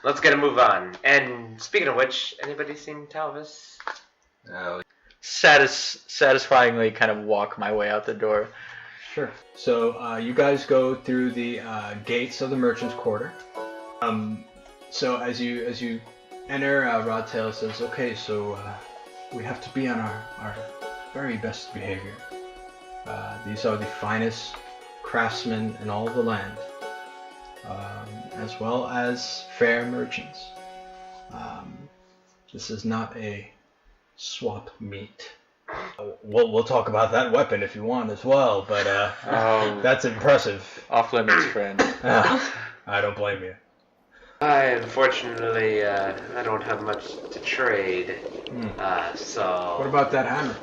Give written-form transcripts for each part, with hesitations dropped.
let's get a move on. And speaking of which, anybody seen Talvis? No. Satisfyingly kind of walk my way out the door. Sure. So you guys go through the gates of the Merchant's Quarter. So as you enter, Rodtael says, "Okay, so we have to be on our very best behavior. These are the finest craftsmen in all of the land, as well as fair merchants. This is not a swap meet. We'll talk about that weapon if you want as well, but that's impressive. Off limits, friend. I don't blame you. Unfortunately, I don't have much to trade, so... What about that hammer?"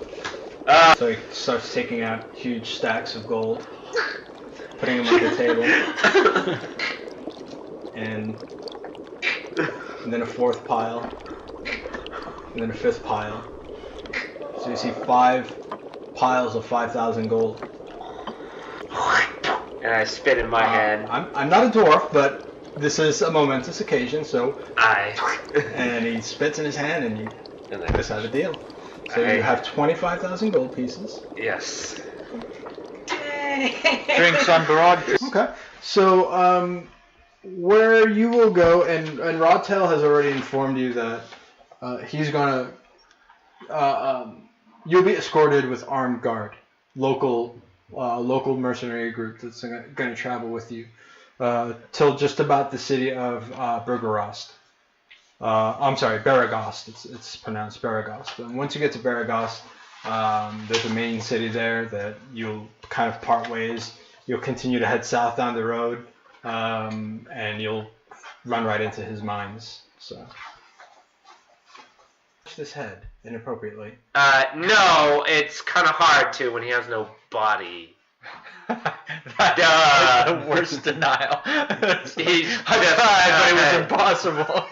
So he starts taking out huge stacks of gold, putting them on the table, and then a fourth pile, and then a fifth pile. So you see 5 piles of 5,000 gold. And I spit in my hand. I'm not a dwarf, but this is a momentous occasion, so... And he spits in his hand, and you decide a deal. So you have 25,000 gold pieces. Yes. Drinks on Barag. Okay. So, where you will go, and Rodtael has already informed you that he's gonna... you'll be escorted with armed guard. Local mercenary group that's gonna travel with you. Till just about the city of Bergerost. I'm sorry, Baragost. It's pronounced Baragost. And once you get to Baragost, there's a main city there that you'll kind of part ways. You'll continue to head south down the road, and you'll run right into his mines. So, touch this head inappropriately. No, it's kind of hard to when he has no body. That's the worst denial. But it was impossible.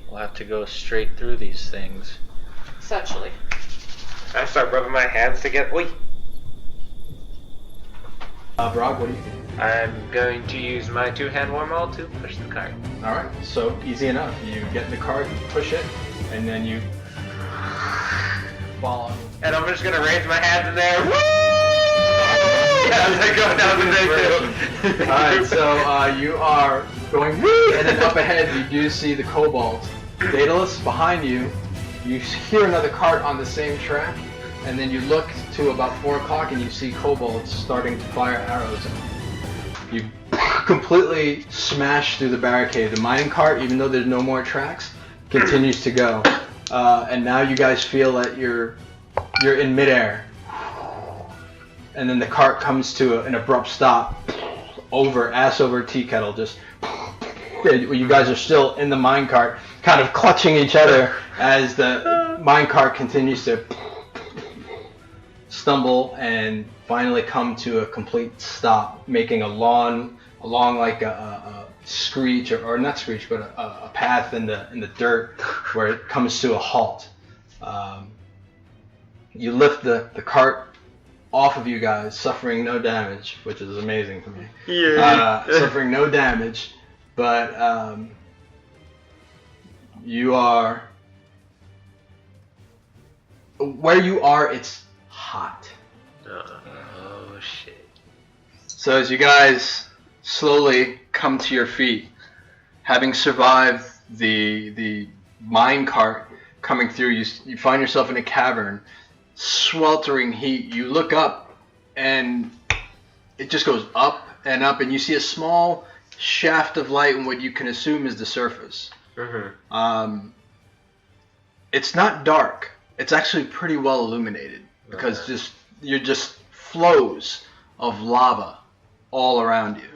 We'll have to go straight through these things. Essentially. I start rubbing my hands together. Oi! Brog, what do you think? I'm going to use my 2-hand wormhole to push the cart. Alright, so easy enough. You get in the cart, you push it, and then you follow. And I'm just going to raise my hands in there. Woo! As I go down the day. Alright, so you are going woo! And then up ahead you do see the Kobold. Daedalus, behind you, you hear another cart on the same track, and then you look to about 4 o'clock and you see Kobolds starting to fire arrows at you. You completely smash through the barricade. The mining cart, even though there's no more tracks, continues to go. And now you guys feel that you're in midair. And then the cart comes to an abrupt stop. Ass over tea kettle. Just you guys are still in the mine cart, kind of clutching each other as the mine cart continues to stumble and finally come to a complete stop, making a long like a screech or not screech, but a path in the dirt where it comes to a halt. You lift the cart off of you guys, suffering no damage, which is amazing for me. Yeah. Suffering no damage, but you are where you are. It's hot. Oh shit. So as you guys slowly come to your feet, having survived the mine cart coming through, you find yourself in a cavern, sweltering heat. You look up and it just goes up and up, and you see a small shaft of light in what you can assume is the surface. Mm-hmm. It's not dark. It's actually pretty well illuminated because you're just flows of lava all around you.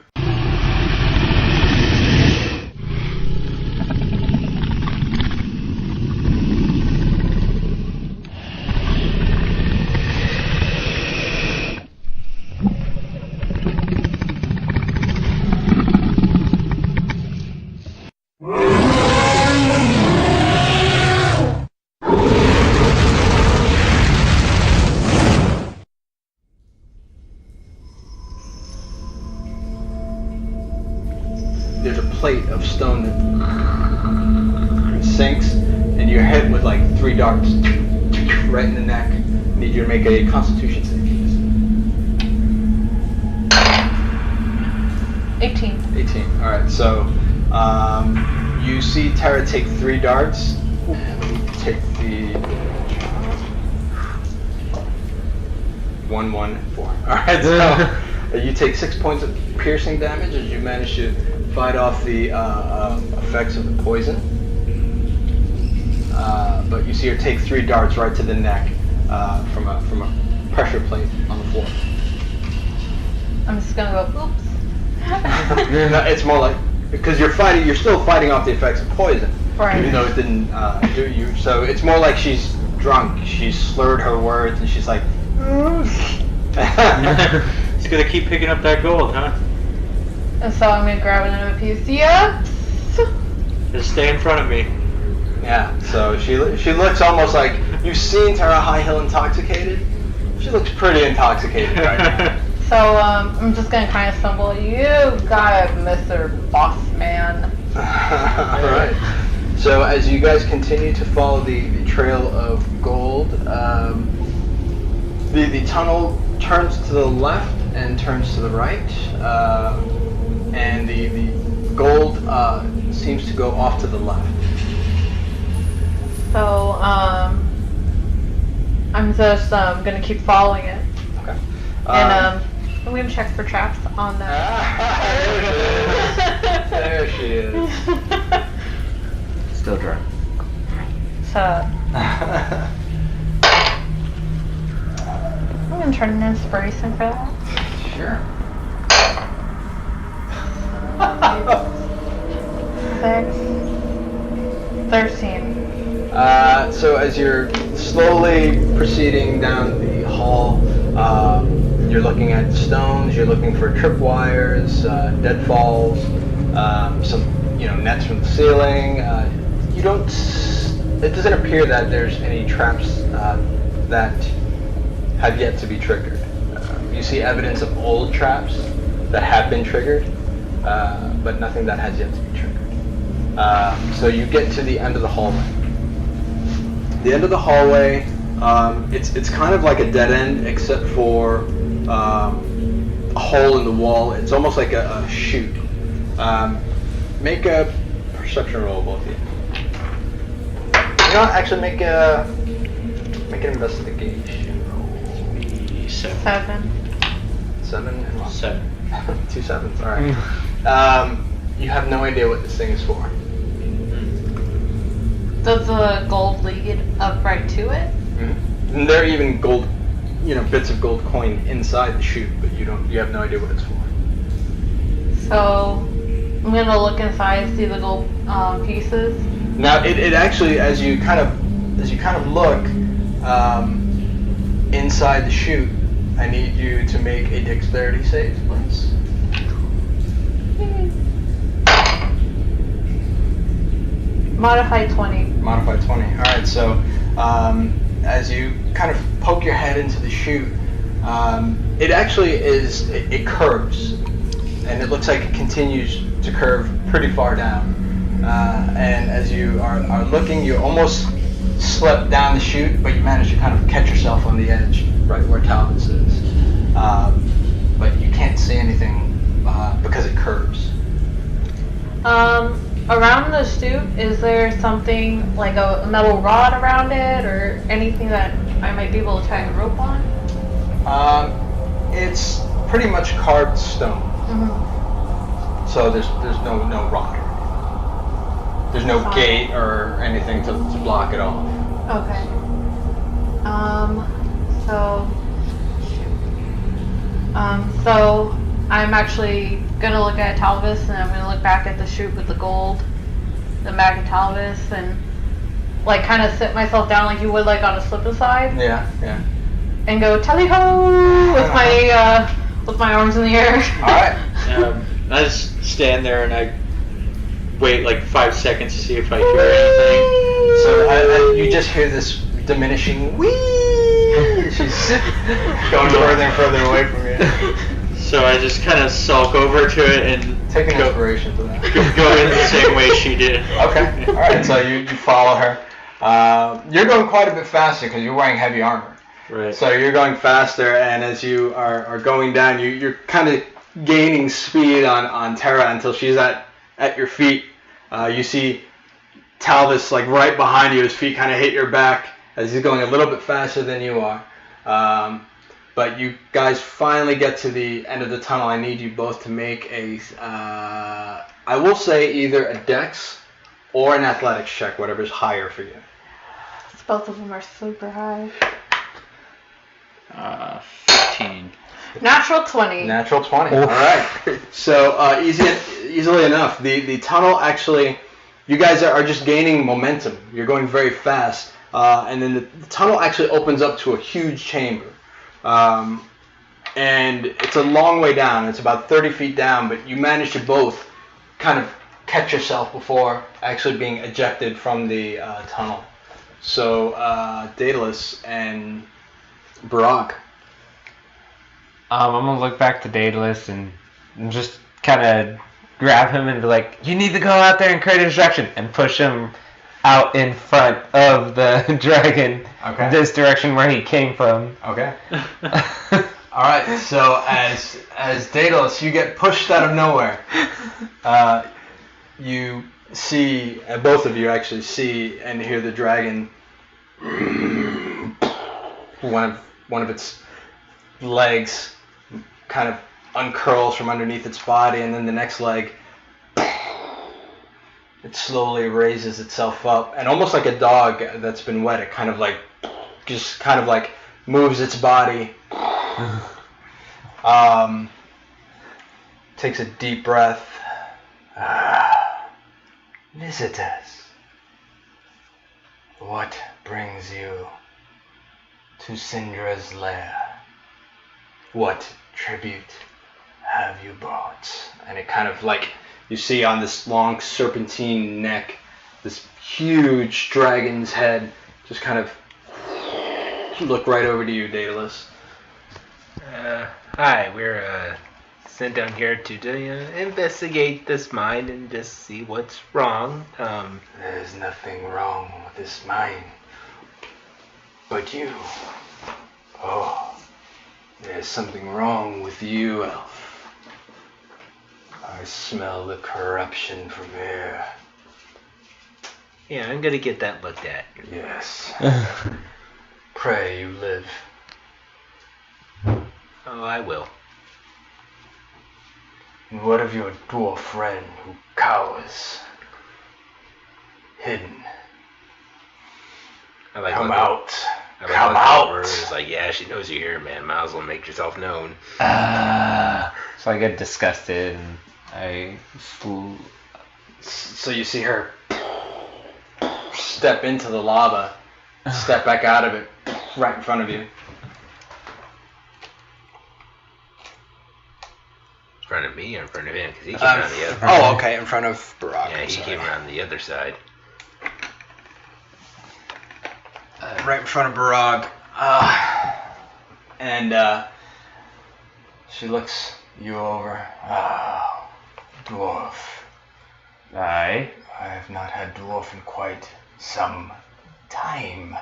There's a plate of stone that hit with like 3 darts right in the neck. Need you to make a Constitution save. 18. 18. All right. So you see Terra take 3 darts. And take the 1, 1, and 4. All right. So you take 6 points of piercing damage as you manage to fight off the effects of the poison. But you see her take 3 darts right to the neck from a pressure plate on the floor. I'm just gonna go, oops. It's more like, because you're still fighting off the effects of poison, Right. even though it didn't do you. So it's more like she's drunk. She's slurred her words, and she's like, He's gonna keep picking up that gold, huh? And so I'm gonna grab another piece. Yes! Just stay in front of me. yeah. So she looks almost like, you've seen Terra High Hill intoxicated. She looks pretty intoxicated right now. So I'm just gonna kind of stumble. You got it, Mr. Boss Man. Alright. So as you guys continue to follow the trail of gold, the tunnel turns to the left and turns to the right, and the gold seems to go off to the left. So I'm just gonna keep following it. Okay. And I'm gonna check for traps on that. There she is. Still drunk. So I'm gonna turn an inspiration for that. Sure. 6, 13. So as you're slowly proceeding down the hall, you're looking at stones, you're looking for tripwires, deadfalls, some nets from the ceiling. It doesn't appear that there's any traps that have yet to be triggered. You see evidence of old traps that have been triggered, but nothing that has yet to be triggered. So you get to the end of the hallway. The end of the hallway, it's kind of like a dead end, except for a hole in the wall. It's almost like a chute. Make a perception roll, both of you. Actually make an investigation roll. 7. 7. 7 and what? 7. 2 sevens. All right. You have no idea what this thing is for. Does the gold lead up right to it? Mm-hmm. And there are even gold, bits of gold coin inside the chute, but you have no idea what it's for. So I'm gonna look inside and see the gold pieces. Now it actually, as you kind of look inside the chute, I need you to make a dexterity save, please. Modified 20. Modified 20. All right. So as you kind of poke your head into the chute, it actually it curves, and it looks like it continues to curve pretty far down. And as you are looking, you almost slip down the chute, but you manage to kind of catch yourself on the edge, right where Talvis is. But you can't see anything because it curves. Around the chute, is there something like a metal rod around it, or anything that I might be able to tie a rope on? It's pretty much carved stone. Mm-hmm. So there's no rod. There's no gate or anything to block it off. Okay. So I'm actually gonna look at Talvis, and I'm gonna look back at the chute with the gold, the mag of Talvis, and like kind of sit myself down like you would like on a slip aside. Yeah. And go tally ho with my arms in the air. All right. I just stand there and I wait like 5 seconds to see if I hear anything. So you just hear this diminishing whee. She's going further and further away from you. So I just kind of sulk over to it and Take an inspiration for that. go in the same way she did. Okay. All right. So you follow her. You're going quite a bit faster because you're wearing heavy armor. Right. So you're going faster, and as you are going down, you're kind of gaining speed on Terra until she's at your feet. You see Talvis like right behind you. His feet kind of hit your back as he's going a little bit faster than you are. But you guys finally get to the end of the tunnel. I need you both to make a, I will say either a dex or an athletics check, whatever's higher for you. Both of them are super high. 15. Natural 20. Natural 20. All right. So easily enough, the tunnel actually, you guys are just gaining momentum. You're going very fast. And then the tunnel actually opens up to a huge chamber. And it's a long way down. It's about 30 feet down, but you manage to both kind of catch yourself before actually being ejected from the tunnel. So, Daedalus and Barag. I'm gonna look back to Daedalus and just kind of grab him and be like, "You need to go out there and create a distraction," and push him out in front of the dragon, Okay. this direction where he came from. Okay. All right. So as Daedalus, you get pushed out of nowhere. You see, both of you actually see and hear the dragon. One of its legs kind of uncurls from underneath its body, and then the next leg, it slowly raises itself up, and almost like a dog that's been wet, it kind of like moves its body. Takes a deep breath. Visitors, what brings you to Cynder's lair? What tribute have you brought? And it kind of like, you see on this long serpentine neck, this huge dragon's head just kind of look right over to you, Daedalus. Hi, we're sent down here to investigate this mine and just see what's wrong. There's nothing wrong with this mine, but you. Oh, there's something wrong with you, elf. I smell the corruption from here. Yeah, I'm gonna get that looked at. Yes. Pray you live. Oh, I will. And what of your dwarf friend who cowers? Hidden. I like Come looking- out. I like Come looking out. over. It's like, yeah, she knows you're here, man. Might as well make yourself known. So I get disgusted and I So you see her step into the lava, step back out of it, right in front of you. In front of me or in front of him? Because he came around the other. Oh, okay, in front of Barag. Yeah, he came around the other side. Right in front of Barag. And she looks you over. Ah, dwarf. I I have not had dwarf in quite some time.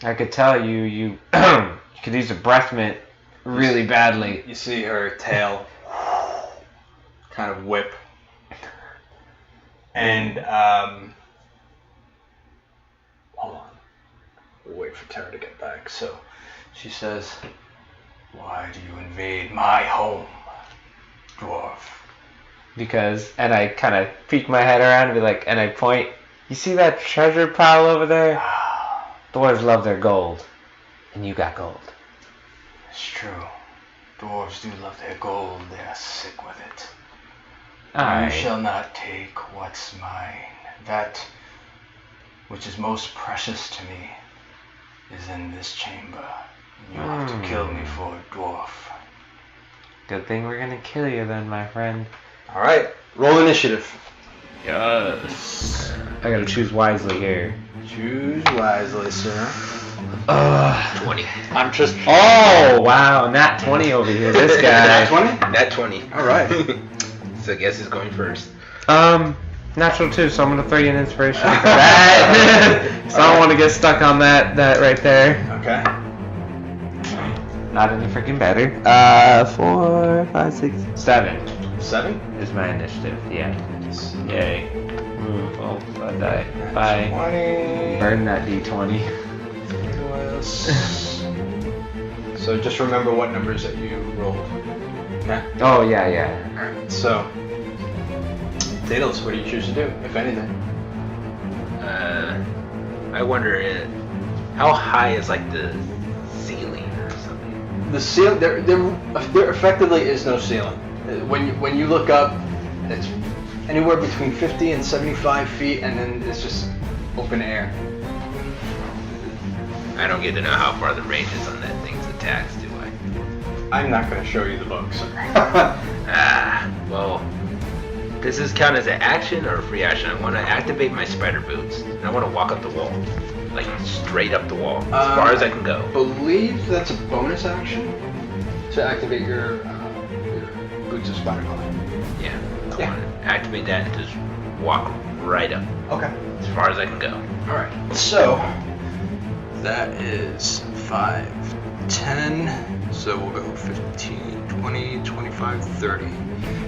could tell you could use a breath mint really badly. You see her tail kind of whip. And, hold on. We'll wait for Terra to get back. So she says, why do you invade my home, dwarf? Because, and I kind of peek my head around and be like, and I point, you see that treasure pile over there? Dwarves love their gold. And you got gold. It's true. Dwarves do love their gold. They are sick with it. Aye. You shall not take what's mine. That which is most precious to me is in this chamber. You have to kill me for it, dwarf. Good thing we're gonna kill you then, my friend. Alright, roll initiative. Yes. I gotta choose wisely here. Choose wisely, sir. 20. I'm just. Oh, wow. Nat 20 over here. This guy. Nat 20? That 20. Alright. So I guess he's going first. Natural 2, so I'm gonna throw you an inspiration for that. So I don't want to get stuck on that right there. Okay. Not any freaking better. 4, 5, 6, 7 7? is my initiative. Yeah. Yay. Oh, I die. Bye. 20. Burn that d20. So just remember what numbers that you rolled. Okay. Oh yeah. Alright, so Daedalus, what do you choose to do, if anything? I wonder how high is like the ceiling or something. The ceiling, there effectively is no ceiling. When you look up, it's anywhere between 50 and 75 feet, and then it's just open air. I don't get to know how far the range is on that thing's attacks, do I? I'm not going to show you the book, sir. Well, does this count as an action or a free action? I want to activate my spider boots, and I want to walk up the wall. Like, straight up the wall, as far as I can go. I believe that's a bonus action to activate your boots of spider climb. Yeah, I want to activate that and just walk right up, Okay. as far as I can go. Alright, so that is 5, 10, so we'll go 15, 20, 25, 30.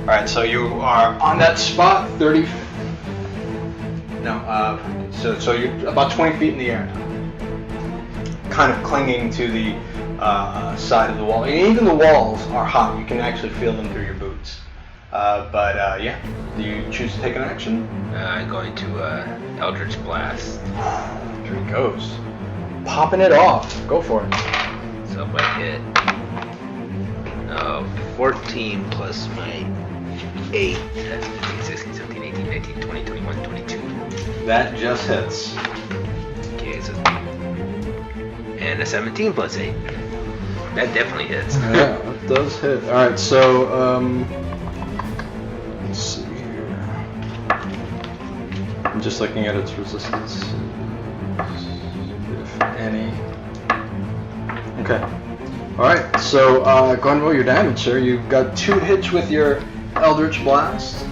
Alright, so you are on that spot, 30. No, so you're about 20 feet in the air now. Kind of clinging to the side of the wall. And even the walls are hot, you can actually feel them through your boots. Yeah, do you choose to take an action? I'm going to Eldritch Blast. Here he goes. Popping it off. Go for it. So if I hit 14 plus my 8, that's 15, 16, 17, 18, 19, 20, 21, 22. That just hits. Okay, so and a 17 plus 8. That definitely hits. Yeah, it does hit. Alright, so let's see here. I'm just looking at its resistance. If any. Okay. Alright, so go ahead and roll your damage, sir. You've got 2 hits with your Eldritch Blast.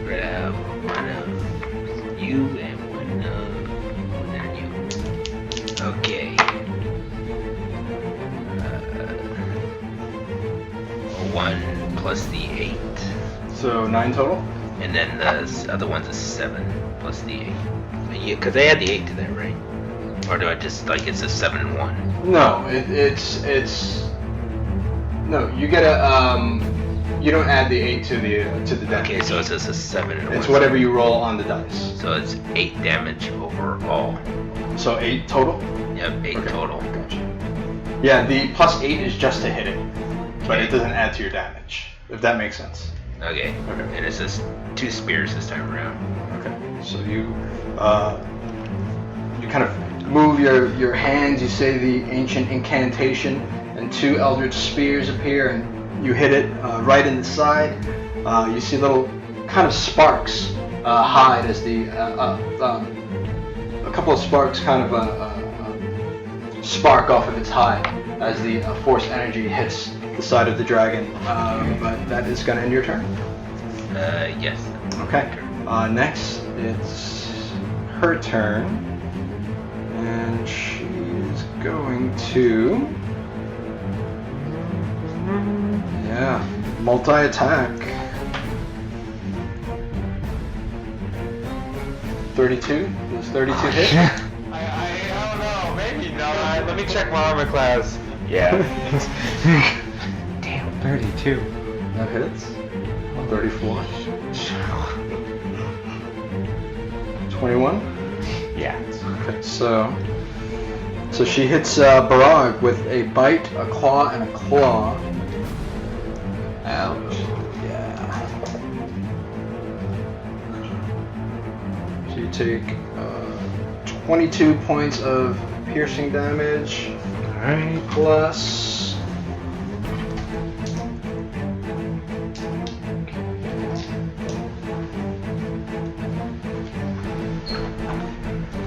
Grab one of you and one of you. Okay. 1 plus the 8. So 9 total? And then the other one's a 7 plus the 8. Yeah, because they add the 8 to that, right? Or do I just, like, it's a 7 and 1? No, it's no. You get a you don't add the 8 to the damage. Okay, so it's just a 7 and a 1. It's whatever you roll on the dice. So it's 8 damage overall. So 8 total. Yep, 8 Okay, total. Gotcha. Yeah, the plus 8 is just to hit it, but it doesn't add to your damage. If that makes sense. Okay. Okay. And it's just 2 spears this time around. Okay. So you kind of move your hands. You say the ancient incantation, and 2 eldritch spears appear, and you hit it right in the side. You see little kind of sparks hide as the a couple of sparks kind of spark off of its hide as the force energy hits the side of the dragon. But that is going to end your turn. Yes. Okay. Next, it's her turn, and she's going to, multi-attack. 32. Does 32 hit? I don't know. Maybe not. Let me check my armor class. Yeah. Damn, 32. That hits. 34. 21. Yeah. Okay, so she hits Barag with a bite, a claw, and a claw. Ouch. Yeah. So you take 22 points of piercing damage. Alright. Plus.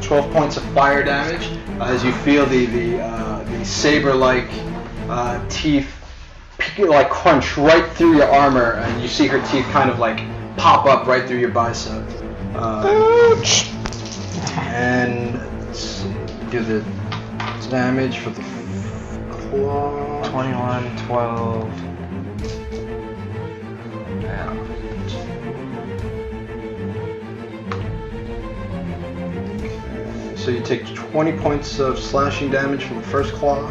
12 points of fire damage as you feel the saber-like teeth like crunch right through your armor, and you see her teeth kind of like pop up right through your bicep. And let's see, do the damage for the claw. 21, 12. So you take 20 points of slashing damage from the first claw,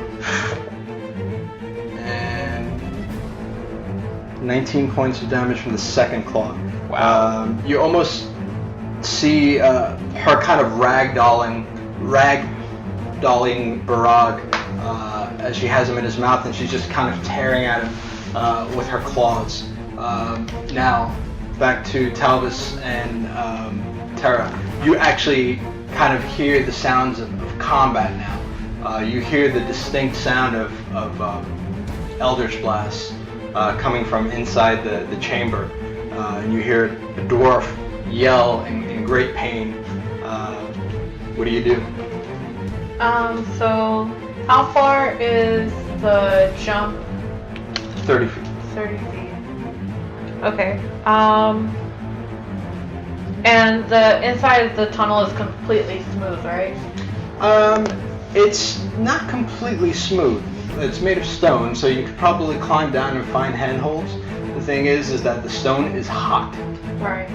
and 19 points of damage from the second claw. Wow. You almost see her kind of ragdolling Barag as she has him in his mouth, and she's just kind of tearing at him with her claws. Now, back to Talvis and Terra. You actually kind of hear the sounds of combat now. You hear the distinct sound of Eldritch blasts coming from inside the chamber. And you hear the dwarf yell in great pain. What do you do? So how far is the jump? 30 feet. 30 feet. Okay. And the inside of the tunnel is completely smooth, right? It's not completely smooth. It's made of stone, so you could probably climb down and find handholds. The thing is that the stone is hot. Right.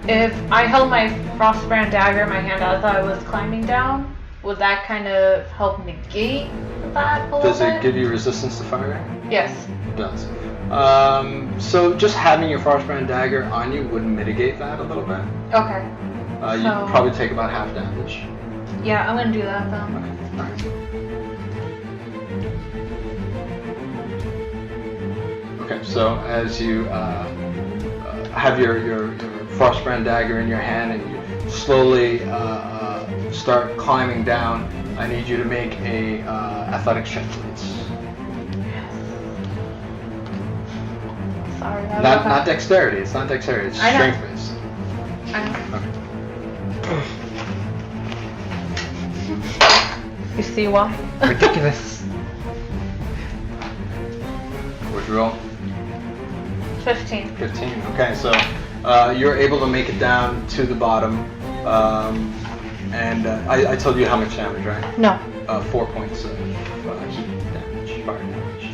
If I held my frostbrand dagger in my hand as I was climbing down, would that kind of help negate that a little Does bit? it give you resistance to fire? Yes. It does. So just having your frostbrand dagger on you would mitigate that a little bit. Okay. You So- could probably take about half damage. Yeah, I'm gonna do that then. Okay. Alright. Okay, so as you have your frostbrand dagger in your hand and you slowly start climbing down, I need you to make a athletics check, please. Sorry. I Not dexterity. It's not dexterity. It's I know. strength based. I know. Okay. You see why? Ridiculous. What'd you roll? 15. 15. Okay, so you're able to make it down to the bottom, and I told you how much damage, right? No. 4 points of heat damage, fire damage.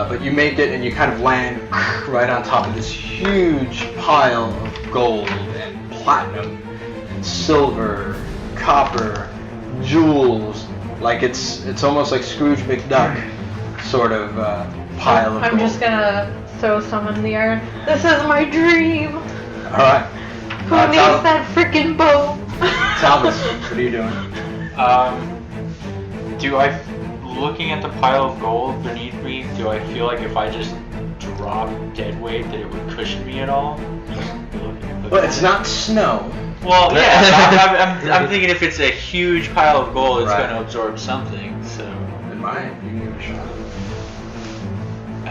But you make it, and you kind of land right on top of this huge pile of gold and platinum and silver, copper, jewels. Like it's almost like Scrooge McDuck sort of pile of I'm gold. just gonna throw some in the air. This is my dream. All right. Who needs that freaking bow? Talvis, what are you doing? Looking at the pile of gold beneath me, do I feel like if I just drop dead weight that it would cushion me at all? Well, it's not snow. Well, yeah, I'm thinking if it's a huge pile of gold, it's Right. going to absorb something, so... It might. You can give it a shot.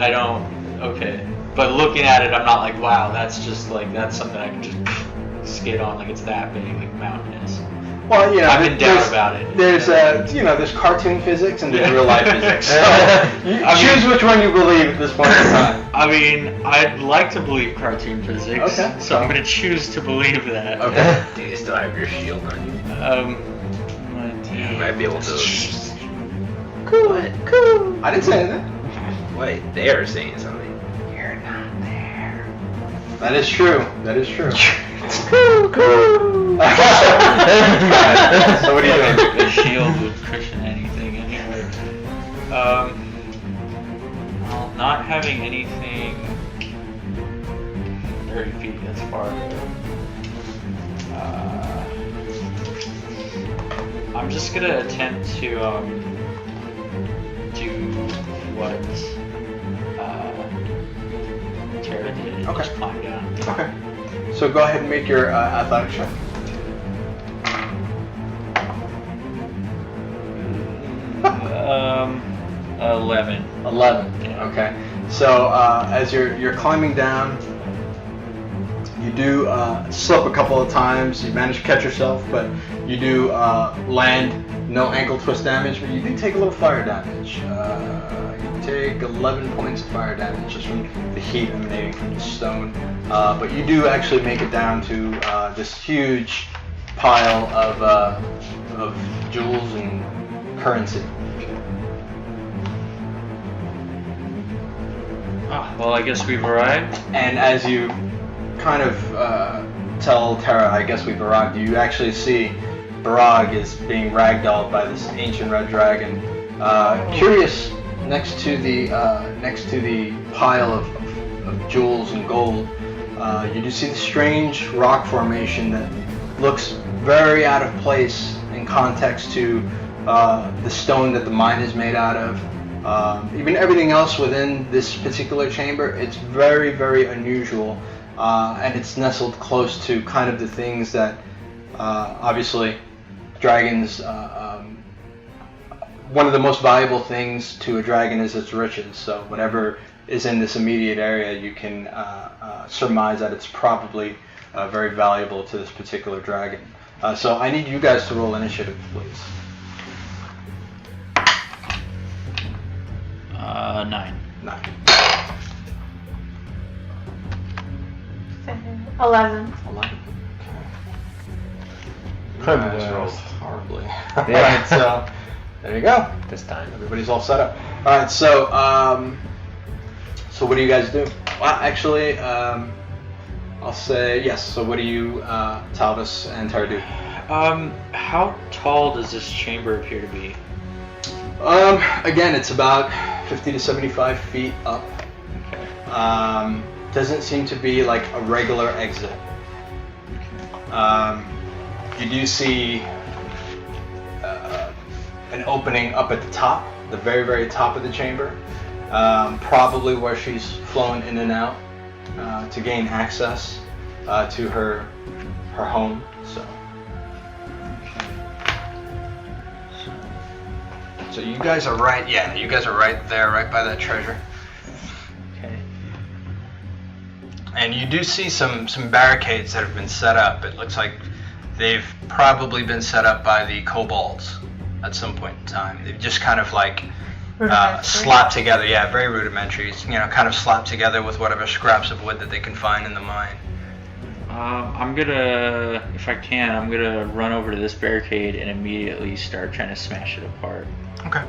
I don't... Okay. But looking at it, I'm not like, wow, that's something I can just skid on, like it's that big, like mountainous. Well, you know, I'm in doubt about it. There's there's cartoon physics and there's real life physics. So you I mean- choose which one you believe at this point in time. I mean, I'd like to believe cartoon physics, Okay. so I'm going to choose to believe that. Okay. Do you still have your shield on you? You might be able to. Cool. I didn't say anything. Wait, they are saying something. You're not there. That is true. That is true. Cool. So what are you doing? The shield would cushion anything anyway. Well, not having anything 30 feet, that's far. I'm just gonna attempt to do what Terra did and Okay. just climb down. Okay. So go ahead and make your athletic check. 11. 11. Yeah. Okay. So as you're climbing down, You do slip a couple of times. You manage to catch yourself, but you do land. No ankle twist damage, but you do take a little fire damage. You take 11 points of fire damage just from the heat emanating from the stone. But you do actually make it down to this huge pile of jewels and currency. Ah, well, I guess we've arrived. And as you kind of tell Terra, I guess we've arrived, you actually see Barag is being ragdolled by this ancient red dragon. Curious, next to the pile of jewels and gold, you do see the strange rock formation that looks very out of place in context to the stone that the mine is made out of. Even everything else within this particular chamber, it's very, very unusual, and it's nestled close to kind of the things that obviously dragons, one of the most valuable things to a dragon is its riches. So whatever is in this immediate area, you can surmise that it's probably very valuable to this particular dragon. So I need you guys to roll initiative, please. 9. 9. 11. 11. You Probably guys was. rolled horribly. Yeah. Alright, so there you go. This time. Everybody's all set up. Alright, so so what do you guys do? Well, actually, I'll say yes. So what do you, Talvis and Terra do? How tall does this chamber appear to be? Again, it's about 50 to 75 feet up. Okay. Doesn't seem to be like a regular exit. You do see an opening up at the top, the very, very top of the chamber, probably where she's flown in and out to gain access to her home. So you guys are right. Yeah, you guys are right there, right by that treasure. Okay. And you do see some barricades that have been set up. It looks like they've probably been set up by the kobolds at some point in time. They've just kind of like slapped together. Yeah, very rudimentary. You know, kind of slapped together with whatever scraps of wood that they can find in the mine. I'm gonna, if I can, I'm gonna run over to this barricade and immediately start trying to smash it apart. Okay.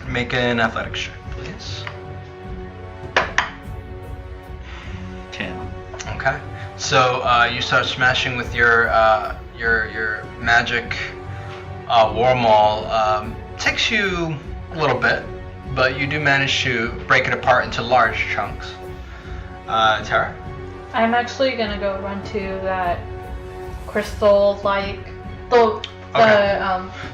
Make an athletics check, please. 10. Okay. So you start smashing with your magic war maul. Takes you a little bit, but you do manage to break it apart into large chunks. Terra? I'm actually gonna go run to that crystal like the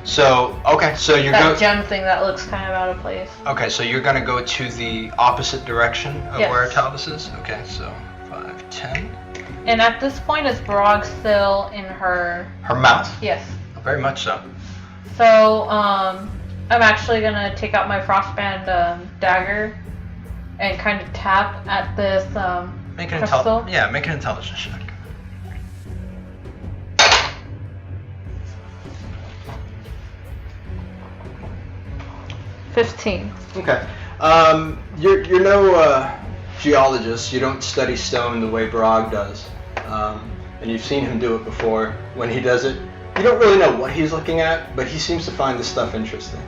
So you're that going. gem thing that looks kind of out of place. Okay, so you're gonna go to the opposite direction of Yes. where Talvis is. Okay, so 5, 10. And at this point, is Barag still in her? Her mouth. Yes. Very much so. So I'm actually gonna take out my frostband dagger and kind of tap at this Make an crystal. make an intelligence check. $15. Okay. You're no geologist. You don't study stone the way Barag does. And you've seen him do it before. When he does it, you don't really know what he's looking at, but he seems to find this stuff interesting.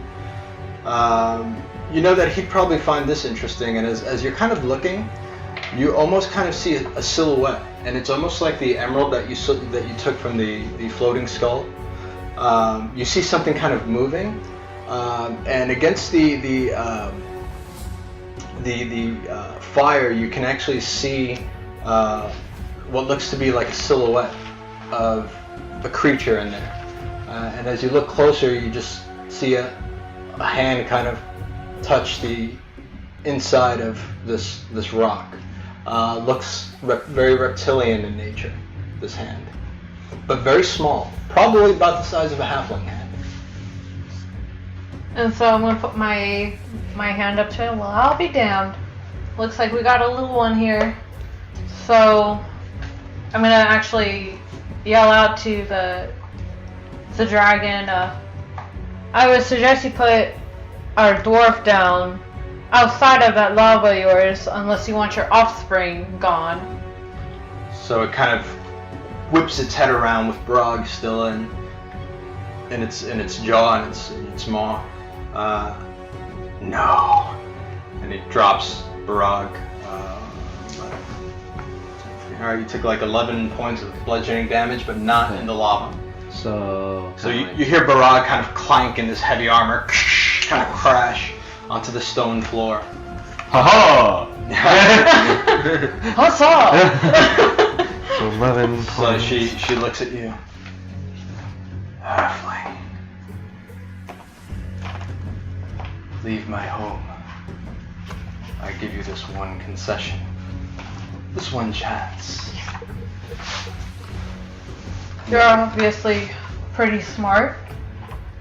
You know that he'd probably find this interesting, and as you're kind of looking, you almost kind of see a silhouette, and it's almost like the emerald that you took from the floating skull. You see something kind of moving, and against the fire, you can actually see what looks to be like a silhouette of a creature in there. And as you look closer, you just see a hand kind of touch the inside of this rock. Looks very reptilian in nature, this hand, but very small, probably about the size of a halfling hand. And so I'm gonna put my hand up to him. Well, I'll be damned. Looks like we got a little one here. So, I'm gonna actually yell out to the dragon. I would suggest you put our dwarf down outside of that lava of yours, unless you want your offspring gone. So it kind of whips its head around with Barag still in its jaw and its maw. No. And it drops Barag. Alright, you took like 11 points of bludgeoning damage, but not in the lava. So You hear Barag kind of clank in this heavy armor, kind of crash onto the stone floor. haha. Huzzah! 11 So points. she looks at you. Halfling. Leave my home. I give you this one concession. This one chance. You're obviously pretty smart.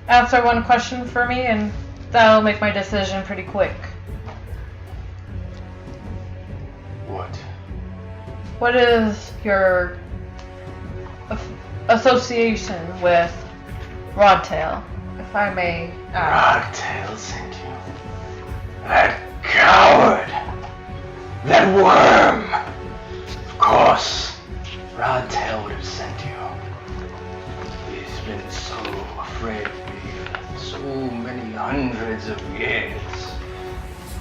Answer one question for me, and that'll make my decision pretty quick. What? What is your association with Rodtael, if I may ask? Rodtael sent you. That coward. That worm. Of course, Rodtael would have sent you. He's been so afraid of me for so many hundreds of years.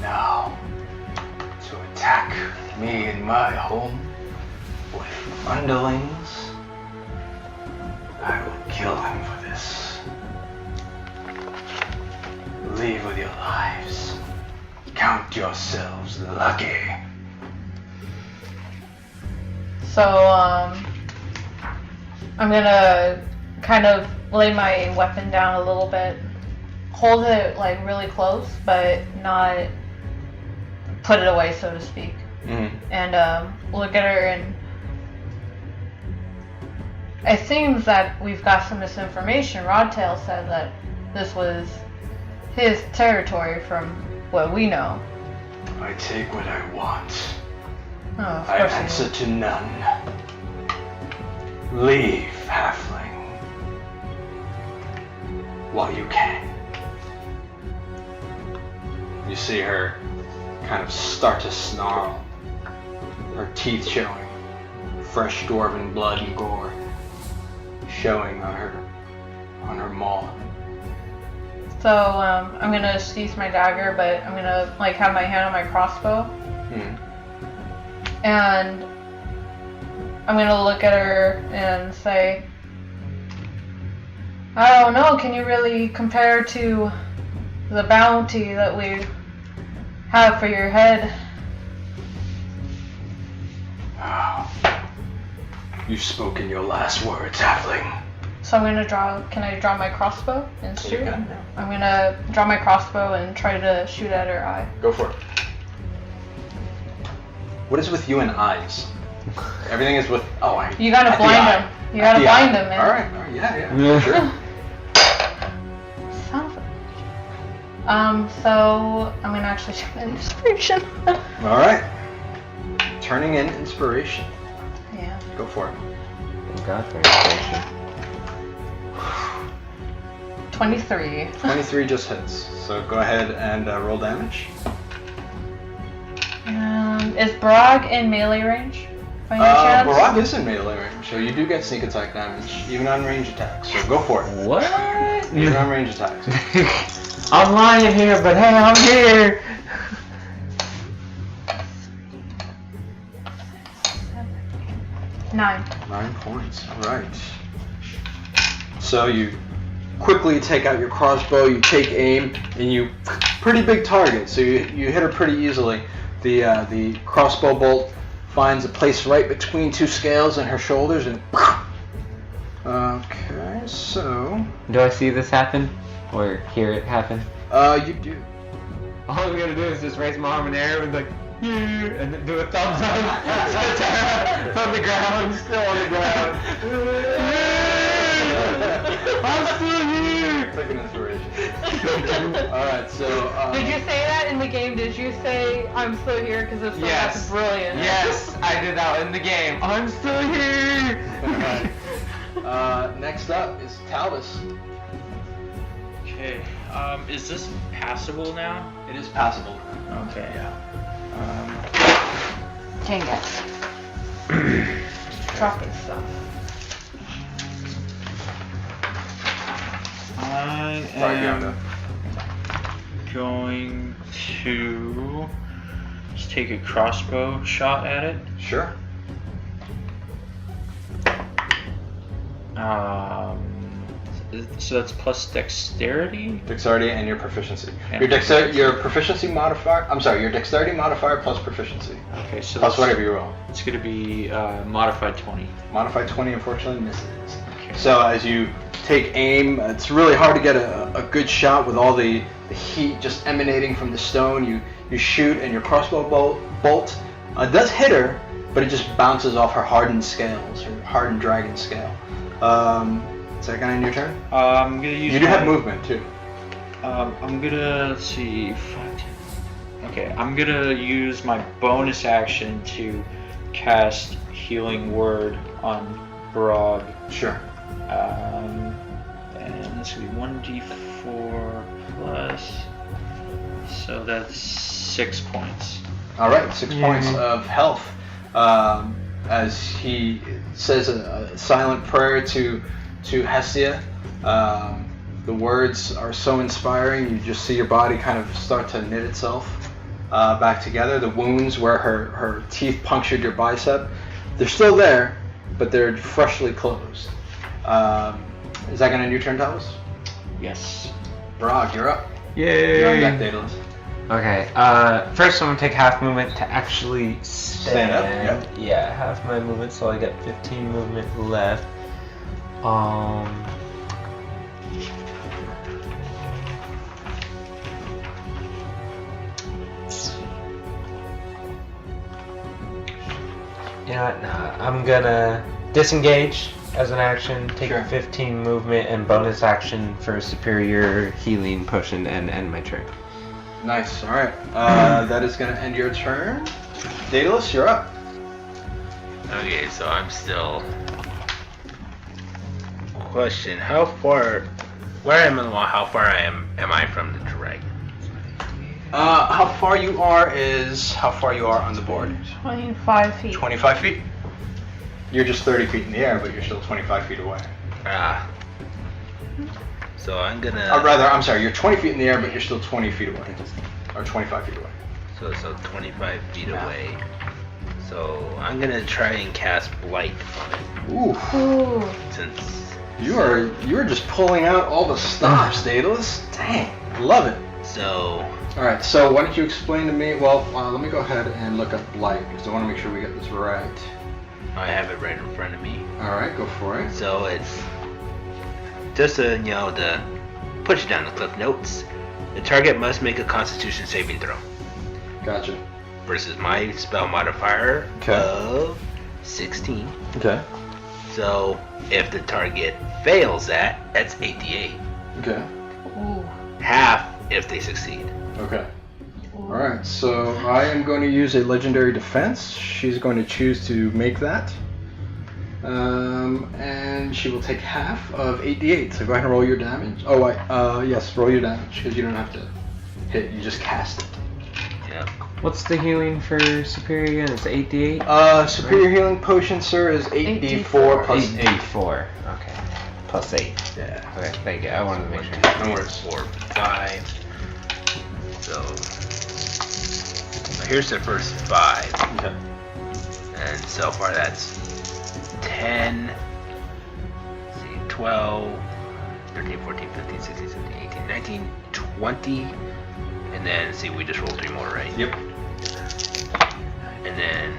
Now, to attack me in my home with underlings, I will kill him for this. Leave with your lives. Count yourselves lucky. So, I'm gonna kind of lay my weapon down a little bit, hold it like really close, but not put it away, so to speak. Mm-hmm. And look at her, and it seems that we've got some misinformation. Rodtael said that this was his territory from what we know. I take what I want. Oh, of I course you answer do. to none. Leave, halfling. While you can. You see her kind of start to snarl. Her teeth showing. Fresh dwarven blood and gore showing on her maw. So, I'm gonna seize my dagger, but I'm gonna like have my hand on my crossbow. Mm. And I'm gonna look at her and say, I don't know, can you really compare to the bounty that we have for your head? You've spoken your last words, halfling. So I'm gonna can I draw my crossbow and shoot? You can now. I'm gonna draw my crossbow and try to shoot at her eye. Go for it. What is with you and eyes? Everything is with. You gotta at the blind eye. him. You gotta blind him, man. Alright, yeah, sure. Son of a- So I'm gonna actually shoot an inspiration. Alright. Turning in inspiration. Yeah. Go for it. Thank God for inspiration. 23. 23 just hits. So go ahead and roll damage. Is Barag in melee range? By any chance? Barag is in melee range, so you do get sneak attack damage, even on range attacks. So go for it. What? Even on range attacks. I'm lying here, but hey, I'm here. 9. 9 points. Alright. So you quickly take out your crossbow, you take aim, and you pretty big target, so you hit her pretty easily. The crossbow bolt finds a place right between two scales in her shoulders, and okay, so Do I see this happen? Or hear it happen? you do. All I'm gonna do is just raise my arm in the air and be like, yeah, and then do a thumbs up from the ground. Still on the ground. I'm still here! Take an inspiration. Alright, so... Did you say that in the game? Did you say, I'm still here? Because if so, Yes. that's brilliant. Yes, I did that in the game. I'm still here. Alright. Next up is Talvis. Okay. Is this passable now? It is passable. Okay. Yeah. Dang it. Dropping stuff. I Sorry, am Yonda. going to just take a crossbow shot at it. Sure. So that's plus dexterity. Dexterity and your proficiency. Yeah. Your proficiency modifier. I'm sorry. Your dexterity modifier plus proficiency. Okay, so Plus that's- whatever you roll. It's gonna be modified 20. Modified 20 unfortunately misses. Okay. So as you take aim, it's really hard to get a good shot with all the heat just emanating from the stone. You shoot and your crossbow bolt does hit her, but it just bounces off her hardened scales, her hardened dragon scale. Is that gonna end your turn? I'm gonna use. You do have movement too. I'm gonna, let's see, 5, 10. Okay, I'm gonna use my bonus action to cast Healing Word on Barag. Sure. And this will be 1d4 plus. So that's 6 points. All right, 6 points of health. As he says a silent prayer to Hestia. The words are so inspiring. You just see your body kind of start to knit itself back together. The wounds where her teeth punctured your bicep, they're still there, but they're freshly closed. Is that going to end your turn, Talvis? Yes. Barag, you're up. Yay. You're on deck, Daedalus. Okay, first I'm gonna take half movement to actually stand. Stand up, Yeah, half my movement, so I got 15 movement left. You know what? Nah, I'm gonna disengage as an action, take Sure. 15 movement, and bonus action for superior healing potion and end my turn. Nice. All right. That is going to end your turn. Daedalus, you're up. Okay, so I'm still. Question: How far? Where I am in the wall? How far am I from the dragon? How far you are is how far you are on the board. 25 feet. 25 feet. You're just 30 feet in the air, but you're still 25 feet away. So I'm gonna. Or rather, I'm sorry, you're 20 feet in the air, but you're still 20 feet away. Or 25 feet away. So 25 feet away. So I'm gonna try and cast blight on it Ooh. Ooh. since. You are just pulling out all the stops, Daedalus. Dang, love it. So. All right, so why don't you explain to me? Well, let me go ahead and look up blight because I want to make sure we get this right. I have it right in front of me. All right, go for it. So it's just to push down the cliff notes. The target must make a Constitution saving throw. Gotcha. Versus my spell modifier Okay. of 16. Okay. So if the target fails that, that's 88. Okay. Ooh. Half if they succeed. Okay. All right, so I am going to use a legendary defense. She's going to choose to make that. And she will take half of 8d8. So go ahead and roll your damage. Oh, wait. Yes, roll your damage because you don't have to hit. You just cast it. Yeah. What's the healing for superior again? It's 8d8? Superior healing potion, sir, is 8d4 plus 8. 8d4. Okay. Plus 8. Yeah. Okay, thank you. I wanted to make sure. No worries. 4, 5. So here's the first 5. Okay. And so far that's 10, let's see, 12, 13, 14, 15, 16, 17, 18, 19, 20. And then, see, we just rolled 3 more, right? Yep. And then,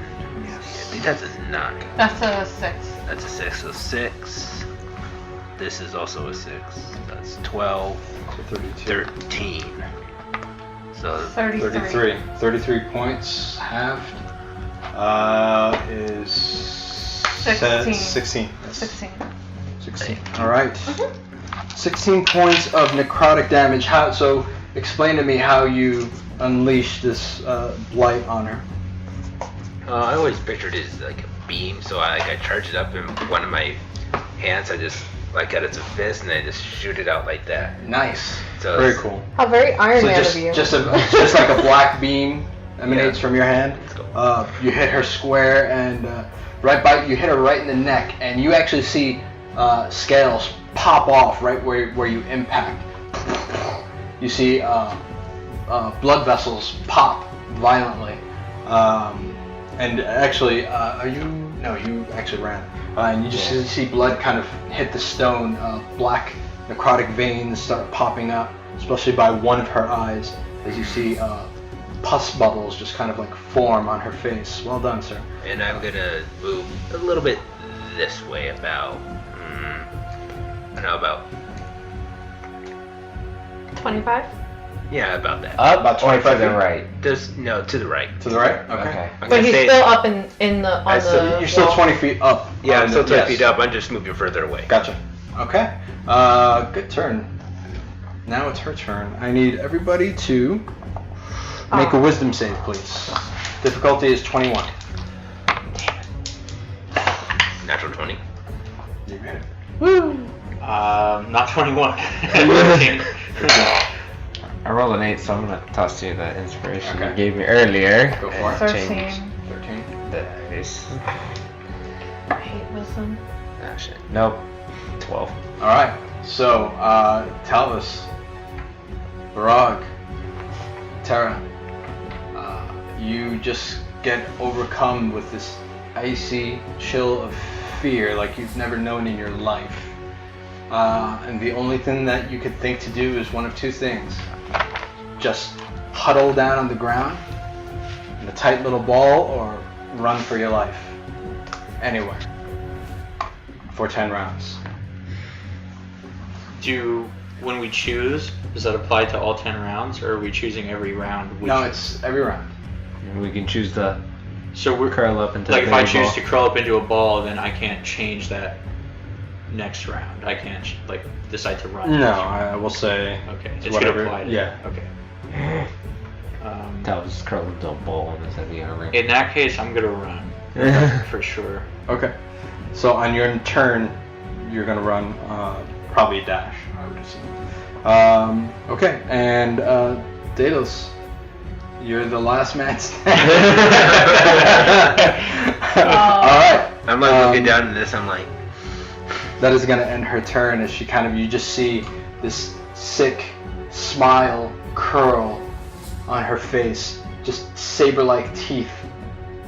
I think that's a 9. That's a 6. That's a 6, so 6. This is also a 6. That's 12, So 32. 13. So 33. 33 points halved is 16. 16. Yes. 16. 16. All right. 16 points of necrotic damage. So explain to me how you unleash this blight on her. I always pictured it as like a beam, so I charge it up in one of my hands. I just like got it as a fist, and I just shoot it out like that. Nice. So very it's- cool. How very Iron So Man just of you. just like a black beam emanates from your hand. Let's go. You hit her square and you hit her right in the neck, and you actually see scales pop off right where you impact. You see blood vessels pop violently, and actually, you actually ran, and you just see blood kind of hit the stone. Black necrotic veins start popping up, especially by one of her eyes, as you see pus bubbles just kind of like form on her face. Well done, sir. And I'm gonna move a little bit this way, about about 25? yeah, about that. Up About or 25 to the feet? right? No, to the right. To the right. Okay. I'm But gonna he's stay. still up in the on You're the still wall. 20 feet up. Yeah, I'm still 10 yes. feet up. I'm just moving further away. Gotcha. Okay. Good turn. Now it's her turn. I need everybody to make a wisdom save, please. Difficulty is 21. Natural 20. You made it. Woo! Not 21. 13. I rolled an 8, so I'm gonna toss you the inspiration Okay. you gave me earlier. Go for it. 13. 13. The dice. I hate wisdom. Ah, shit. Nope. 12. All right. So, Talvis, Barag, Terra, you just get overcome with this icy chill of fear like you've never known in your life. And the only thing that you could think to do is one of two things. Just huddle down on the ground in a tight little ball, or run for your life. Anywhere. For 10 rounds. When we choose, does that apply to all 10 rounds, or are we choosing every round? No, it's every round. And we can choose the So we're curl up into like, the if I big choose ball. to curl up into a ball, then I can't change that next round. I can't decide to run. No, I will say. Okay, it's whatever, gonna apply to yeah. Okay. That was curl into a ball and instead of the other. In that case, I'm gonna run for sure. Okay. So on your turn, you're gonna run probably a dash, I would assume. Okay, and Daedalus, you're the last man standing. All right. I'm like looking down at this. I'm like, That is gonna end her turn as you just see this sick smile curl on her face, just saber-like teeth,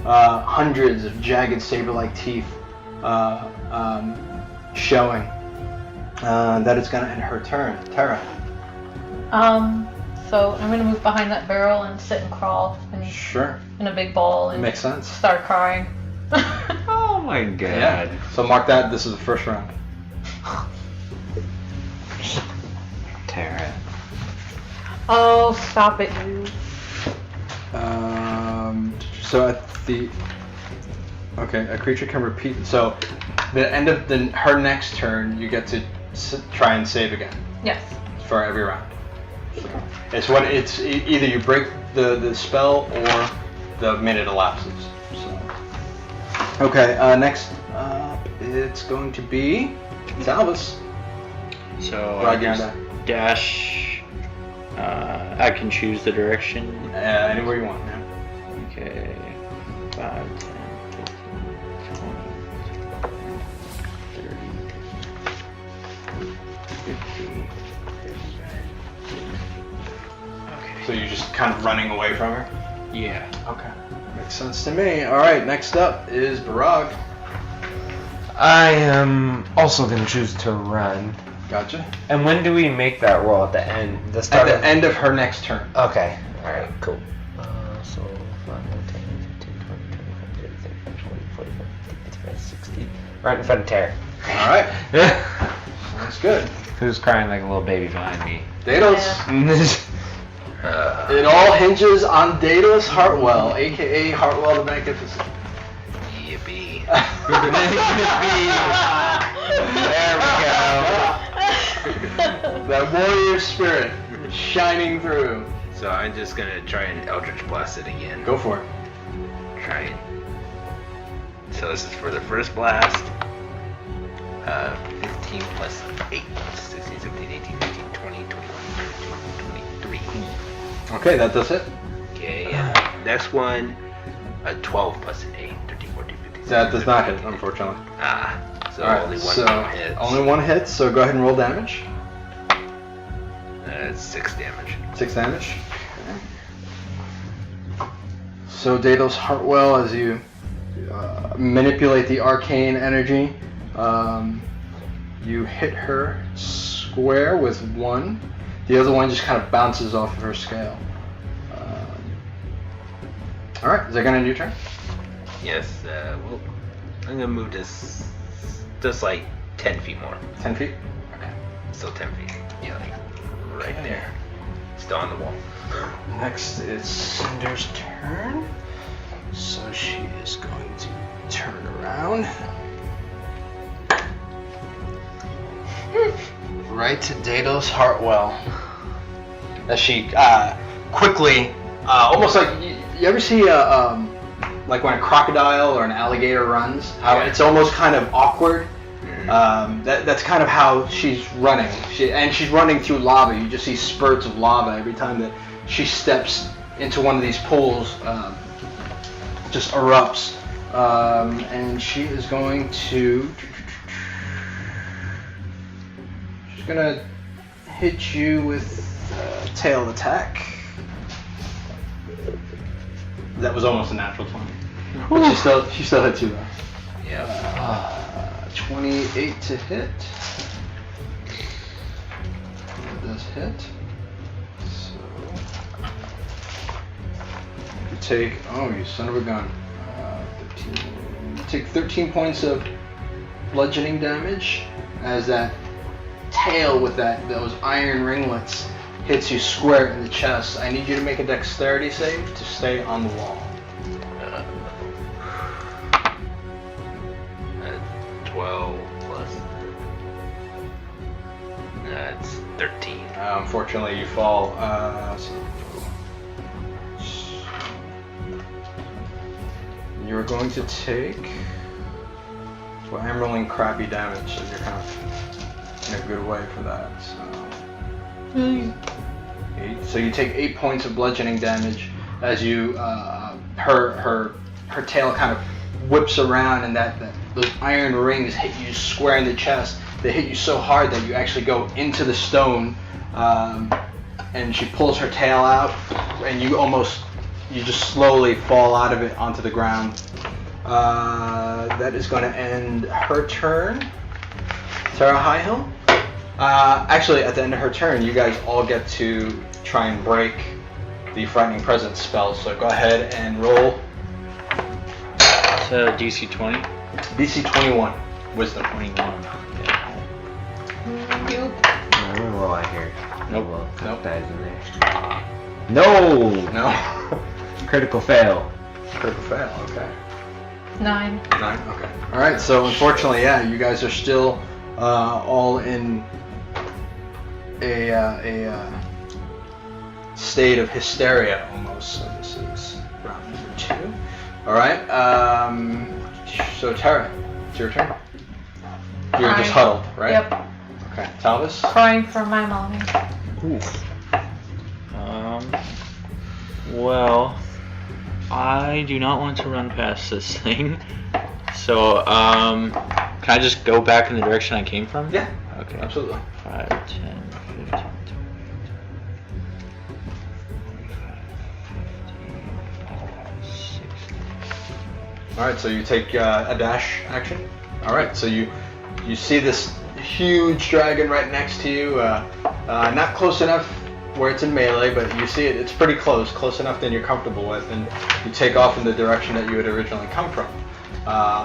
hundreds of jagged saber-like teeth showing. That is gonna end her turn. Terra. So I'm gonna move behind that barrel and sit and crawl Sure. in a big ball and Makes sense. start crying. Oh my god. Yeah. So mark that. This is the first round. Terra. Oh, stop it, you. So at the a creature can repeat. So the end of her next turn, you get to try and save again Yes. for every round. It's either you break the spell or the minute elapses. So okay, next up it's going to be Talvis. So I Barag and just dash. I can choose the direction. Anywhere you want. Yeah. Okay. 5, 10, 15, 20, 30, 50, 55. Okay. So you're just kind of running away from her. Yeah. Okay, makes sense to me. All right, next up is Barag. I am also gonna choose to run. Gotcha. And when do we make that roll? At the end? The At start the of... end of her next turn. Okay. Alright, cool. So 5, 10, 15, 20, 25, 30, 35, 40, 45, 50, 55, 60. Right in front of Terra. All right, that's good. Who's crying like a little baby behind me? Daedalus. It all hinges on Daedalus Hartwell, aka Hartwell the Magnificent. yippee. There we go. That warrior spirit shining through. So I'm just gonna try and Eldritch Blast it again. Go for it. Try it. So this is for the first blast. 15 plus 8. 16, 17, 18, 19, 20, 21, 22, 23. Okay, that does it. Okay, and next one, 12 plus an 8, 13, 14, 15. That does not hit, unfortunately. So Alright, only one so hit. only one hit, so go ahead and roll damage. That's 6 damage. 6 damage. So Daedalus Hartwell, as you manipulate the arcane energy, you hit her square with 1. The other one just kind of bounces off of her scale. Alright, is that going to end your turn? Yes, well, I'm gonna move this just like 10 feet more. 10 feet? Okay. Still 10 feet. Yeah, like right there. Still on the wall. Next is Cynder's turn. So she is going to turn around. Right to Daedalus Hartwell. As she quickly, almost like you ever see like when a crocodile or an alligator runs, how it's almost kind of awkward. That's kind of how she's running. She's running through lava. You just see spurts of lava every time that she steps into one of these pools. Just erupts, and she is going to. She's gonna hit you with tail attack. That was almost a natural 20. But she still hits you though. Yeah. 28 to hit. That does hit. So you take, oh, you son of a gun. 13. You take 13 points of bludgeoning damage as that tail with those iron ringlets hits you square in the chest. I need you to make a dexterity save to stay on the wall. 12 plus. That's 13. Unfortunately, you fall. You're going to take. Well, I'm rolling crappy damage, so you're kind of in a good way for that. So. 8. So you take 8 points of bludgeoning damage as you her tail kind of whips around, and those iron rings hit you square in the chest. They hit you so hard that you actually go into the stone, and she pulls her tail out, and you just slowly fall out of it onto the ground. That is going to end her turn. Terra Highhill. Actually, at the end of her turn, you guys all get to try and break the Frightening Presence spell. So go ahead and roll. So DC 20. DC 21. Wisdom. 21. I'm gonna roll out here. Nope. Well, Nope. dies in there. No! No. Critical fail. Critical fail. Okay. 9. 9. Okay. All right. So unfortunately, yeah, you guys are still all in a state of hysteria almost. So this is round number 2. All right. So Terra, it's your turn. You're just huddled, right? Yep. Okay. Talvis. Crying for my mommy. Oof. Well, I do not want to run past this thing. So, can I just go back in the direction I came from? Yeah. Okay. Absolutely. 5, 10, 15, 20, 60. All right, so you take a dash action. All right, so you see this huge dragon right next to you. Not close enough where it's in melee, but you see it. It's pretty close enough that you're comfortable with, and you take off in the direction that you had originally come from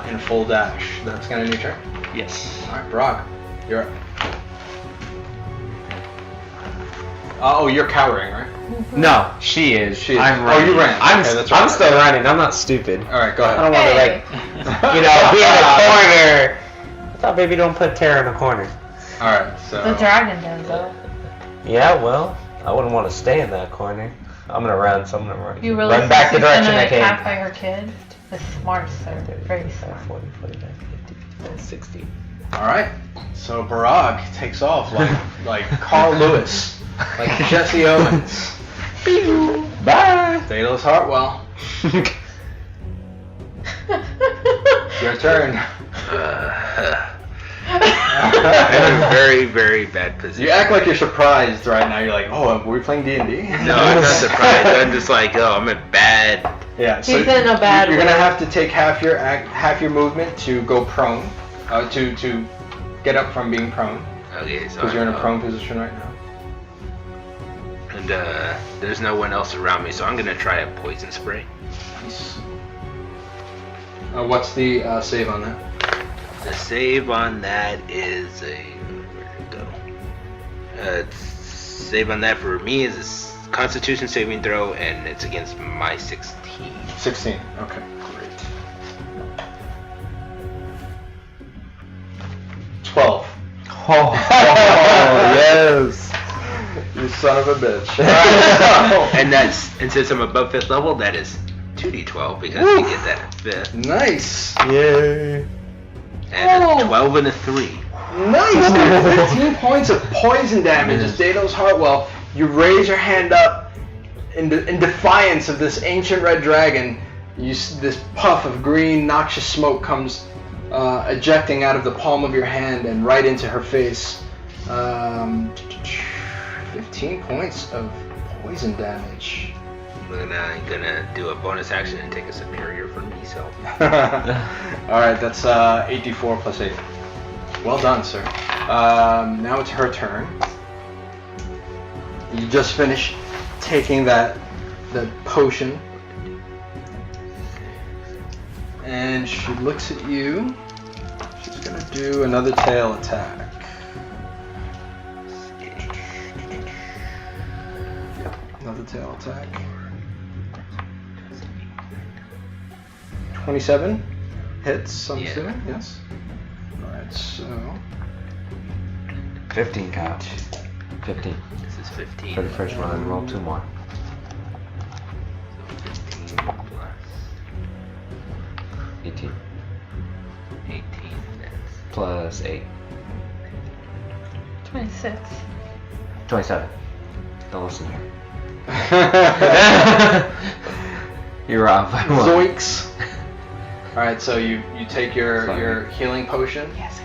in full dash. That's gonna end your turn. Yes. All right, Barag, you're up. Oh, you're cowering, right? No, she is. She is. I'm Oh, running. you ran. I'm, Okay, that's right. I'm still running. I'm not stupid. All right, go I ahead. don't want to, Hey. be in a corner. I thought baby don't put Terra in a corner. All right, so The dragon does though. Yeah, well, I wouldn't want to stay in that corner. I'm gonna run, so I'm gonna run. You really run back the think she's direction I gonna attack came. by her kid? That's smart, sir. Very smart. 40, 45, 50, 60. All right. So Barag takes off like Carl Lewis, like Jesse Owens. Bye. Daedalus Hartwell. Your turn. I'm in a very, very bad position. You act like you're surprised right now. You're like, oh, are we playing D&D? No, I'm not surprised. I'm just like, oh, I'm in bad. Yeah. So He's in a bad You're gonna way. have to take half your movement to go prone, to get up from being prone, Okay, so because you're in a prone position right now. And there's no one else around me, so I'm gonna try a poison spray. Nice. What's the save on that? The save on that is a where'd it go? Save on that for me is a Constitution saving throw, and it's against my 16. 16. Okay, great. 12. Oh, yes. You son of a bitch. And since I'm above 5th level, that is 2d12 because you get that at 5th. Nice. Yay. And Oh. a 12 and a 3. Nice, dude. 15 points of poison damage as Daedalus Hartwell. You raise your hand up in defiance of this ancient red dragon. This puff of green, noxious smoke comes ejecting out of the palm of your hand and right into her face. 15 points of poison damage. I'm gonna do a bonus action and take a superior for me, so. Alright, that's 8d4 plus 8. Well done, sir. Now it's her turn. You just finished taking the potion. And she looks at you. She's gonna do another tail attack. Yep, another tail attack. 27 hits, I'm Yeah. assuming, yes? Alright, so 15 count. 15. This is 15. For the first run, roll 2 more. So 15 plus 18. 18. That's Plus 8. 26. 27. Don't listen to her. You're off by 1. zoinks! Alright, so you take your healing potion. Yes.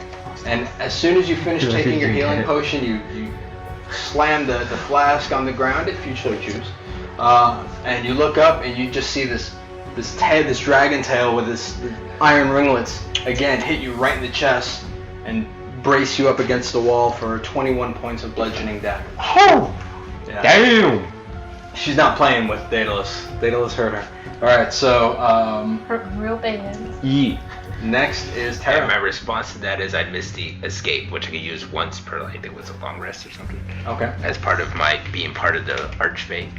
And as soon as you finish taking your healing potion, you slam the flask on the ground if you so choose. And you look up and you just see this dragon tail with this iron ringlets again hit you right in the chest and brace you up against the wall for 21 points of bludgeoning damage. Oh! Yeah. Damn! She's not playing with Daedalus. Daedalus hurt her. Alright, so Hurting real bad. Yeet. next is And Terra. my response to that is I'd miss the escape, which I could use once per, like, it was a long rest or something. Okay. As part of my being part of the Archfey.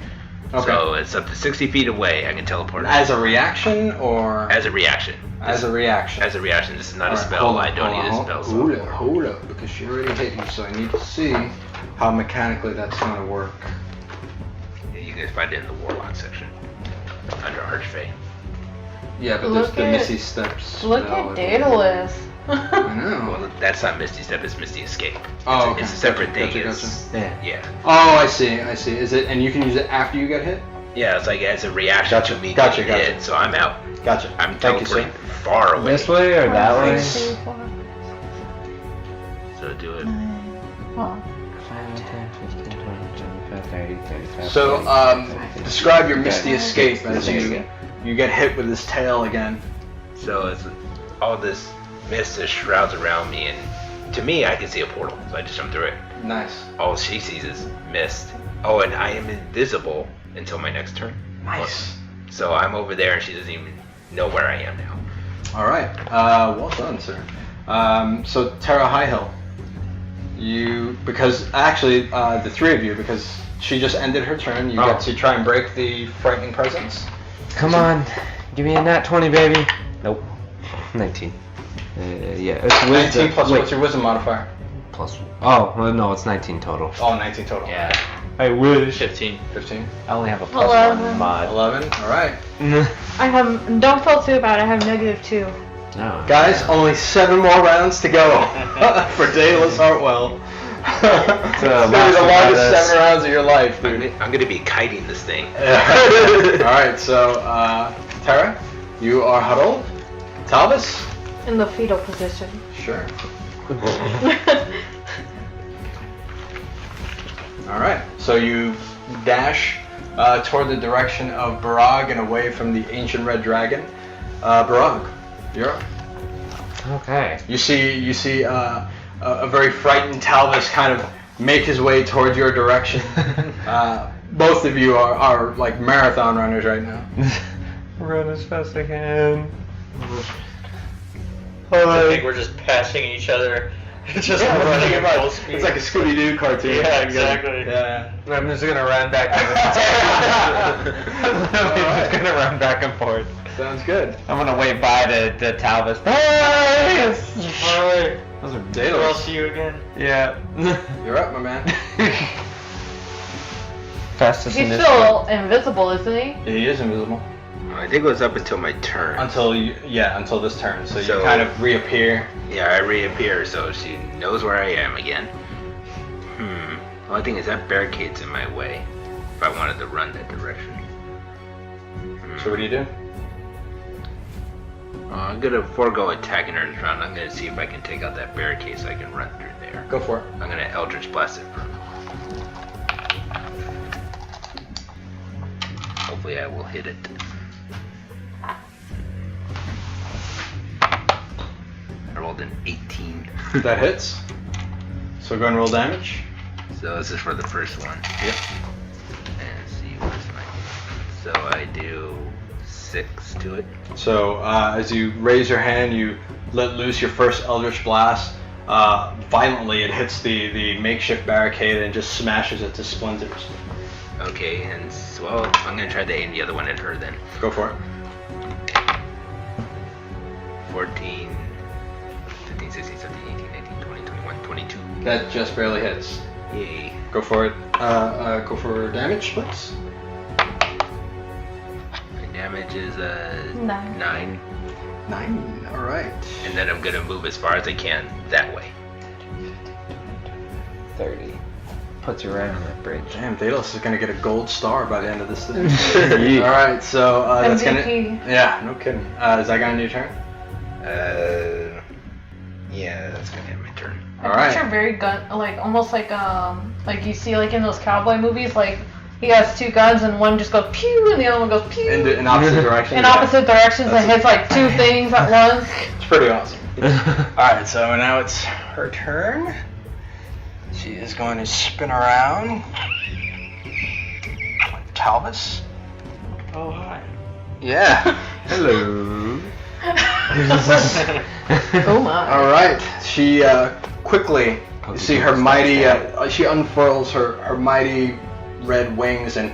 Okay. So it's up to 60 feet away, I can teleport. As a reaction or As a reaction. as a reaction? As a reaction, this is not a Alright, spell. hold on, I don't hold need on, a spell. Hold up, hold up, because she already hit you, so I need to see how mechanically that's going to work. Yeah, you guys find it in the Warlock section. Under Archfey. Yeah, but Look there's the at- Missy Steps. Look spell, at I Daedalus. I know. Well, that's not Misty Step, it's Misty Escape. Oh, okay. It's a separate Gotcha, thing. gotcha, It's, Yeah. yeah. Oh, I see. Is it, and you can use it after you get hit? Yeah, it's like as a reaction Gotcha, to me gotcha, getting gotcha. hit, so I'm out. Gotcha. I'm Thank you, teleporting sir. far away. This way or that way? 2, 4, So do it. 9. Well, 5, 10, 15, 20, 25, 30, 35. So, 40, describe your Okay. Misty Escape as There you you get hit with this tail again. So it's all this mist that shrouds around me, and to me, I can see a portal, so I just jump through it. Nice. All she sees is mist. Oh, and I am invisible until my next turn. Nice. So I'm over there, and she doesn't even know where I am now. All right. Well done, sir. So Terra Highhill, because actually the three of you, because she just ended her turn, you get to try and break the frightening presence. Come on. Give me a nat 20, baby. Nope. 19. Yeah, it's 19 plus wait. what's your wisdom modifier? plus. Oh, well, no, it's 19 total. Oh, 19 total. Yeah. I wish. 15. 15. I only have a plus 11. 1 mod. 11. All right. I have. Don't feel too bad. I have -2. No. Guys, only 7 more rounds to go for Daedalus Hartwell. It's a the longest master 7 rounds of your life, dude. I'm gonna be kiting this thing. Alright, so, Terra, you are huddled. Talvis? In the fetal position. Sure. Alright, so you dash toward the direction of Barag and away from the ancient red dragon. Barag, you're up. Okay. You see a very frightened Talvis kind of make his way towards your direction. Both of you are like marathon runners right now. Run as fast as I can. I think we're just passing each other. Just running at full speed. It's like a Scooby-Doo cartoon. Yeah, exactly. Yeah. I'm just gonna run back and forth. Just gonna run back and forth. Sounds good. I'm gonna wave bye to Talvis. Bye! Alright. Those are I'll Daedalus, see you again. Yeah. you're up, my man. Fastest He's initiative. still invisible, isn't he? He is invisible. I think it was up until my turn. Until this turn. So you So- kind of reappear. Yeah, I reappear, so she knows where I am again. The only thing is that barricade's in my way. If I wanted to run that direction. So what do you do? I'm gonna forego attacking her this round. I'm gonna see if I can take out that barricade so I can run through there. Go for it. I'm gonna Eldritch Blast it. Hopefully I will hit it. I rolled an 18. That hits. So go and roll damage. So this is for the first one. Yep. And see what's my... So I do 6 to it. So as you raise your hand, you let loose your first Eldritch Blast. Violently, it hits the makeshift barricade and just smashes it to splinters. Okay, and so well, I'm gonna try to aim the other one at her then. Go for it. 14, 15, 16, 17, 18, 19, 20, 21, 22. That just barely hits. Yay. Go for it. Go for damage splits. My damage is 9. 9. 9. All right. And then I'm gonna move as far as I can that way. 30. Puts you right on that bridge. Damn, Daedalus is gonna get a gold star by the end of this thing. All right, so that's gonna. MVP. Yeah, no kidding. Is that gonna end your turn? Yeah, that's gonna end my turn. All I picture right. very gun, like almost like you see like in those cowboy movies, like he has 2 guns and one just goes pew and the other one goes pew In opposite directions. in opposite directions and hits like 2 things at once. It's pretty awesome. All right, so now it's her turn. She is going to spin around. Talvis. Oh, hi. Yeah. Hello. Oh my. All right. She quickly, you see her mighty. She unfurls her mighty red wings and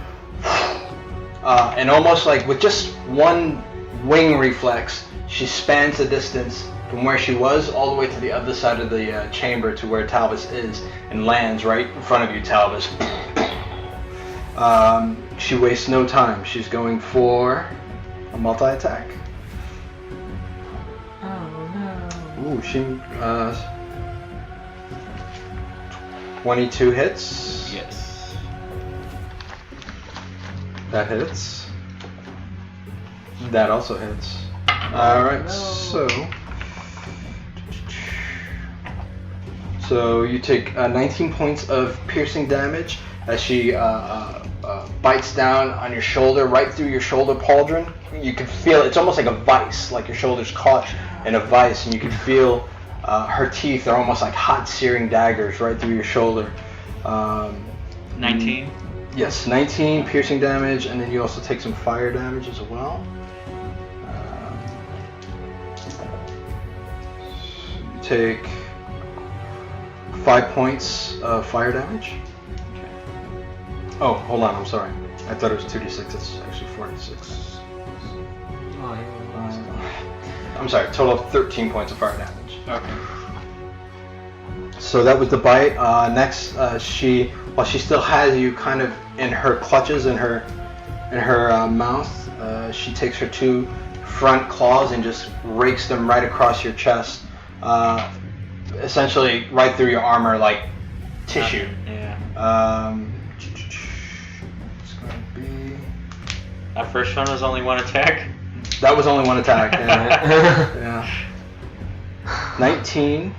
almost like with just one wing reflex, she spans the distance from where she was all the way to the other side of the chamber to where Talvis is and lands right in front of you, Talvis. She wastes no time. She's going for a multi-attack. Oh no. Ooh, she 22 hits. Yes. That hits. That also hits. Alright, so you take 19 points of piercing damage as she bites down on your shoulder, right through your shoulder pauldron. You can feel it's almost like a vice, like your shoulder's caught in a vice, and you can feel her teeth are almost like hot searing daggers right through your shoulder. 19. Yes, 19 piercing damage, and then you also take some fire damage as well. You take 5 points of fire damage. Oh, hold on, I'm sorry. I thought it was 2d6, it's actually 4d6. I'm sorry, total of 13 points of fire damage. Okay. So that was the bite. Next, while she still has you kind of in her clutches, in her mouth, she takes her 2 front claws and just rakes them right across your chest, essentially right through your armor like tissue. Yeah. It's going to be... That first one was only 1 attack. That was only 1 attack. Yeah. 19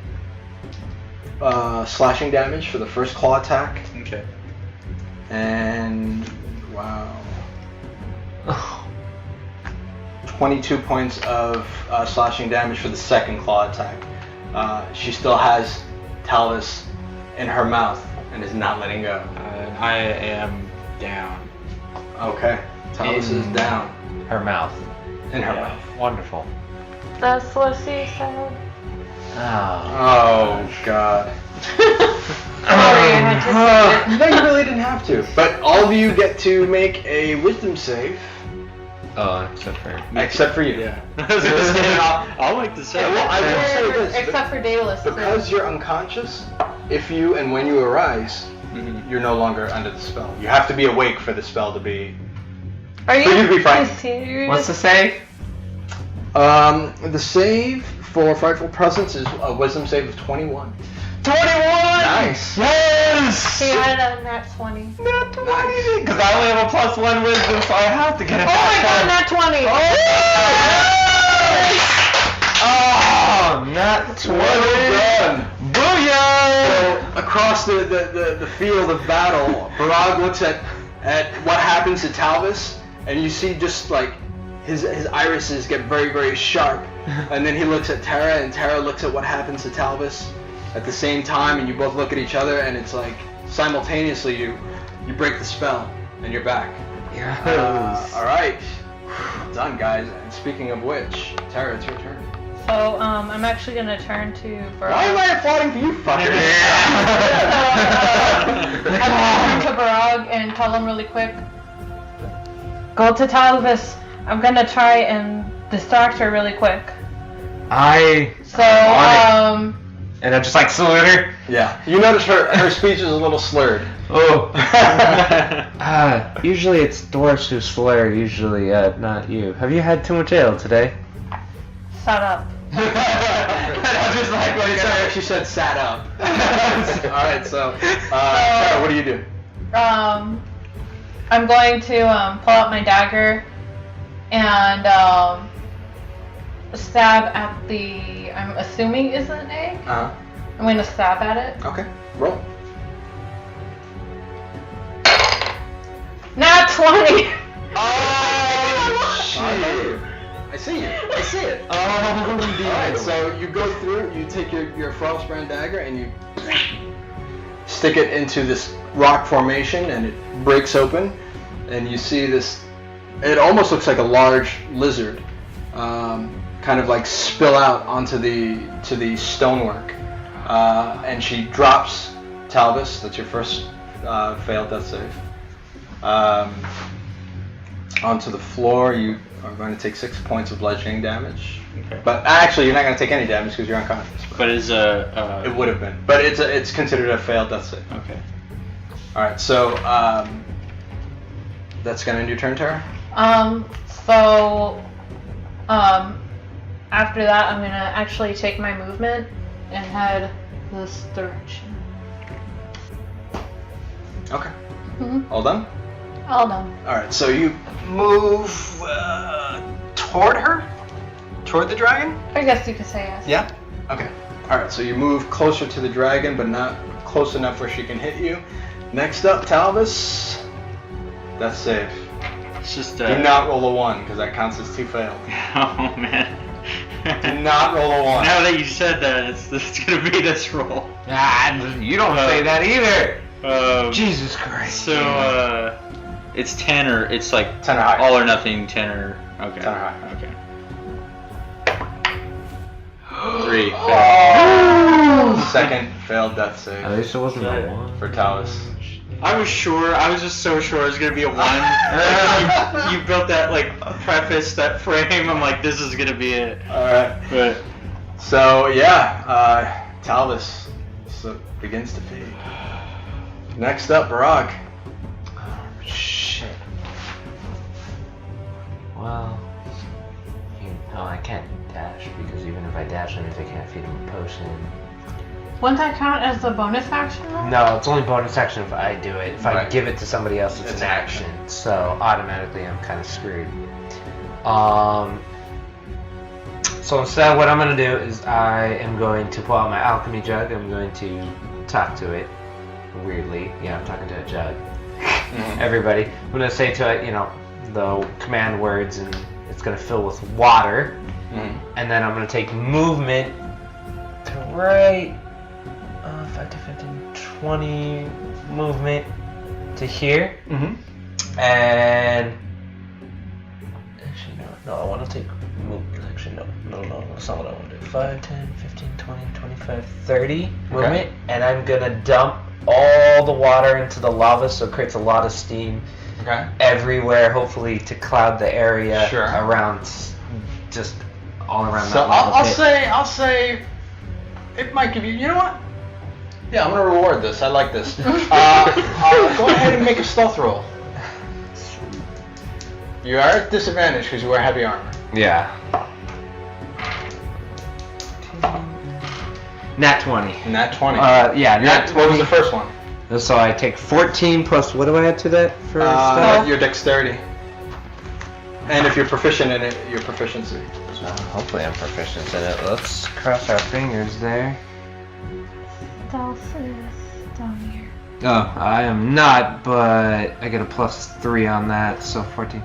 slashing damage for the first claw attack. Okay. And wow. 22 points of slashing damage for the second claw attack. She still has Talvis in her mouth and is not letting go. I am down. Okay. Talvis is down. Her mouth. In her Yeah. mouth. Wonderful. That's what she said. Oh. Oh god. Sorry, I had to say it. No, you really didn't have to. But all of you get to make a wisdom save, Oh, except for... except for you. Yeah. I was gonna say, I'll like to say. Yeah, well, I will say this. Except for Daedalus. Because you're unconscious, if you and when you arise, you're no longer under the spell. You have to be awake for the spell to be... Are you for you to be frightened. serious? What's the save? The save for Frightful Presence is a wisdom save of 21. 21! Nice. Yes! He had a nat 20. Nat 20! Because I only have a +1 wisdom, so I have to get a Oh my god, nat 20! Oh, nat 20! Well done. Booyah! So across the field of battle, Barag looks at what happens to Talvis, and you see just like his irises get very, very sharp. And then he looks at Terra, and Terra looks at what happens to Talvis at the same time, and you both look at each other, and it's like simultaneously you break the spell, and you're back. Yes. All right, done, guys. And speaking of which, Terra, it's your turn. So, I'm actually gonna turn to Barag. Why am I applauding for you, fucker? I'm gonna turn to Barag and tell him really quick. Go to Talvis. I'm gonna try and distract her really quick. So, And I just like salute her. Yeah. You notice her speech is a little slurred. Oh. Usually it's dwarves who slur, usually not you. Have you had too much ale today? shut up. I just like what she said, sat up. Alright, so, Sarah, what do you do? I'm going to pull out my dagger and stab at the, I'm assuming is an egg? Uh-huh. I'm going to stab at it. Okay, roll. Nat 20! Oh, shit. I see you. I see it. Alright, so you go through, you take your frostbrand dagger and you stick it into this rock formation and it breaks open and you see this, it almost looks like a large lizard kind of like spill out onto the stonework. And she drops Talvis, that's your first failed death save. Onto the floor, you are going to take 6 points of bludgeoning damage. Okay. But actually, you're not going to take any damage because you're unconscious. But is It would have been, but it's considered a failed death save. okay. All right, so that's going to end your turn, Terra. After that, I'm gonna actually take my movement and head this direction. Okay. Mm-hmm. All done. All done. All right, so you move toward her, toward the dragon. I guess you could say yes. Yeah. Okay. All right, so you move closer to the dragon, but not close enough where she can hit you. Next up, Talvis. Death save. It's just Do not roll a 1 because that counts as 2 failed. Oh man. Do not roll a 1. Now that you said that, it's gonna be this roll. You don't say that either. Jesus Christ. So it's 10 or it's like 10 or higher. all or nothing. 10 or okay. 10 or higher. Okay. 3 failed. Second failed death At save least it wasn't a one. for Talvis. I was sure. I was just so sure it was gonna be a 1. you built that like preface, that frame. I'm like, this is gonna be it. All right. But So yeah, Talvis, So it begins to fade. Next up, Barag. Oh, shit. Well, I can't dash because even if I dash, that means I can't feed him a potion. Wouldn't that count as the bonus action though? No, it's only bonus action if I do it. If I Right. give it to somebody else, it's an action. So automatically, I'm kind of screwed. So instead, what I'm going to do is I am going to pull out my alchemy jug. I'm going to talk to it. Weirdly, I'm talking to a jug. Everybody, I'm going to say to it, the command words, and it's going to fill with water. And then I'm going to take movement to right 5 to 15, 20 movement to here. And actually, no, I want to take movement. Actually, no, that's not what I want to do. 5, 10, 15, 20, 25, 30 movement. And I'm going to dump all the water into the lava so it creates a lot of steam everywhere, hopefully to cloud the area around, just all around So that lava pit. I'll say it might give you. You know what? Yeah, I'm gonna reward this. I like this. Go ahead and make a stealth roll. You are at disadvantage because you wear heavy armor. Yeah. Nat 20. Nat 20. Nat 20. What was the first one? So I take 14 plus, what do I add to that for stealth? Your dexterity. And if you're proficient in it, your proficiency. Hopefully I'm proficient in it. Let's cross our fingers there. Stealth is down here. Oh, I am not, but I get a +3 on that, so 14.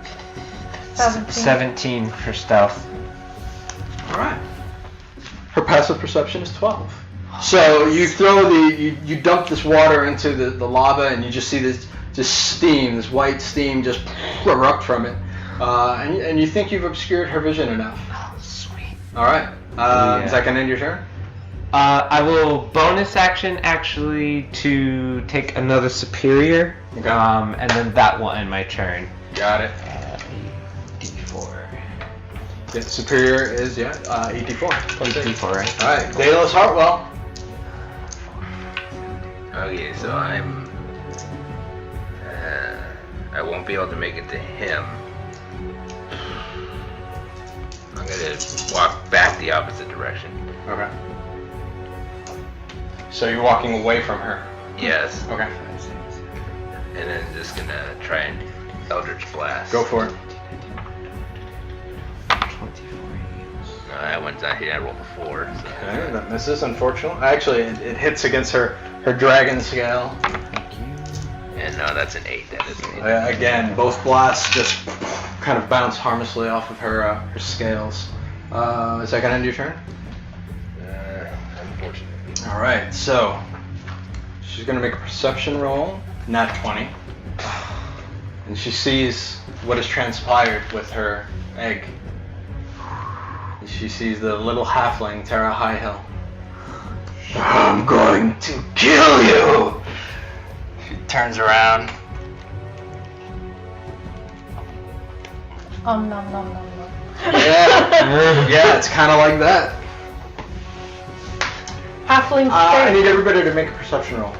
17 for stealth. Alright. Her passive perception is 12. So you throw you dump this water into the lava, and you just see this steam, this white steam just erupt from it. And you think you've obscured her vision enough. Oh, sweet. Alright. Is that going to end your turn? I will bonus action actually to take another superior. Okay. And then that will end my turn. Got it. D4. The superior is, 8d4. D4, right? Alright, Daedalus Hartwell. Okay, so I won't be able to make it to him. I'm gonna walk back the opposite direction. Okay. So you're walking away from her. Yes. Okay. And then just gonna try and Eldritch Blast. Go for it. 24. No, that one's not here. I rolled a 4. So. Okay, that misses, unfortunately. Actually, it hits against her dragon scale. And no, that's an 8. That is an 8. Again, both blasts just kind of bounce harmlessly off of her scales. Is that gonna end your turn? Unfortunately. All right, so she's gonna make a perception roll, nat 20, and she sees what has transpired with her egg. And she sees the little halfling, Terra Highhill. I'm going to kill you! She turns around. Nom nom nom nom. Yeah, it's kind of like that. Halfling I scared. need everybody to make a perception roll.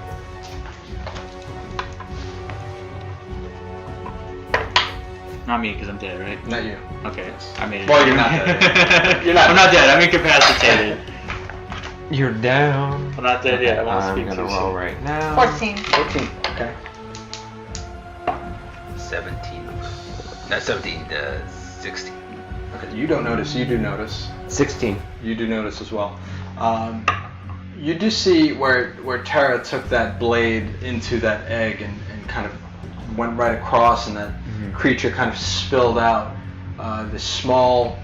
Not me, because I'm dead, right? Not you. Okay, I made it. Well, you're not dead. You're not. I'm not dead. I'm incapacitated. You're down. I'm not dead yet. I won't I'm speak gonna too roll soon. right now. 14. 14. Okay. 17. Not 17. 16. Okay. You don't notice. You do notice. 16. You do notice as well. You do see where Terra took that blade into that egg and kind of went right across, and that creature kind of spilled out. This small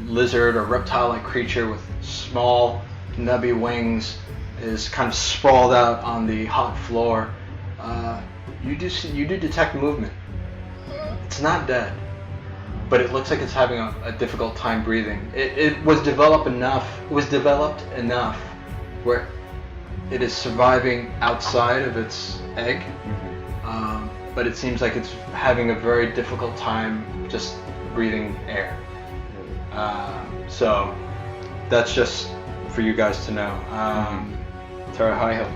lizard or reptile-like creature with small nubby wings is kind of sprawled out on the hot floor. You do detect movement. It's not dead, but it looks like it's having a difficult time breathing. It was developed enough where it is surviving outside of its egg, but it seems like it's having a very difficult time just breathing air. So that's just for you guys to know. Terra Highhill.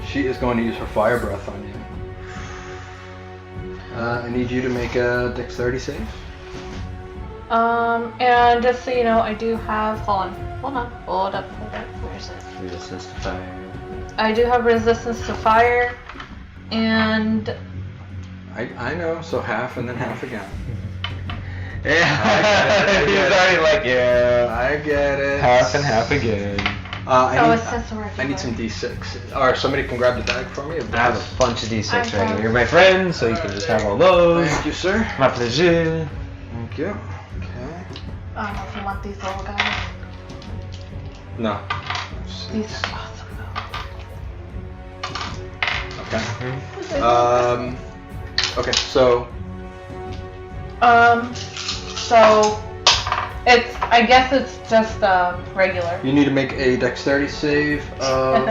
She is going to use her fire breath on you. I need you to make a dexterity save. And just so you know, I do have, hold up, where is it? Resistance to fire. I do have resistance to fire, and I know, so half and then half again. Yeah, he's already like, yeah. I get it. Half and half again. it's just a I need some d6. Or somebody can grab the bag for me. I have a bunch of d6 I right have- here. You're my friend, so you can just have all those. Thank you, sir. My pleasure. Thank you. Okay. I don't know if you want these little guys. No. These are awesome Okay. though. Okay, so So it's, I guess it's just regular. you need to make a dexterity save of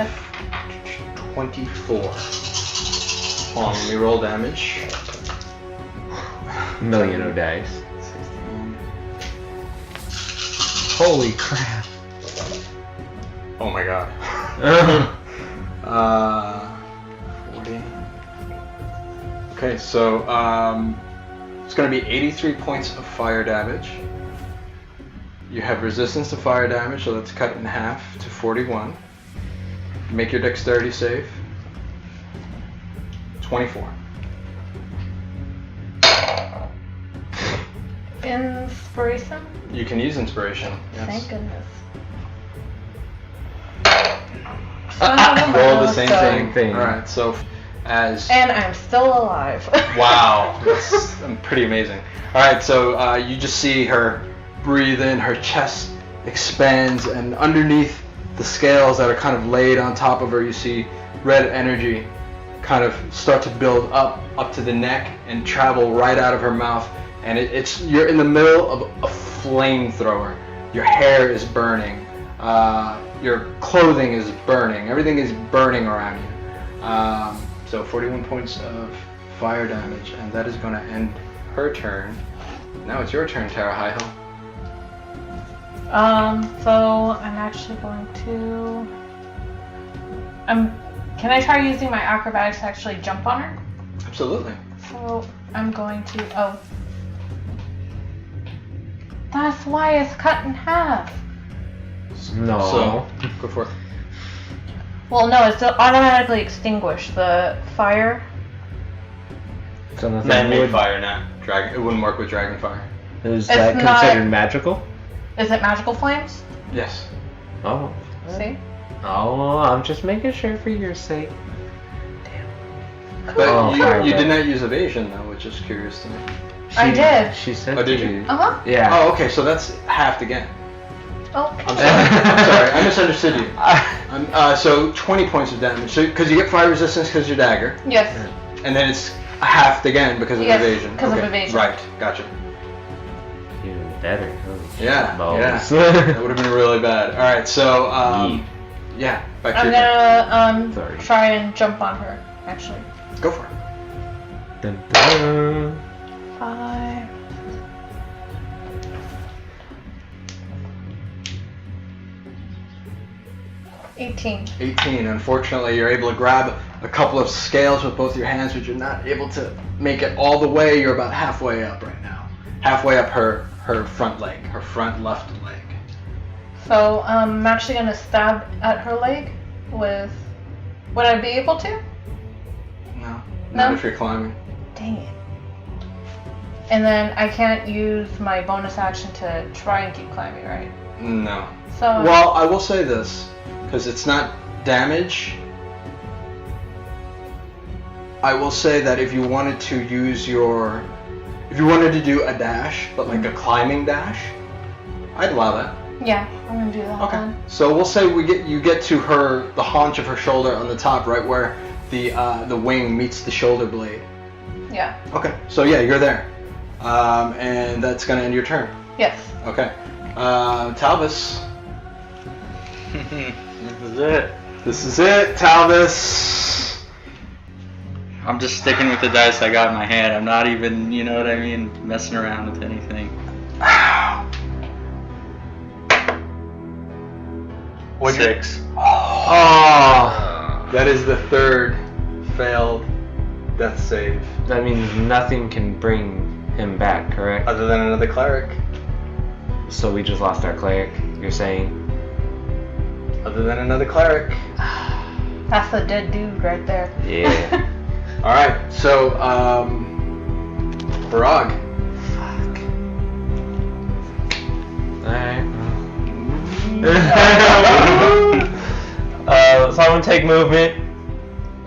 24. Hold on, let me roll damage. Million of dice. Holy crap. Oh my god. 40. Okay, so it's going to be 83 points of fire damage. You have resistance to fire damage, so let's cut it in half to 41. Make your dexterity save. 24. Inspiration? You can use inspiration. Yes. Thank goodness. Roll the same Same thing. Alright, so as... And I'm still alive. Wow, that's pretty amazing. Alright, so you just see her breathe in, her chest expands, and underneath the scales that are kind of laid on top of her, you see red energy kind of start to build up to the neck and travel right out of her mouth. And you're in the middle of a flamethrower. Your hair is burning. Your clothing is burning. Everything is burning around you. So 41 points of fire damage, and that is going to end her turn. Now it's your turn, Terra Highhill. So I'm actually going to... Can I try using my acrobatics to actually jump on her? Absolutely. So I'm going to... Oh. That's why it's cut in half. No. So, go for it. Well, no, it's automatically extinguished. The fire. So nothing Man-made would- fire, not dragon. It wouldn't work with dragon fire. Is It's that not- considered magical? Is it magical flames? Yes. Oh. See? Oh, I'm just making sure for your sake. But Oh, fire you did breath. not use evasion, though, which is curious to me. I did. She said Oh, did to you? me. Uh-huh. Yeah. Oh, okay, so that's halved again. Oh. I'm sorry. I'm sorry. I misunderstood you. So 20 points of damage. So because you get fire resistance because your dagger, Yes. and then it's halved again because of Yes, evasion. because of Okay, evasion. Right. Gotcha. Even better. Holy Yeah. balls. Yeah. That would have been really bad. All right. So yeah. Back to I'm your turn. gonna Sorry. try and jump on her. Actually. Go for it. Dun, dun. 5. $18. 18. Unfortunately, you're able to grab a couple of scales with both your hands, but you're not able to make it all the way. You're about halfway up right now. Halfway up her front leg, her front left leg. So I'm actually gonna stab at her leg with. Would I be able to? No. No? Not if you're climbing. Dang it. And then I can't use my bonus action to try and keep climbing, right? No. So. Well, I will say this, because it's not damage. I will say that if you wanted to use if you wanted to do a dash, but like a climbing dash, I'd allow that. Yeah, I'm gonna do that then. So we'll say you get to the haunch of her shoulder on the top, right where the wing meets the shoulder blade. Yeah. Okay. So yeah, you're there, and that's gonna end your turn. Yes. Okay. Talvis. This is it. This is it, Talvis. I'm just sticking with the dice I got in my hand. I'm not even, you know what I mean, messing around with anything. What'd 6. Oh, That is the third failed death save. that means nothing can bring him back, correct? Other than another cleric. So we just lost our cleric, you're saying? Other than another cleric. That's a dead dude right there. Yeah. Alright, so, Barag. Fuck. Alright. So I'm gonna take movement,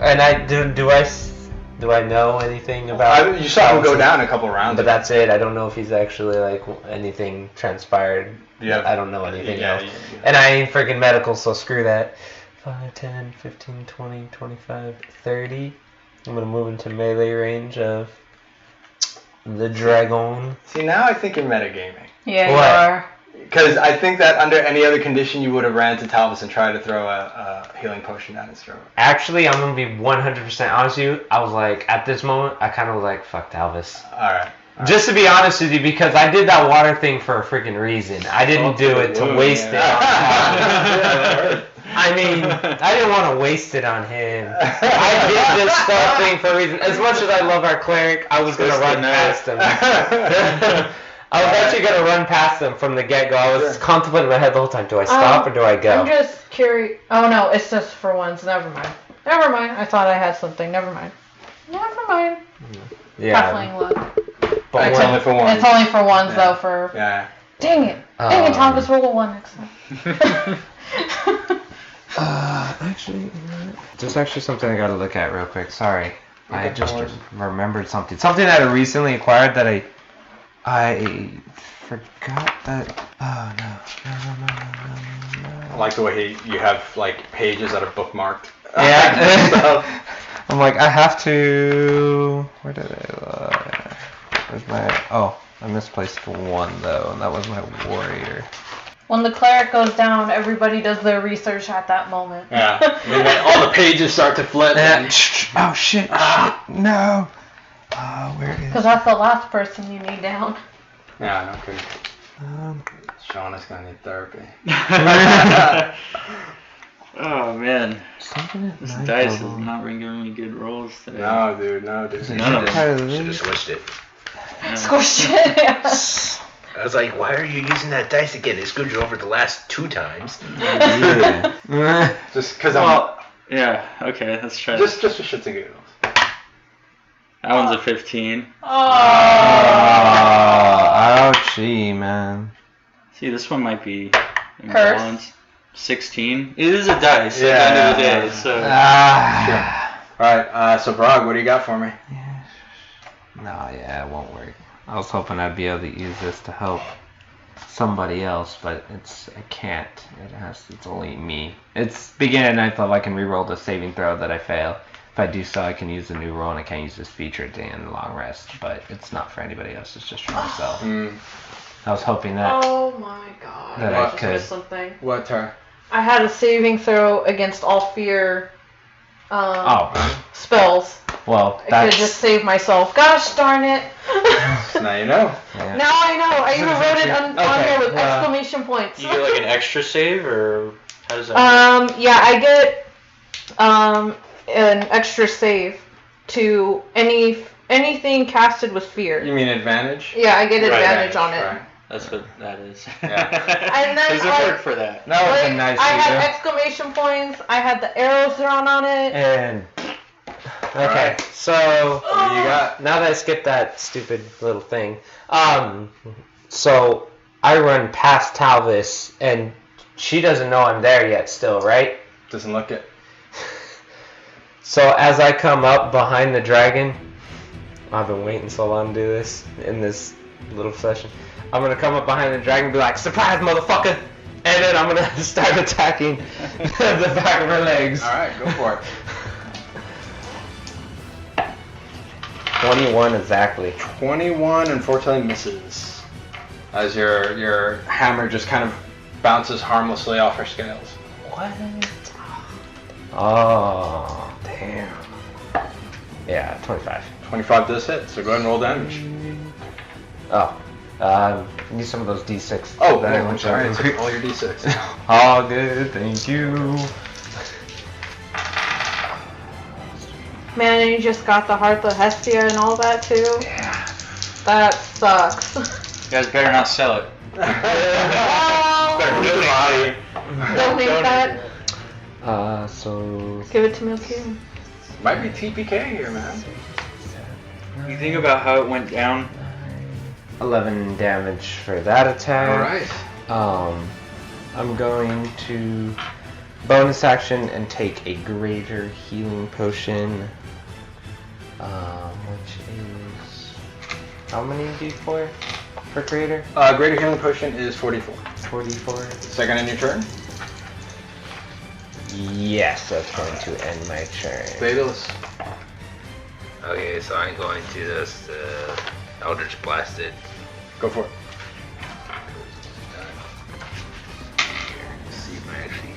and I do I know anything about? You saw him go down a couple rounds. But that's it. I don't know if he's actually like anything transpired. Yeah. I don't know anything else. Yeah. And I ain't freaking medical, so screw that. 5, 10, 15, 20, 25, 30. I'm gonna move into melee range of the dragon. See, now I think you're metagaming. Yeah, What? you are. Because I think that under any other condition you would have ran to Talvis and tried to throw a healing potion down his throat. Actually, I'm gonna be 100% honest with you. I was like, at this moment, I kind of was like, fuck Talvis. Alright. Just to be honest with you, because I did that water thing for a freaking reason. I didn't do it to waste it on him. I mean, I didn't want to waste it on him. I did this stuff thing for a reason. As much as I love our cleric, I was going to run past him. I was actually going to run past him from the get-go. I was contemplating in my head the whole time, do I stop or do I go? I'm just curious. Oh no, it's just for once. Never mind. Never mind. I thought I had something. Never mind. Never mind. Yeah. Halfling luck. But It's only for one. It's only for ones though. For Yeah. dang it. Dang it, Thomas, roll a 1 next time. Actually, there's actually something I gotta look at real quick. Sorry. I just remembered something. Something that I recently acquired that I forgot that. Oh, no. I like the way you have, like, pages that are bookmarked. Yeah. I'm like, I have to... Where did I... Where's my... Oh, I misplaced 1, though, and that was my warrior. When the cleric goes down, everybody does their research at that moment. Yeah. And then all the pages start to flip. And Oh, shit, no. Where is... Because that's the last person you need down. Yeah, okay. Sean is going to need therapy. Oh man, Something at this night dice level. has not been giving me good rolls today. No, dude. None of them. Should have switched it. Squish it. Yeah. I was like, why are you using that dice again? It screwed you over the last 2 times. Just because Well, yeah, okay, let's try Just this. for shits and giggles. That one's a 15. Ouchie, man. See, this one might be Curse. imbalanced. 16. It is a dice Yeah. at the end of the day, so... Alright, so Barag, what do you got for me? No, yeah, it won't work. I was hoping I'd be able to use this to help somebody else, but I can't. It's only me. It's beginning at 9th level. I can reroll the saving throw that I fail. If I do so, I can use the new roll, and I can't use this feature at the end of the long rest. But it's not for anybody else. It's just for myself. I was hoping that. Oh my god. That I I just could. missed something. What, Tara? I had a saving throw against all fear Oh, spells. well, I could just save myself. Gosh darn it. Now you know. Yeah. Now I know. I even wrote it on there with well, exclamation points. You get like an extra save, or how does that work? Yeah, I get an extra save to anything casted with fear. You mean advantage? Yeah, I get Right, advantage on it. Right. That's what that is. And then There's a word for that. That was Like, a nice I had idea. exclamation points. I had the arrows drawn on it. And okay, Alright. so What do you got? now that I skipped that stupid little thing, so I run past Talvis, and she doesn't know I'm there yet. Still, right? Doesn't look it. So as I come up behind the dragon, I've been waiting so long to do this in this little session. I'm gonna come up behind the dragon and be like, "Surprise, motherfucker!" And then I'm gonna start attacking the back of her legs. Alright, go for it. 21 exactly. 21 unfortunately misses. As your hammer just kind of bounces harmlessly off her scales. What? Oh, damn. Yeah, 25. 25 does hit, so go ahead and roll damage. Oh, Need some of those D6. Oh, that I I'm went sorry. over. I took all your D6. All good, thank you. Man, and you just got the Heart of Hestia and all that too? Yeah. That sucks. You guys better not sell it. Donate that. So Give it to me too. Might be TPK here, man. You think about how it went down. 11 damage for that attack. Alright. I'm going to bonus action and take a greater healing potion. Which is how many D4 for greater? Greater healing potion is 44. 44. Second in your turn. Yes, that's going to end my turn. Daedalus. Okay, so I'm going to this Eldritch Blasted. Go for it. Let's see if I actually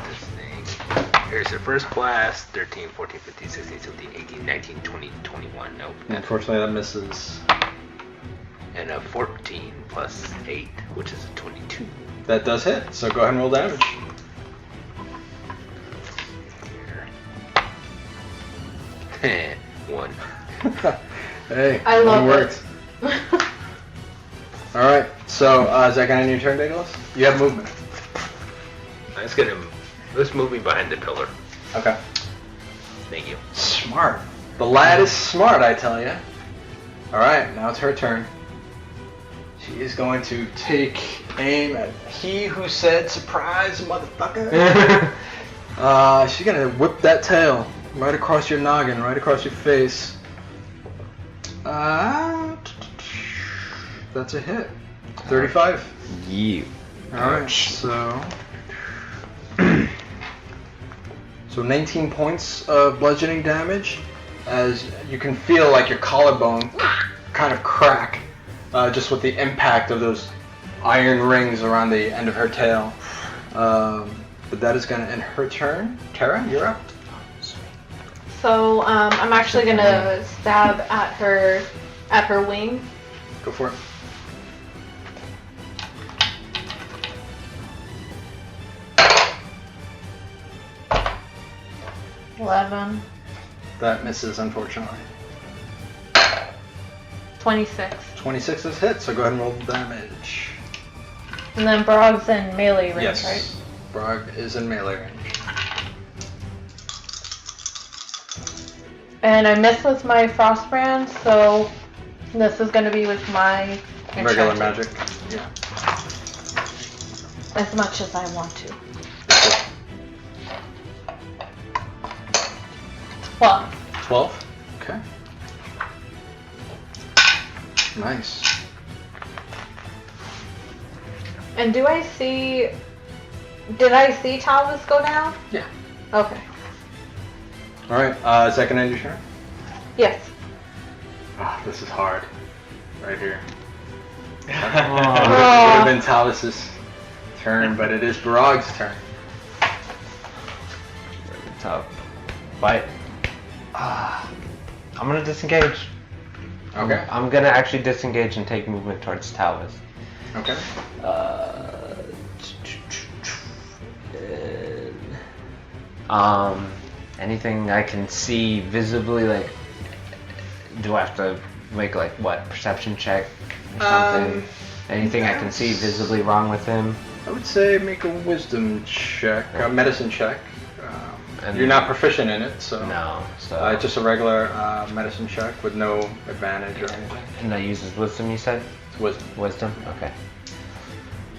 this thing. Here's the first blast. 13, 14, 15, 16, 17, 18, 19, 20, 21. Nope. Unfortunately, that misses. And a 14 plus 8, which is a 22. That does hit, so go ahead and roll damage. Here. 1. Hey, I love one it. worked. Alright, so is that going to end your turn, Daedalus? You have movement. Let's move me behind the pillar. Okay. Thank you. Smart. The lad is smart, I tell you. Alright, now it's her turn. She is going to take aim at he who said surprise, motherfucker. She's going to whip that tail right across your noggin, right across your face. That's a hit. 35. You. Alright, so 19 points of bludgeoning damage as you can feel like your collarbone kind of crack just with the impact of those iron rings around the end of her tail. But that is going to end her turn. Terra, you're up. So I'm actually gonna stab at her wing. Go for it. $11, That misses, unfortunately. 26. 26 is hit, so go ahead and roll the damage. And then Barag's in melee range, Yes. right? Barag is in melee range. And I missed with my Frostbrand, so this is gonna be with my Regular enchanted. magic. Yeah. As much as I want to. 12. 12? Okay. Nice. And did I see Talvis go down? Yeah. Okay. Alright, second end your turn. Yes. Ah, this is hard. Right here. It would Oh. have been Talvis's turn, but it is Barag's turn. Tough. Bite. I'm gonna disengage. Okay. I'm gonna actually disengage and take movement towards Talvis. Okay. Anything I can see visibly, like, do I have to make like what, perception check or something? Anything I can see visibly wrong with him? I would say make a wisdom check, a medicine check. And- You're not proficient in it, so No. So just a regular medicine check with no advantage or anything. and that uses wisdom. You said It's wisdom. wisdom. Okay.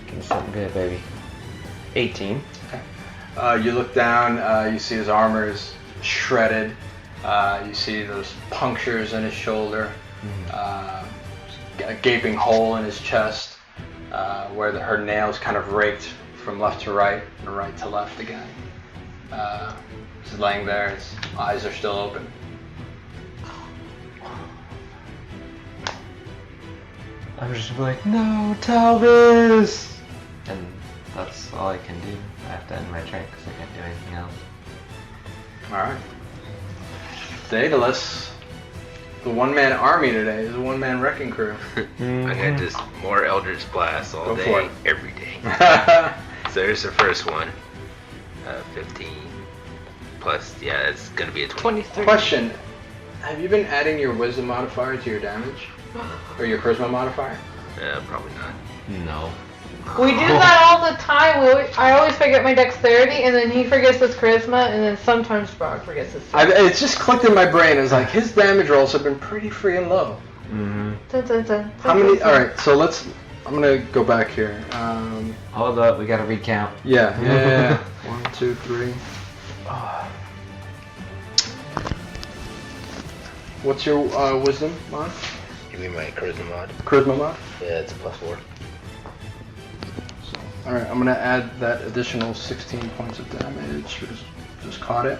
Give me something good, baby. 18. You look down, you see his armor is shredded. You see those punctures in his shoulder, a gaping hole in his chest, where her nails kind of raked from left to right and right to left again. He's laying there, his eyes are still open. I'm just like, no, Talvis! And that's all I can do. I have to end my turn because I can't do anything else. Alright. Daedalus. the one-man army today. This is a one-man wrecking crew. I'm gonna just more Eldritch Blast all Go for day, it. every day. So here's the first one. 15 plus, yeah, it's gonna be a 20. 23. Question: have you been adding your wisdom modifier to your damage, or your charisma modifier? Probably not. No. We do that all the time. I always forget my dexterity, and then he forgets his charisma, and then sometimes Brock forgets his. It's just clicked in my brain. It's like his damage rolls have been pretty freaking low. Mm-hmm. How many? All right, so let's. I'm gonna go back here. Hold up, we gotta recount. Yeah. 1, 2, 3. What's your wisdom mod? Give me my charisma mod. Charisma mod? Yeah, it's a +4. Alright, I'm gonna add that additional 16 points of damage. Just caught it.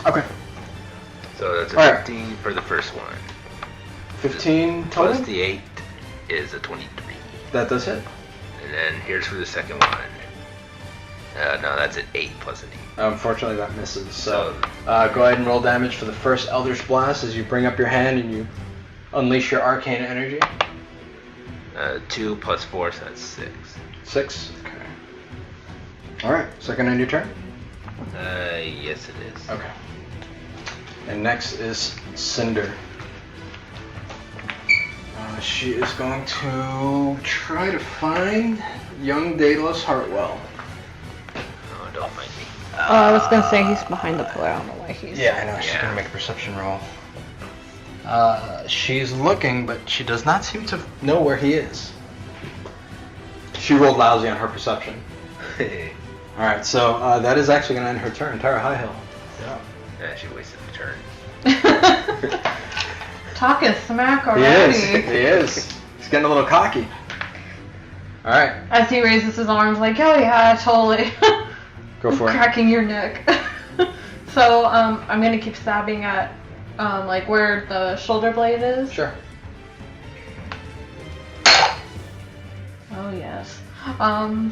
Okay. So that's a All right. 15 for the first one. 15 total? Plus the 8 is a 23. That does hit. And then here's for the second one. No, that's an 8 plus an 8. Unfortunately, that misses. So, go ahead and roll damage for the first Eldritch Blast as you bring up your hand and you unleash your arcane energy. 2 plus 4, so that's 6. 6. Okay. Alright, second end your turn. Yes it is. Okay. And next is Cynder. She is going to try to find young Daedalus Hartwell. Oh, don't mind me. I was gonna say he's behind the pillar. I don't know why he's. Yeah, I know. She's gonna make a perception roll. She's looking, but she does not seem to know where he is. She rolled lousy on her perception. Alright, so that is actually gonna end her turn. Terra High Hill. Yeah, she wasted the turn. Talking smack He already. is. He's getting a little cocky. Alright, As he raises his arms, like, oh yeah, totally. go for it. Cracking your neck. So, I'm gonna keep stabbing at, like where the shoulder blade is. Sure. Oh yes. 17.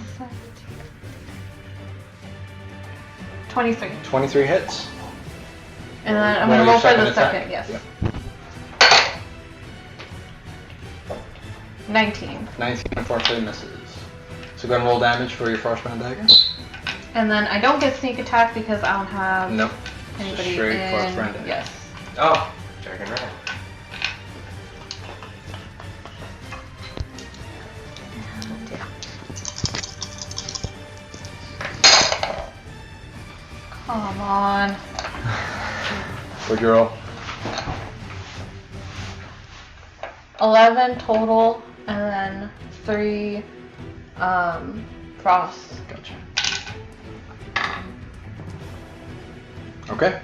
23. 23 hits. And then I'm Roll gonna your roll for the attack. second, yes. Yep. 19. 19 unfortunately misses. So go ahead and roll damage for your Frostbound Dagger. And then I don't get sneak attack because I don't have Nope. anybody straight in. Frostbound Dagger. Yes. Oh, Dragon Rat. Come on. What'd you roll? 11 total, and then 3 frost. Gotcha. Okay.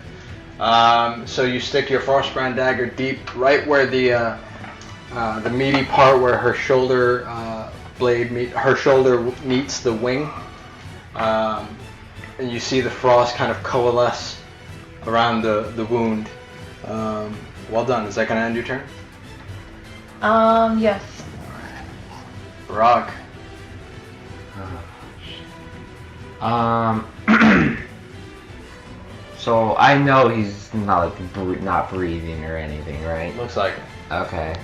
So you stick your Frostbrand dagger deep, right where the meaty part where her shoulder her shoulder meets the wing, and you see the frost kind of coalesce around the wound. Well done. Is that gonna end your turn? Yes. Barag. So I know he's not like not breathing or anything, right? Looks like it. Okay.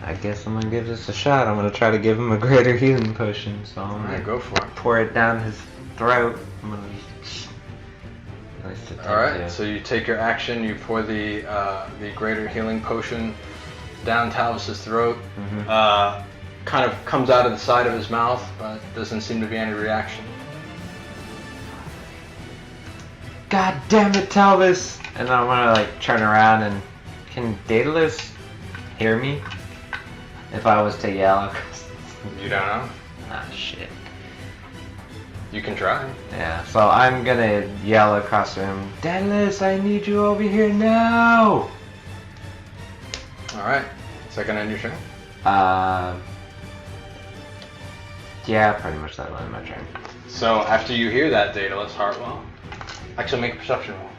I guess I'm gonna give this a shot. I'm gonna try to give him a greater healing potion. So I'm gonna Alright, go for it. pour it down his throat. I'm gonna. Alright, so you take your action, you pour the greater healing potion down Talvis' throat. Mm-hmm. Kind of comes out of the side of his mouth, but doesn't seem to be any reaction. God damn it, Talvis! And I'm gonna like turn around and can Daedalus hear me? If I was to yell across. You don't know? Ah shit. You can try. Yeah, so I'm gonna yell across the room, Daedalus, I need you over here now! Alright, second end your turn. Yeah, pretty much that'll end my turn. So after you hear that, Daedalus Hartwell, actually make a perception roll.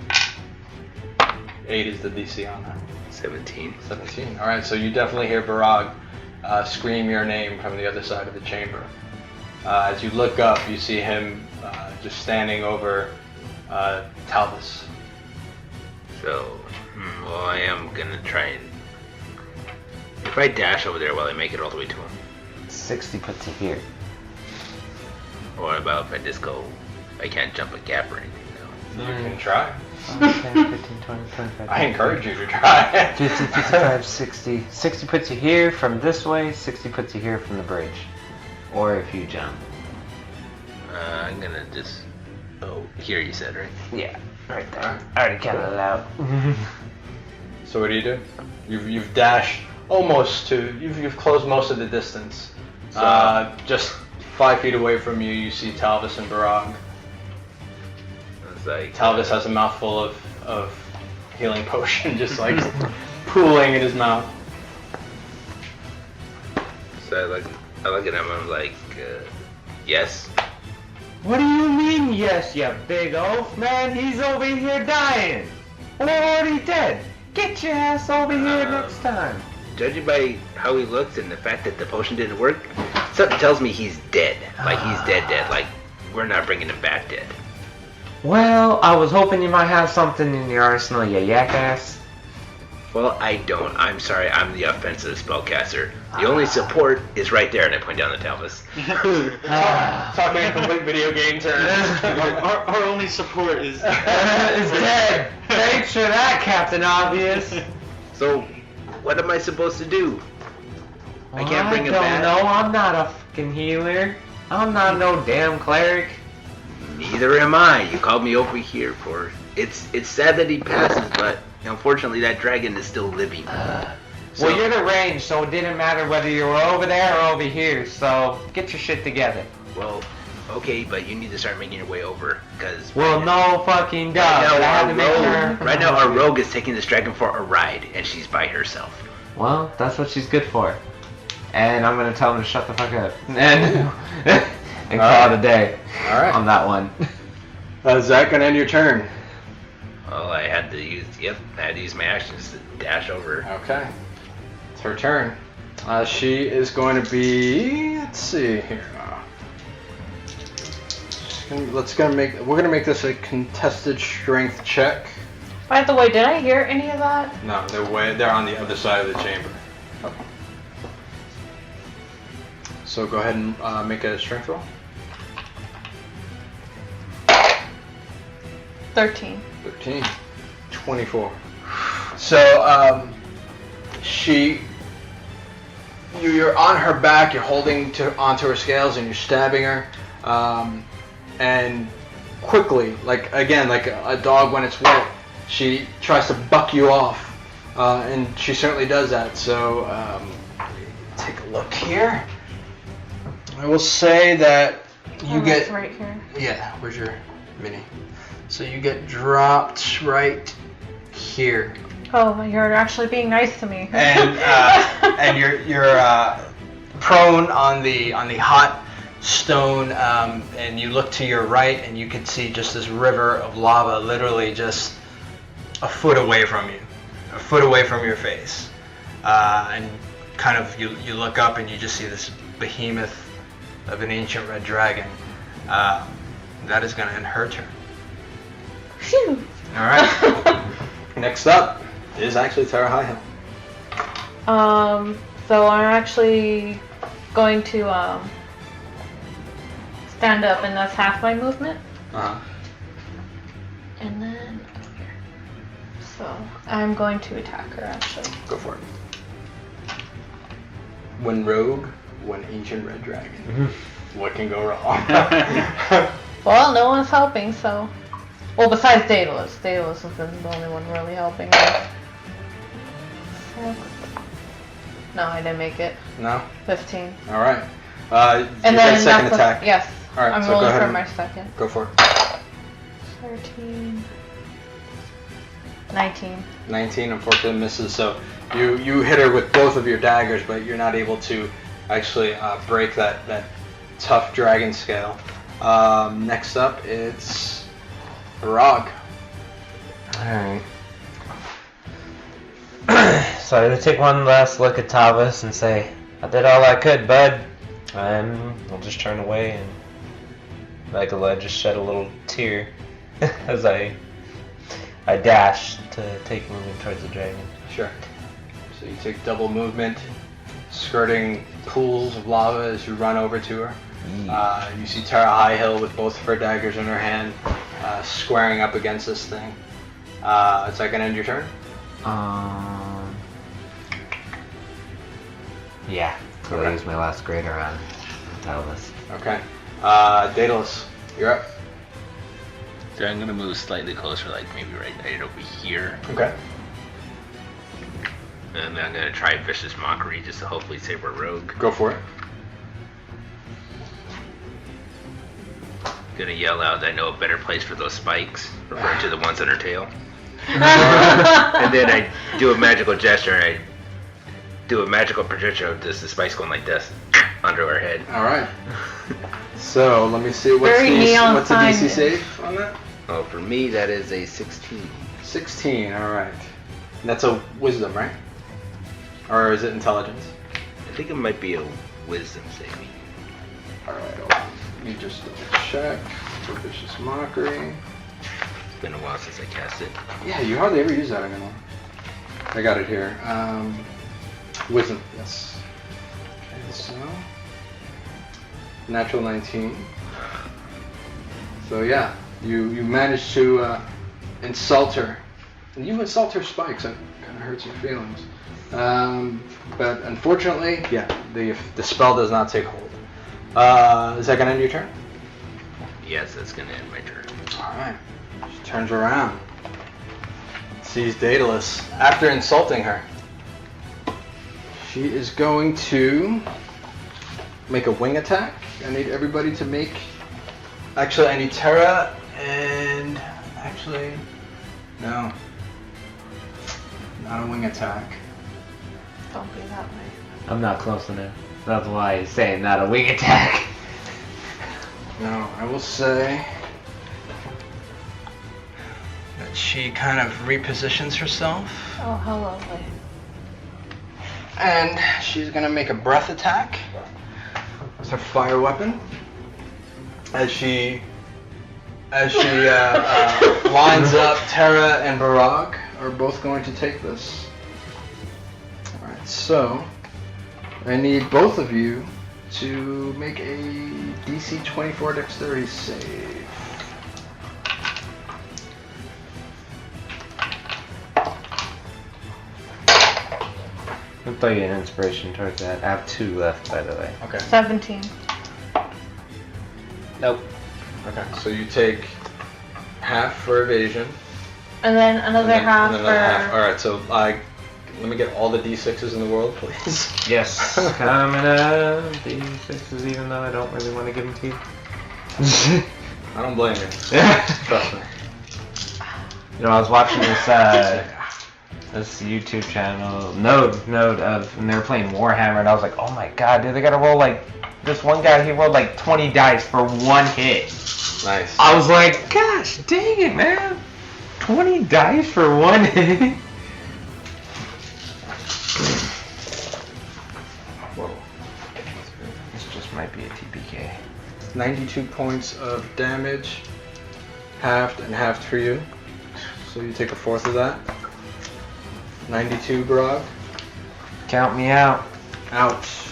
8 is the DC on that. 17. 17. Alright, so you definitely hear Barag scream your name from the other side of the chamber. As you look up, you see him just standing over Talvis. So, well, I am gonna try and... If I dash over there, will I make it all the way to him? 60 puts you here. Or what about if I just go... I can't jump a gap or anything, no. You can try. 10, 15, 20, 25. I encourage you to try. 50, 55, 60. 60 puts you here from this way, 60 puts you here from the bridge. Or if you jump. I'm gonna just... Oh, here you said, right? Yeah, right there. I already counted it out. So what do? You've dashed almost to... You've closed most of the distance. So- Just 5 feet away from you, you see Talvis and Barag. It's like... Talvis has a mouthful of healing potion just like pooling in his mouth. So I look at him and I'm like, yes? What do you mean, yes, you big oaf? Man, he's over here dying. Or already dead. Get your ass over here next time. Judging by how he looks and the fact that the potion didn't work, something tells me he's dead. Like, he's dead. Like, we're not bringing him back dead. Well, I was hoping you might have something in your arsenal, you yak ass. Well, I don't. I'm sorry, I'm the offensive spellcaster. The only support is right there, and I point down to Talvis. Talking in complete video game terms. Our only support is... Is dead. Thanks for that, Captain Obvious. So, what am I supposed to do? I can't bring him back. I don't know. I'm not a fucking healer. I'm not no damn cleric. Neither am I. You called me over here for... It's sad that he passes, but unfortunately that dragon is still living. So, Well, you're the range, so it didn't matter whether you were over there or over here, so get your shit together. well, okay, but you need to start making your way over, because... Well, no fucking doubt. Right but I had to make sure. right now our rogue is taking this dragon for a ride, and she's by herself. Well, that's what she's good for. And I'm gonna tell him to shut the fuck up. And call it a day. Alright. On that one. Zach, gonna end your turn. Well, I had to use my actions to dash over. Okay. It's her turn. She is going to be... Let's see here. We're gonna make this a contested strength check. By the way, did I hear any of that? No, they're on the other side of the chamber. So go ahead and make a strength roll. 13. 13. 24. So you're on her back. You're holding onto her scales and you're stabbing her. And quickly, like a dog when it's wet, she tries to buck you off, and she certainly does that. So take a look here. I will say that you get That's right here. yeah. Where's your mini? So you get dropped right here, Oh, you're actually being nice to me. and you're prone on the hot stone, and you look to your right, and you can see just this river of lava, literally just a foot away from you, a foot away from your face, and kind of you look up and you just see this behemoth of an ancient red dragon. That is going to end her turn. Phew. All right. Next up is actually Terra Highhill. So I'm actually going to stand up, and that's half my movement. Uh-huh. And then over here. So I'm going to attack her actually. Go for it. One rogue, one ancient red dragon. What can go wrong? Well, no one's helping, so. Well, besides Daedalus. Daedalus has been the only one really helping me. No, I didn't make it. No? 15. Alright. And you then got second that's attack. Yes. Alright, I'm so go rolling ahead for and my second. go for it. 13. 19. 19 unfortunately misses, so you hit her with both of your daggers, but you're not able to actually break that tough dragon scale. Next up, it's Barag. Alright. So I'm gonna take one last look at Talvis and say, I did all I could, bud. I'll just turn away and Magala just shed a little tear. as I dash to take movement towards the dragon. Sure. So you take double movement, skirting pools of lava as you run over to her. You see Terra Highhill with both of her daggers in her hand, squaring up against this thing. Is that gonna end your turn? Yeah. So Okay. I use my last greater on Talvis. Okay. Daedalus, you're up. So I'm gonna move slightly closer, like maybe right over here. Okay. And then I'm gonna try Vicious Mockery just to hopefully save our rogue. Go for it. Gonna yell out that I know a better place for those spikes, referring to the ones on her tail. And then I do a magical gesture, and I do a magical projection of this, the spikes going like this, under her head. Alright. So, let me see, Very neon what's the DC sign. save on that? Oh, for me, that is a 16. 16, alright. That's a wisdom, right? Or is it intelligence? I think it might be a wisdom saving. Alright, hold on. Let me just double check for Vicious Mockery. It's been a while since I cast it. Yeah, you hardly ever use that anymore. I got it here. Wisdom, yes. Okay, so natural 19. So yeah, you managed to insult her. And you insult her spikes. That kind of hurts your feelings. But unfortunately, yeah, the spell does not take hold. Is that gonna end your turn? Yes, that's gonna end my turn. Alright. She turns around. Sees Daedalus. After insulting her, she is going to make a wing attack. I need everybody to make... Actually, I need Terra and... Actually... No. Not a wing attack. Don't be that way. I'm not close enough. That's why he's saying not a wing attack. No, I will say that she kind of repositions herself. Oh, how lovely. And she's gonna make a breath attack with her fire weapon. As she lines up, Terra and Barag are both going to take this. Alright, so I need both of you to make a DC 24 dexterity save. I'll throw you an inspiration towards that. I have 2 left, by the way. Okay. 17. Nope. Okay, so you take half for evasion. And then another half and then another half. for... Alright, so let me get all the d6s in the world, please. Yes. Coming up. D6s, even though I don't really want to give them to you. I don't blame you. Trust me. You know, I was watching this YouTube channel, Node of, and they were playing Warhammer, and I was like, oh my god, dude, they gotta roll like, this one guy, he rolled like 20 dice for 1 hit. Nice. I was like, gosh, dang it, man. 20 dice for 1 hit? Whoa. This just might be a TPK. 92 points of damage, halved and halved for you. So you take a fourth of that. 92, Grog. Count me out. Ouch.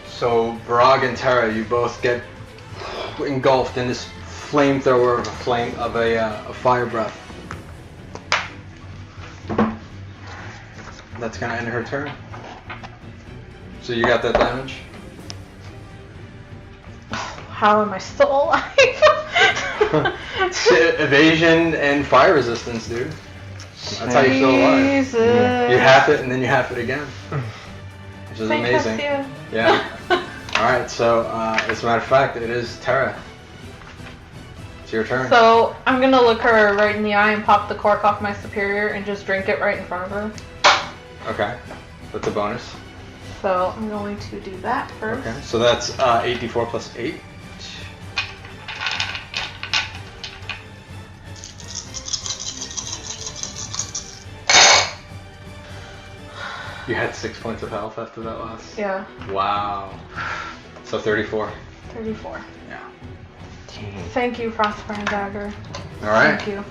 So Barag and Terra, you both get engulfed in this flamethrower of a fire breath. That's gonna end her turn. So you got that damage? How am I still alive? Evasion and fire resistance, dude. That's how you're still alive. Jesus. You half it and then you half it again. Which is I amazing. trust you. Yeah. Alright, so as a matter of fact, it is Terra. It's your turn. So I'm gonna look her right in the eye and pop the cork off my superior and just drink it right in front of her. Okay. That's a bonus. So I'm going to do that first. Okay. So that's 8d4 plus 8. You had 6 points of health after that last? Yeah. Wow. So 34. 34. Yeah. Thank you, Frostbrand Dagger. All right. Thank you.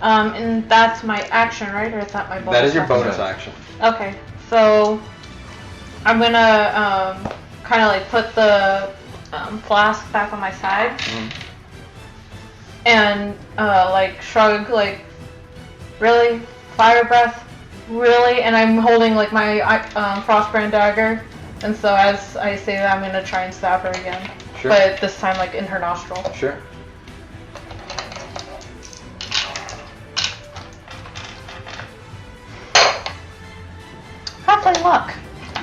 And that's my action, right? Or is that my bonus? That is your action? bonus action. Okay, so I'm gonna kind of like put the flask back on my side and like shrug, like, really? Fire breath? Really? And I'm holding like my Frostbrand Dagger, and so as I say that, I'm gonna try and stab her again. Sure. But this time like in her nostril. Sure. Halfway luck.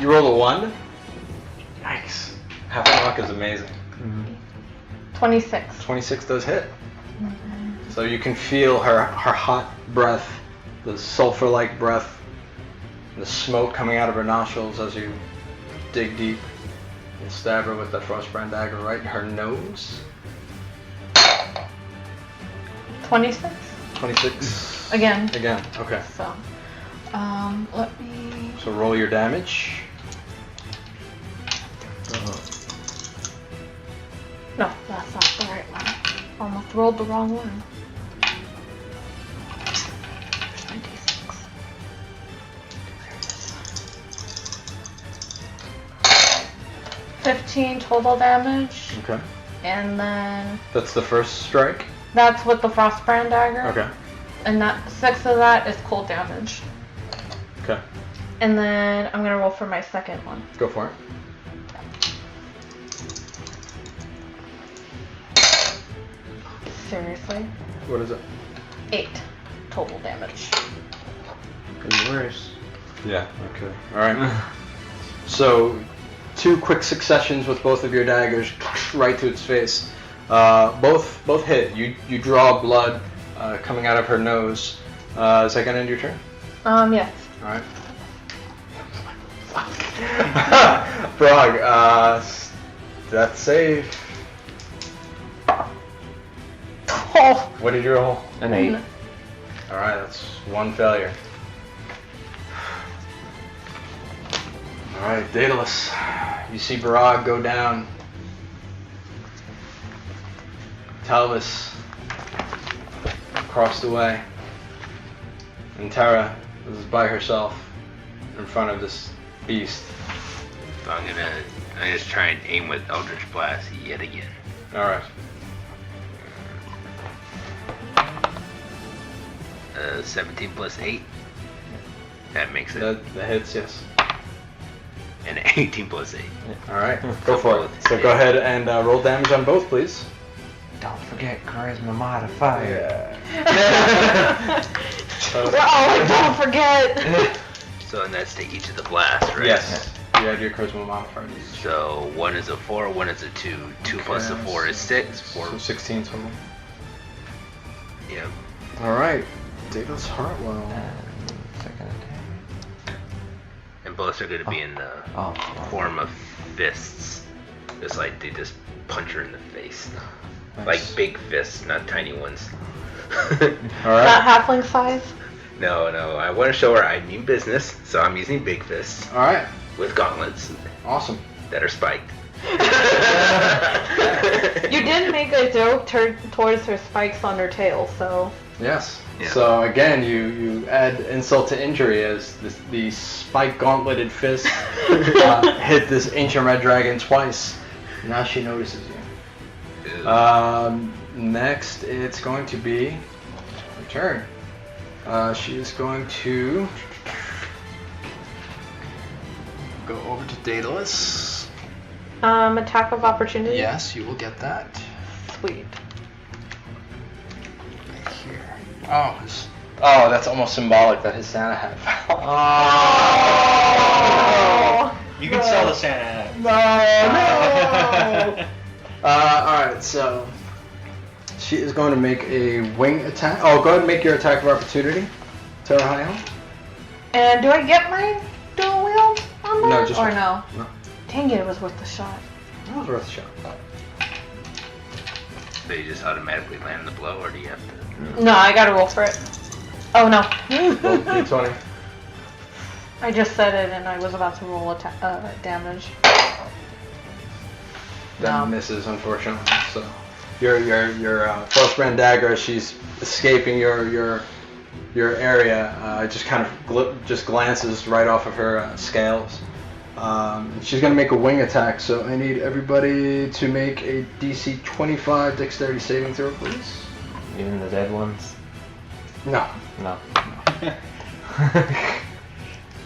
You roll a 1. Yikes. Half luck is amazing. 26. 26 does hit. So you can feel her hot breath, the sulfur-like breath, the smoke coming out of her nostrils as you dig deep and stab her with the Frostbrand Dagger right in her nose. 26? 26. Again. Again, okay. So, let me... So roll your damage. No, that's not the right one. Almost rolled the wrong one. 26. 15 total damage, Okay. and then That's the first strike? that's with the Frostbrand Dagger. Okay. And that 6 of that is cold damage. Okay. And then I'm gonna roll for my second one. Go for it. Seriously? What is it? 8 total damage. Pretty worse. Yeah, okay. Alright. So, 2 quick successions with both of your daggers right to its face. Both hit. You draw blood coming out of her nose. Is that gonna end your turn? Yes. Alright. Frog, death save. Oh! What did you roll? An 8. Alright, that's 1 failure. Alright, Daedalus. You see Barag go down. Talvis across the way. And Terra is by herself in front of this beast. So I'm gonna just try and aim with Eldritch Blast yet again. Alright. 17 plus 8. That makes it. That hits, yes. And 18 plus 8. Alright, go for it. So go ahead and roll damage on both, please. Don't forget charisma modifier. Oh, don't forget! So and that's to each of the blasts, right? Yes. You add your charisma modifier. So 1 is a 4, 1 is a 2. 2 plus the 4 is 6. 4. So 16 total. Yep. Alright. Daedalus Hartwell. Second attack. And both are going to be in the form of fists. Just like they just punch her in the face. Nice. Like big fists, not tiny ones. Alright. Not halfling size? No, I want to show her I mean business, so I'm using big fists Alright. with gauntlets Awesome. that are spiked. You did make a joke towards her spikes on her tail, so... Yes. Yeah. So again, you add insult to injury as the spike gauntleted fist hit this ancient red dragon twice. Now she notices you. Next, it's going to be her turn. She is going to go over to Daedalus. Attack of opportunity? Yes, you will get that. Sweet. Right here. Oh, that's almost symbolic that his Santa hat fell. Oh! You can sell the Santa hat. No! Alright, so she is going to make a wing attack. Oh, go ahead and make your attack of opportunity, Terra. And do I get my dual wield on that? No, just or one. no? No. Dang it, it was worth the shot. That was worth a shot. So you just automatically land the blow, or do you have to? No, I gotta roll for it. Oh no. Roll D20. I just said it and I was about to roll damage. That No. misses, unfortunately. So your close brand dagger, as she's escaping your area, just kind of just glances right off of her scales. She's gonna make a wing attack, so I need everybody to make a DC 25 dexterity saving throw, please. Even the dead ones? No. No.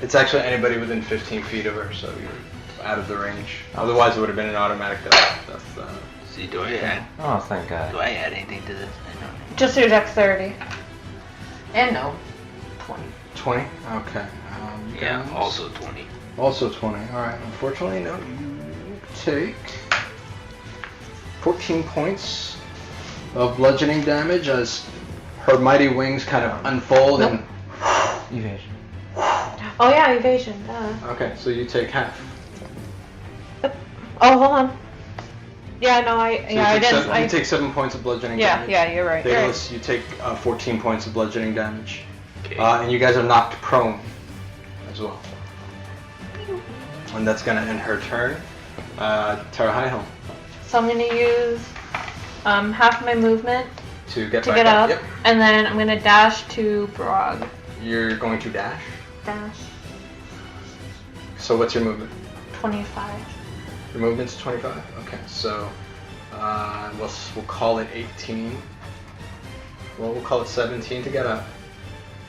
It's actually anybody within 15 feet of her, so you're out of the range. Otherwise, it would have been an automatic death. That's See, do I add? Oh, thank God. Do I add anything to this? I don't know. Just your dexterity. And no. 20. 20. Okay. Yeah, guys. also 20. Also 20. All right. Unfortunately, no. You take 14 points of bludgeoning damage as her mighty wings kind of unfold and. Evasion. Oh yeah, evasion. Duh. Okay, so you take half. Oh, hold on. Yeah, no, I So didn't. you take 7 points of bludgeoning Yeah, damage. yeah, you're right. You're right. Daedalus, you take 14 points of bludgeoning damage. Okay. And you guys are knocked prone as well. And that's going to end her turn. Terra Highhelm. So I'm gonna use half my movement To get to back get up, Yep. and then I'm gonna dash to Barag. You're going to dash. Dash. So what's your movement? 25. Your movement's 25? Okay, so we'll call it 18. Well, we'll call it 17 to get up,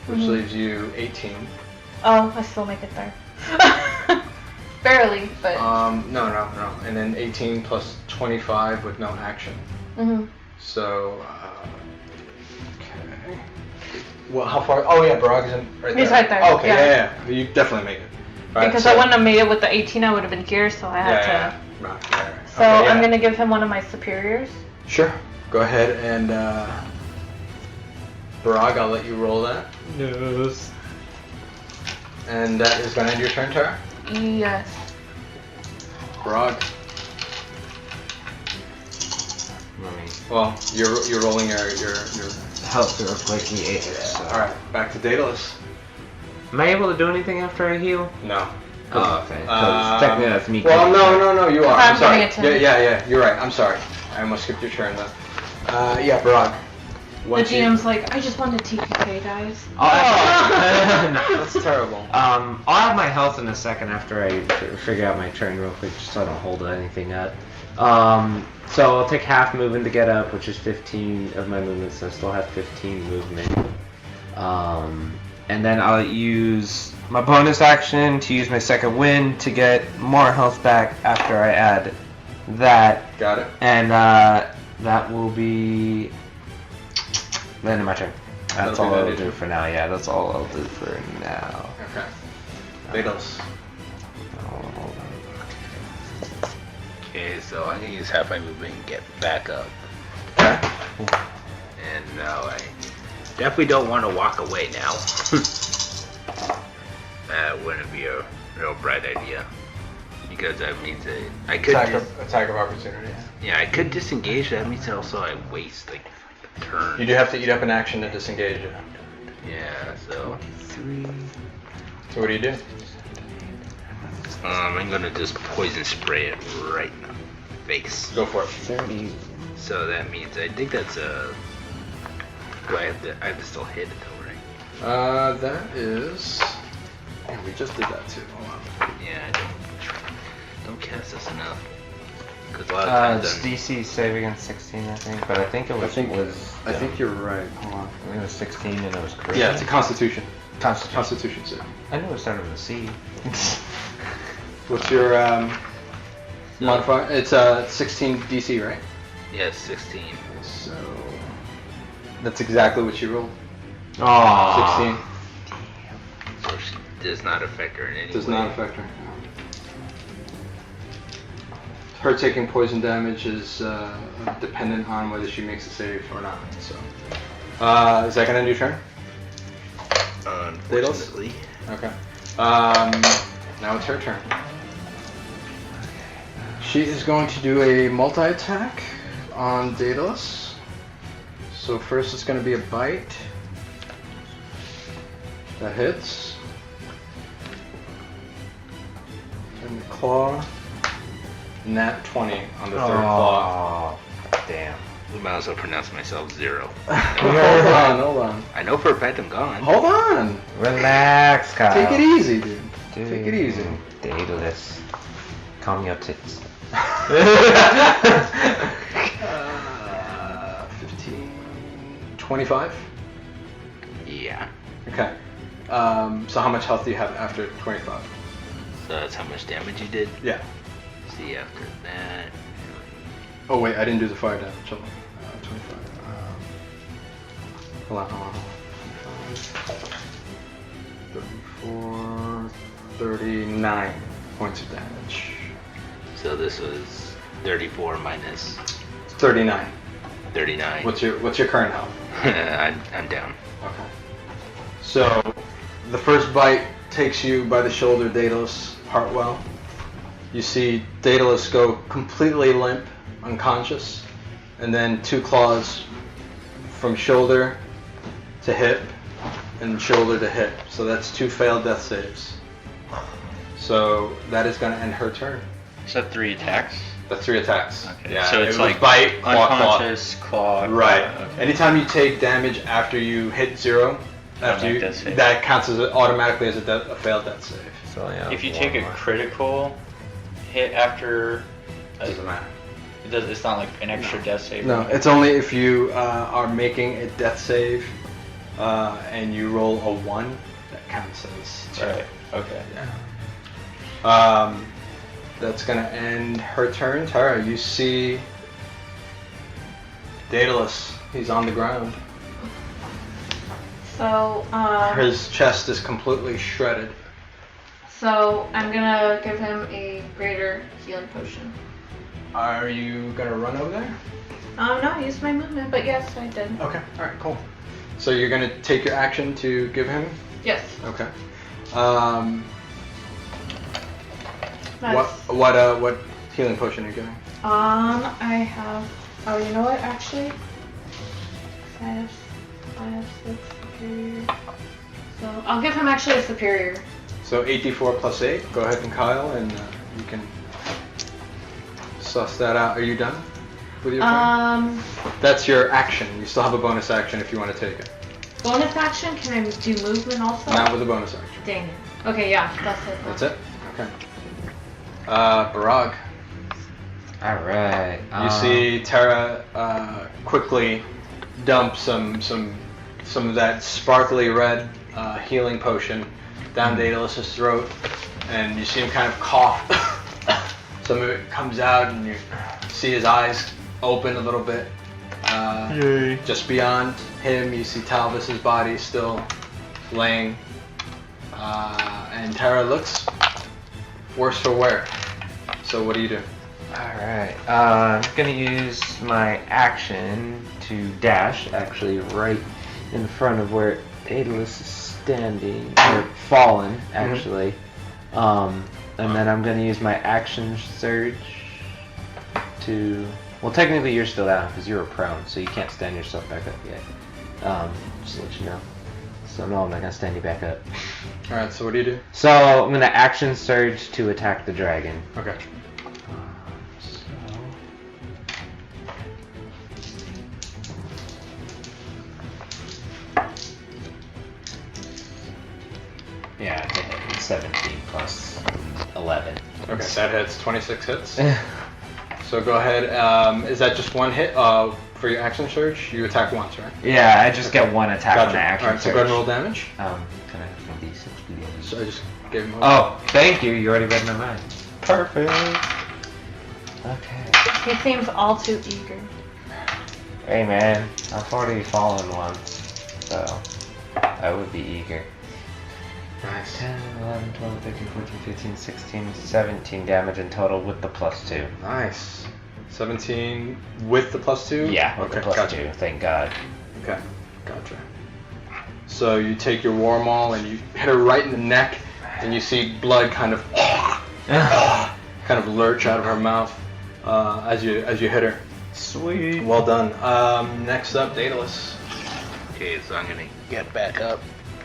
which Mhm. leaves you 18. Oh, I still make it there. Barely, but. No. And then 18 plus 25 with no action. Mhm. So, okay. Well, how far? Oh yeah, Barag is right there. He's right there, Oh, okay, yeah. yeah. You definitely make it. All right, Because so- I wouldn't have made it with the 18, I would have been here, so I had to. Yeah. Right. So Okay, yeah. I'm gonna give him one of my superiors. Sure. Go ahead and Barag, I'll let you roll that. Yes. And that is going to end your turn, Tara. Yes. Barag. Mommy. Well, you're rolling your Health to replace me 8. So. All right, back to Daedalus. Am I able to do anything after I heal? No. Oh, okay. 'Cause technically that's me. Well, no, you are. I'm I'm sorry. giving it to Yeah, you're right. I'm sorry. I almost skipped your turn then. Yeah, Barag. The Once you- GM's like, I just want to TPK, guys. No. That's terrible. I'll have my health in a second after I figure out my turn real quick, just so I don't hold anything up. So I'll take half movement to get up, which is 15 of my movement, so I still have 15 movement. And then I'll use my bonus action to use my second wind to get more health back after I add that. Got it. And that will be the end of my turn. That's That'll all be I'll that, do for now. Yeah, that's all I'll do for now. Okay. Daedalus. Oh, hold on. Okay, so I'm gonna use half my movement and get back up. Okay. And now I definitely don't want to walk away now. That wouldn't be a real bright idea. Because that means that I could Attack of opportunity. I could disengage. That means also I waste like a turn. You do have to eat up an action to disengage it. Yeah, so 3. So what do you do? I'm gonna just poison spray it right in the face. Go for it. 30. So that means I think that's a. Do I have to still hit it though, right? That is. Yeah, we just did that too. Hold on. Yeah, I don't cast this enough. Because a lot of times It's DC save against 16, I think, but I think it was. I think you're right. Hold on. I think it was 16 and it was charisma. Yeah, it's a Constitution. Constitution. Constitution save. I knew it started with a C. What's your modifier? It's 16 DC, right? yeah, 16. So that's exactly what you rolled. Aww. 16 So she does not affect her in any does way. not affect her. Her taking poison damage is dependent on whether she makes a save or not. So, is that gonna end your turn? Unfortunately. Okay. Now it's her turn. She is going to do a multi-attack on Daedalus. So first it's going to be a bite. That hits. And the claw. Nat 20 on the third claw. Oh, damn. I might as well pronounce myself 0. Hold on. I know for a fact I'm gone. Hold on. Relax, Kyle. Take it easy, dude. Dude. Take it easy. Daedalus. Calm your tits. 15, 25? Yeah. Okay. So how much health do you have after 25? So that's how much damage you did? Yeah. See, after that... Oh wait, I didn't do the fire damage. Hold on. 25. Hold on. 34, 39 points of damage. So this was 34 minus 39. 39. What's your current health? I'm down. Okay. So the first bite takes you by the shoulder, Daedalus, Hartwell. You see Daedalus go completely limp, unconscious, and then 2 claws from shoulder to hip and shoulder to hip. So that's 2 failed death saves. So that is going to end her turn. Is that 3 attacks? That's 3 attacks. Okay. Yeah, So it's it was like bite, claw, claw. unconscious, claw. Right. Okay. Anytime you take damage after you hit 0, Automatic death save. that counts as automatically as a failed death save. So, yeah, If you take a critical hit after, Doesn't matter. it's not like an extra death save. No, it's only if you are making a death save and you roll a 1 that counts as Right. Okay. Yeah. That's gonna end her turn. Terra, you see Daedalus. He's on the ground. So, His chest is completely shredded. so I'm gonna give him a greater healing potion. Are you gonna run over there? No, I used my movement, but yes, I did. Okay. All right. Cool. So you're gonna take your action to give him. Yes. Okay. That's, What healing potion are you giving? I have. Oh, you know what? Actually, I have 6 superior. So I'll give him actually a superior. So 8d4 plus 8. Go ahead and Kyle, and you can suss that out. Are you done with your turn? That's your action. You still have a bonus action if you want to take it. Bonus action? Can I do movement also? Not with a bonus action. Dang it. Okay, yeah, that's it. That's it? Okay. Barag. Alright. You see Terra quickly dump some of that sparkly red healing potion down Daedalus' throat, and you see him kind of cough. Some of it comes out, and you see his eyes open a little bit. Just beyond him, you see Talvis' body still laying, and Terra looks worse for wear. So what do you do? Alright, I'm gonna use my action to dash, actually right in front of where Daedalus is standing, or fallen, actually. And then I'm gonna use my action surge to... Well, technically you're still down because you were prone, so you can't stand yourself back up yet. Just to let you know. So no, I'm not gonna stand you back up. Alright, so what do you do? So I'm gonna action surge to attack the dragon. Okay. Yeah, it's 17 plus 11. Okay, that hits. 26 hits. So go ahead. Is that just one hit for your action surge? You attack once, right? Yeah, I just get one attack on Gotcha. the action Alright, so surge. go ahead and roll damage. Can I have my d6 please? So I just gave him Oh, thank you. You already read my mind. Perfect. Okay. He seems all too eager. Hey man, I've already fallen once, so I would be eager. Nice. 10, 11, 12, 13, 14, 15, 16, 17 damage in total with the +2. Nice. 17 with the +2? Yeah, with Okay, the +2, gotcha. thank God. Okay, gotcha. So you take your war maul and you hit her right in the neck, and you see blood kind of lurch out of her mouth as you hit her. Sweet. Well done. Next up, Daedalus. Okay, so I'm gonna get back up.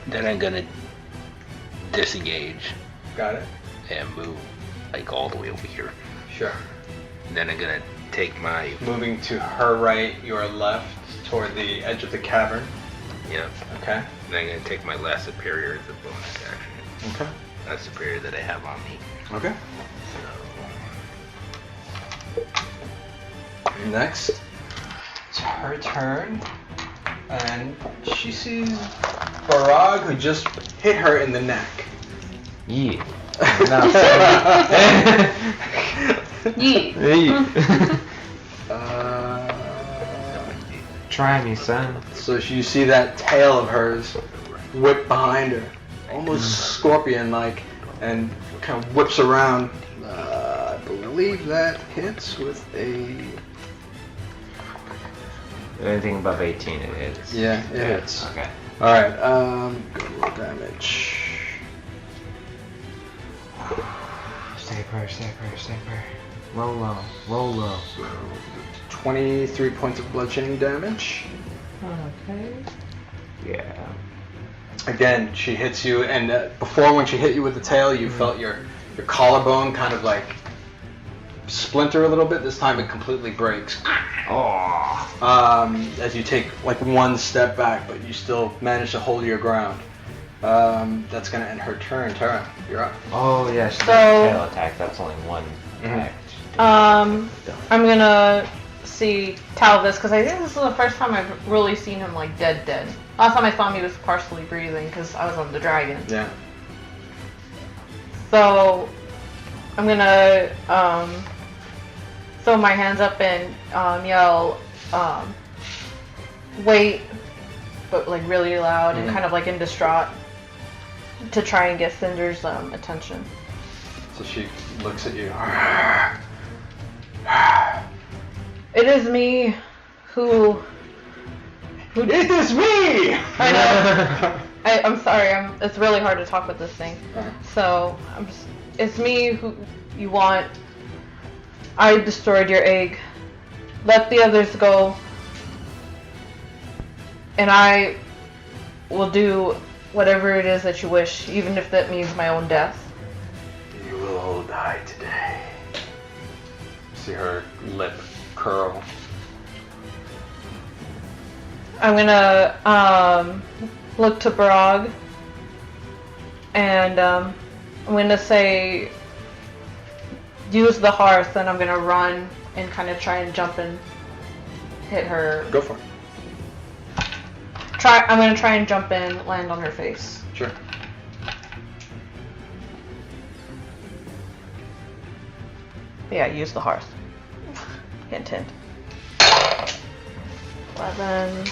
Then I'm gonna disengage Got it. and move like all the way over here. Sure. And then I'm gonna take my Moving to her right, your left, toward the edge of the cavern. yeah. Okay. And I'm gonna take my last superior as a bonus action. Okay. That superior that I have on me. Okay. So Next, it's her turn, and she sees Barag, who just hit her in the neck. Yeah. Yeet. Try me, son. So you see that tail of hers whip behind her, almost scorpion-like, and kind of whips around. I believe that hits with a... Anything above 18 it is. Yeah, it hits. Okay. Alright, go roll damage. Stay prayer. Roll low. 23 points of bludgeoning damage. Okay. Yeah. Again, she hits you, and before when she hit you with the tail, you felt your collarbone kind of like splinter a little bit. This time it completely breaks. Oh. As you take like one step back, but you still manage to hold your ground. That's gonna end her turn. Terra, you're up. Oh yeah. She So- does tail attack. That's only one attack. I'm gonna see Talvis because I think this is the first time I've really seen him like dead. Last time I saw him, he was partially breathing because I was on the dragon. Yeah. So I'm gonna throw my hands up and yell, wait, but like really loud and kind of like in distraught to try and get Cynder's attention. So she looks at you. It is me who It is me! I know. I'm sorry. It's really hard to talk with this thing. So it's me who you want. I destroyed your egg. Let the others go, and I will do whatever it is that you wish, even if that means my own death. You will all die today. See her lip curl. I'm gonna look to Barag, and I'm gonna say, use the hearth, and I'm gonna run and kind of try and jump and hit her. Go for it. I'm gonna try and jump in, land on her face. Sure. Yeah, use the hearth. Hint, hint. 11,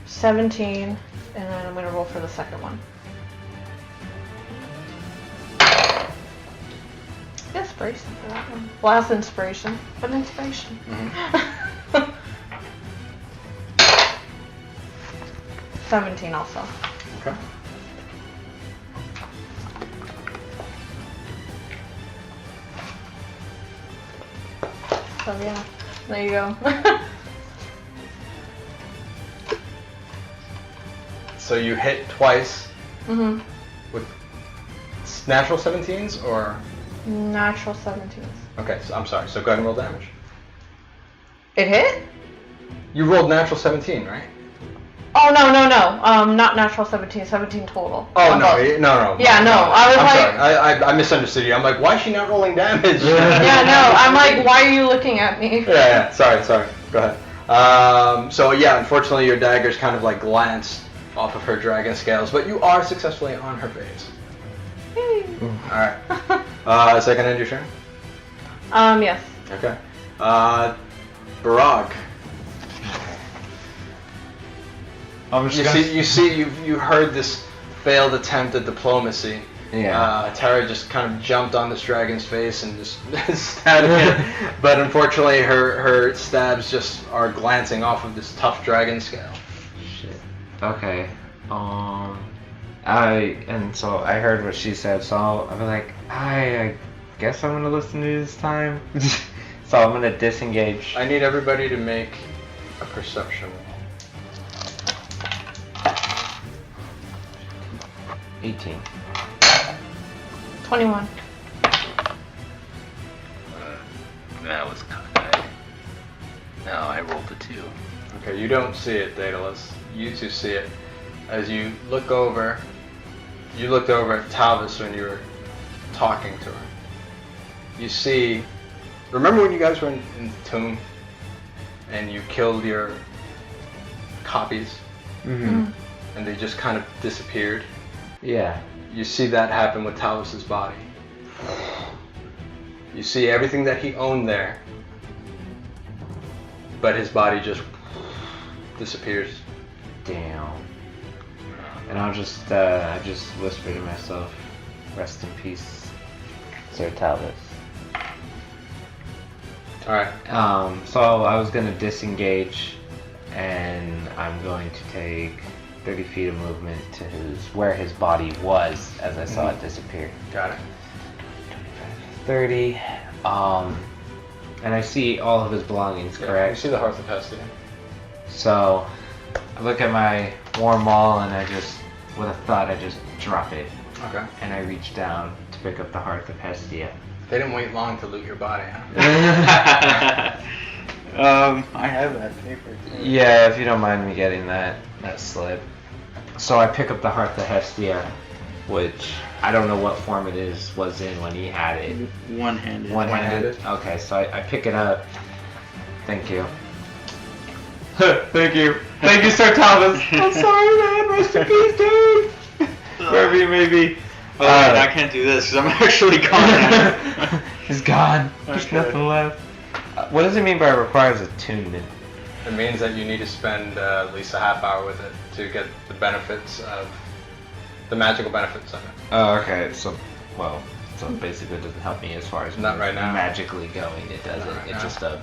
17, and then I'm gonna roll for the second one. Inspiration for that one. Last inspiration, but inspiration. 17 also. Okay. So yeah, there you go. So you hit twice Mhm. with natural 17s or? Natural 17s. Okay, so I'm sorry. So go ahead and roll damage. It hit? You rolled natural 17, right? Oh no. Not natural 17. 17 total. Oh On no, both. no. Yeah, no, I was I'm like- sorry. I misunderstood you. I'm like, why is she not rolling damage? Yeah, no. I'm like, why are you looking at me? Yeah. Sorry. Go ahead. So yeah, unfortunately, your daggers kind of like glanced off of her dragon scales, but you are successfully on her face. All right. Is that gonna end your turn? Yes. Okay. Barag. I'm just You heard this failed attempt at diplomacy. Yeah. Terra just kind of jumped on this dragon's face and just stabbed it. But unfortunately, her stabs just are glancing off of this tough dragon scale. Shit. Okay. So I heard what she said, so I'll be like, I guess I'm gonna listen to you this time. So I'm gonna disengage. I need everybody to make a perception roll. 18. 21. That was cockeyed. No, I rolled a 2. Okay, you don't see it, Daedalus. You two see it. As you look over, you looked over at Talvis when you were talking to her. You see, remember when you guys were in the tomb and you killed your copies Mm-hmm. and they just kind of disappeared? Yeah. You see that happen with Talvis's body. You see everything that he owned there, but his body just disappears. Damn. And I just whisper to myself, rest in peace, Sir Talvis. Alright. So I was gonna disengage, and I'm going to take 30 feet of movement to where his body was as I saw it disappear. Got it. 30. And I see all of his belongings, Yeah, correct? you see the Hearth of Hestia. So I look at my war maul and I just, with a thud, I just drop it. Okay. And I reach down to pick up the Hearth of Hestia. They didn't wait long to loot your body, huh? I have that paper. Yeah, if you don't mind me getting that slip. So I pick up the Hearth of Hestia, which I don't know what form it was in when he had it. One-handed. One-handed? Okay, so I pick it up. Thank you. Thank you. Thank you, Sir Talvis. I'm sorry, man. Rest in peace, dude. Wherever you may be. Alright, I can't do this because I'm actually gone now. He's gone. There's Okay. nothing left. What does it mean by requires attunement? It means that you need to spend at least a half hour with it to get the benefits of the magical benefits of it. Oh, okay. So basically it doesn't help me as far as Not right now. magically going. It doesn't. Not right It's now. just a.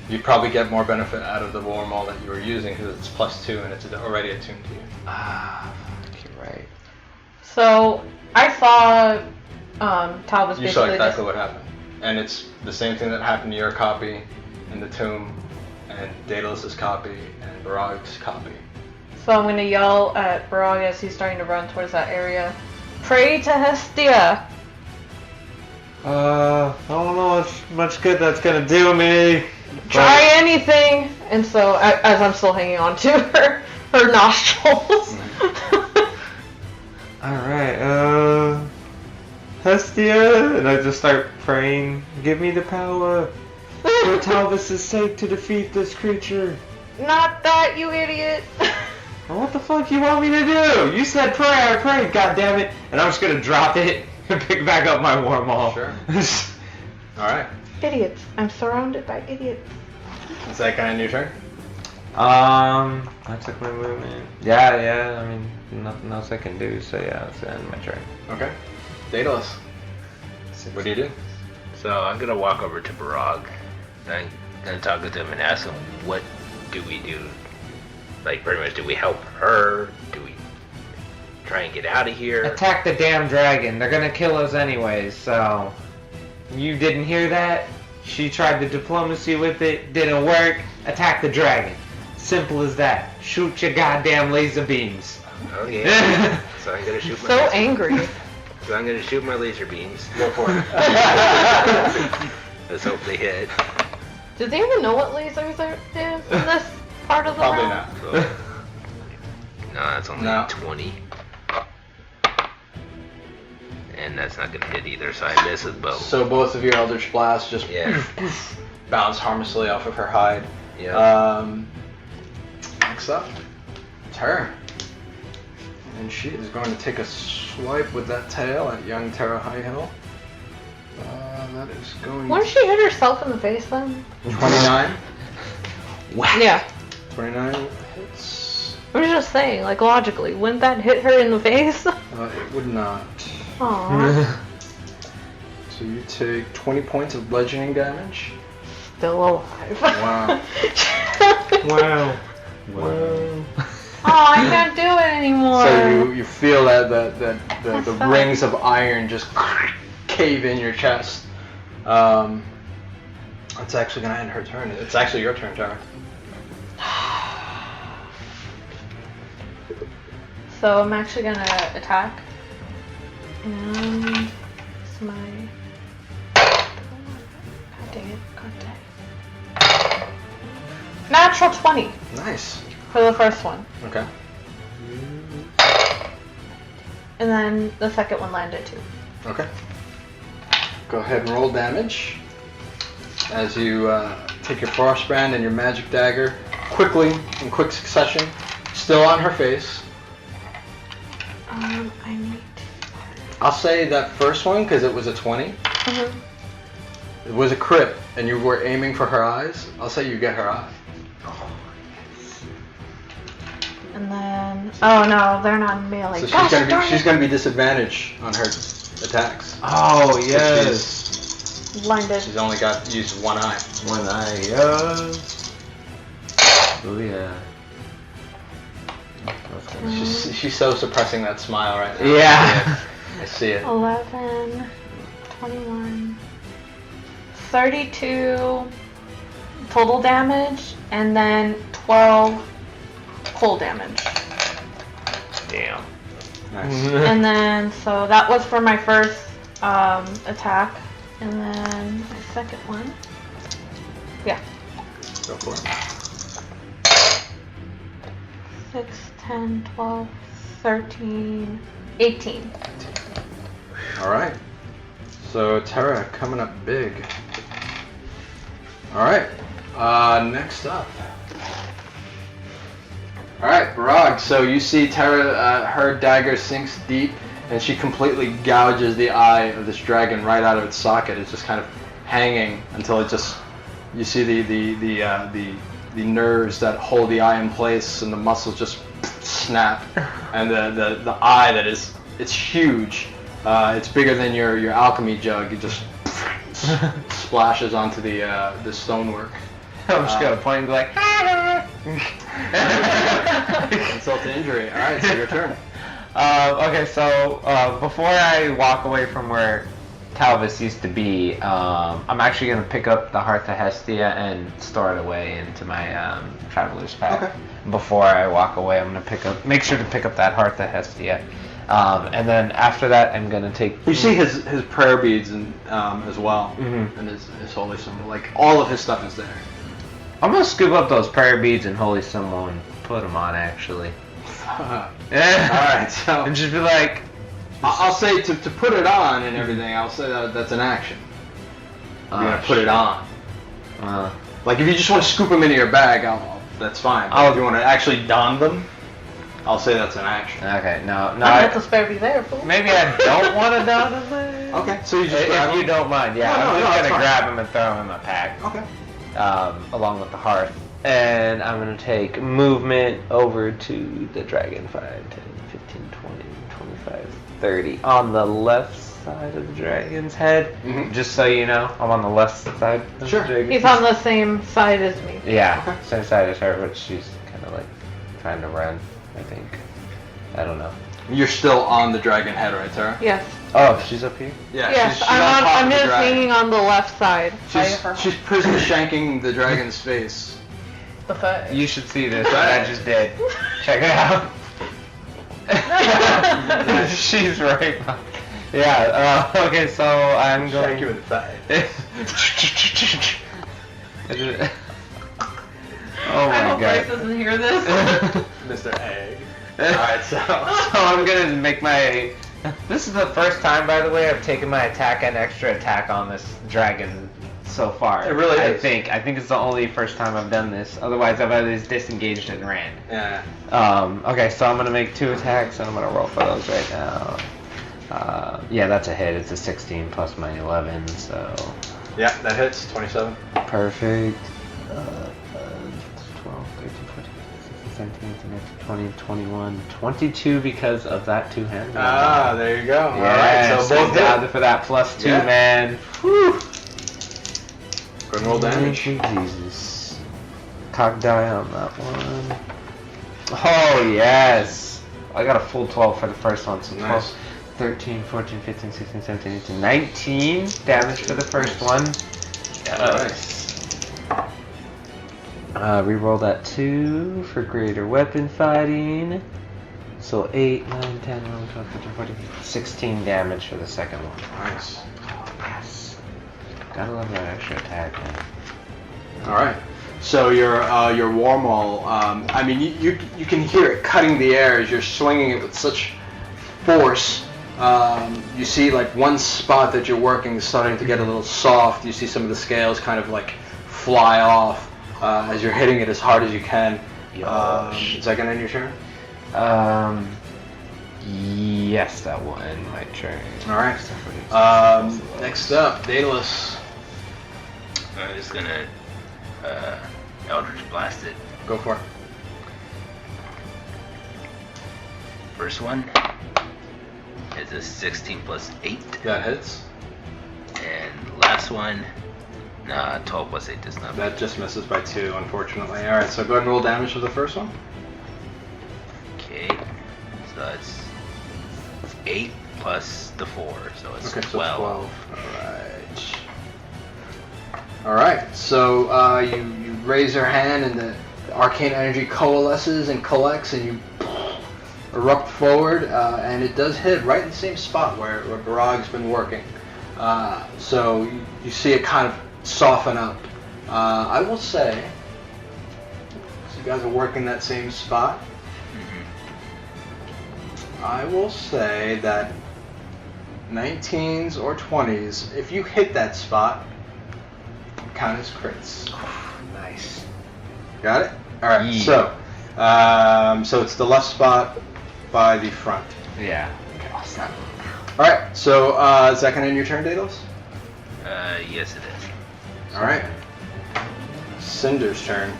You probably get more benefit out of the war maul that you were using because it's +2 and it's already attuned to you. You're right. So I saw Talvis You saw basically exactly what happened. And it's the same thing that happened to your copy in the tomb, and Daedalus's copy, and Barag's copy. So I'm gonna yell at Barag as he's starting to run towards that area. Pray to Hestia! I don't know much good that's gonna do me. Try anything! And so, as I'm still hanging on to her nostrils. Alright, Hestia, and I just start praying, give me the power for Talvis' sake to defeat this creature. Not that, you idiot! What the fuck you want me to do? You said pray, I prayed, goddammit. And I'm just gonna drop it and pick back up my war maul. Sure. Alright. Idiots. I'm surrounded by idiots. Is that kind of your turn? I took my movement. Yeah, I mean, nothing else I can do, so yeah, that's the end of my turn. Okay. Daedalus. What do you do? So I'm gonna walk over to Barag. I'm gonna talk with him and ask him, what do we do? Like, pretty much, do we help her? Do we try and get out of here? Attack the damn dragon. They're gonna kill us anyways, so... You didn't hear that? She tried the diplomacy with it, didn't work. Attack the dragon. Simple as that. Shoot your goddamn laser beams. Oh yeah. So I'm gonna shoot my So laser- angry. So I'm gonna shoot my laser beams. Go for it. Let's hope they hit. Do they even know what lasers are in this part of the Probably realm? not. So, no, that's only No. 20. And that's not gonna hit either, so I miss with both. So both of your Eldritch Blasts just Yeah. bounce harmlessly off of her hide. Yeah. Next up, Terra. And she is going to take a swipe with that tail at young Terra Highhill. That is going Wouldn't she hit herself in the face then? 29. Yeah. 29 hits. I'm just saying, like logically, wouldn't that hit her in the face? It would not. Aww. So you take 20 points of bludgeoning damage. Still alive. Wow. Wow. Oh, I can't do it anymore. So you feel that the That's fine. rings of iron just cave in your chest. It's actually gonna end her turn. It's actually your turn, Tara. So I'm actually gonna attack. And it's my dang it. God dang. Natural 20 Nice. for the first one. Okay. And then the second one landed too. Okay. Go ahead and roll damage as you take your frostbrand and your magic dagger quickly, in quick succession, still on her face. I need. I'll say that first one, because it was a 20, it was a crit, and you were aiming for her eyes. I'll say you get her eye. And then, oh no, they're not melee. So Gosh, she's gonna be disadvantaged on her attacks. Oh, Which yes. blinded. She's only got to use one eye. One eye, yes. Oh, yeah. She's so suppressing that smile right now. Yeah. I see it. 11, 21, 32 total damage, and then 12 full damage. Damn. Nice. And then, so that was for my first attack. And then my second one. Yeah. Go for it. 6, 10, 12, 13, 18. Alright. So Terra coming up big. Alright. Next up. Alright, Barag. So you see Terra, her dagger sinks deep, and she completely gouges the eye of this dragon right out of its socket. It's just kind of hanging until it just, you see the nerves that hold the eye in place, and the muscles just snap, and the eye that is, it's huge. It's bigger than your alchemy jug. It just splashes onto the stonework. I'm just gonna point and be like, Insult to injury. Alright, so your turn. okay, so before I walk away from where Talvis used to be, I'm actually going to pick up the Heart of Hestia and store it away into my Traveler's Pack. Okay. Before I walk away, I'm going to make sure to pick up that Heart of Hestia. And then after that, I'm going to take... You see his prayer beads and as well, Mhm. and his holy symbol. Like, all of his stuff is there. I'm going to scoop up those prayer beads and holy symbol and put them on, actually. Alright, so... And just be like... I'll say to put it on and everything, I'll say that's an action. You're gonna put it on. Like, if you just want to scoop them into your bag, that's fine. But if you want to actually don them, I'll say that's an action. Okay, no. I let the spare be there, fool. Maybe I don't want to don them. Okay, so you just grab If you them? don't mind, yeah. No, I'm no, just it's gonna fine. grab them and throw them in my pack. Okay. Along with the hearth. And I'm gonna take movement over to the dragon. 5, 10, 15, 20, 25, 30. On the left side of the dragon's head. Mhm. Just so you know, I'm on the left side of Sure. the dragon. He's on the same side as me. Yeah, Okay. same side as her, but she's kind of like trying to run, I think. I don't know. You're still on the dragon head, right, Tara? Yes. Oh, she's up here? Yeah, Yes, she's I'm on top I'm of the just dragon. hanging on the left side. by her. She's prison shanking the dragon's face. The face. You should see this, what I just did. Check it out. She's right. Yeah, okay, so I'm going... Shank you in the thigh. Oh I my hope Bryce god. doesn't hear this. Mr. Egg. Alright, so... So I'm gonna make my... This is the first time, by the way, I've taken my attack and extra attack on this dragon so far. It really is. I think it's the only first time I've done this. Otherwise, I've always disengaged and ran. Yeah. Okay, so I'm gonna make 2 attacks and I'm gonna roll for those right now. Yeah, that's a hit. It's a 16 plus my 11, so... Yeah, that hits. 27. Perfect. 12, 13, 14, 16, 17, 18, 19, 20, 21, 22 because of that 2-handed. Ah, there you go. Yeah, Alright, so both got hit. it for that plus 2, Yeah. man. Whew. Go and roll damage. Thank you, Jesus. Cock die on that one. Oh, yes. I got a full 12 for the first one, so 12, Nice. 13, 14, 15, 16, 17, 18, 19 damage for the first one. Yes. Reroll that 2 for greater weapon fighting. So 8, 9, 10, 11, 12, 13, 14, 16 damage for the second one. Nice. Yes. Gotta love that extra attack, man. All right. So your Warmaul, I mean, you can hear it cutting the air as you're swinging it with such force. You see like one spot that you're working is starting to get a little soft. You see some of the scales kind of like fly off as you're hitting it as hard as you can. Is that gonna end your turn? Yes, that will end my turn. All right. Next up, Daedalus. I'm just gonna Eldritch Blast it. Go for it. First one is a 16 plus 8. That hits. And last one, 12 plus 8 does not. That just misses by 2, unfortunately. All right. So go ahead and roll damage for the first one. Okay, so that's 8 plus the 4, so it's Okay, 12. so 12. All right. So you raise your hand, and the arcane energy coalesces and collects, and you erupt forward, and it does hit right in the same spot where Barag's been working. So you see it kind of soften up. I will say, so you guys are working that same spot. I will say that 19s or 20s, if you hit that spot, count as crits. Nice. Got it? Alright, Yeah. so it's the left spot by the front. Yeah. Awesome. Alright, so is that going to end your turn, Daedalus? Yes, it is. Alright. Cynder's turn.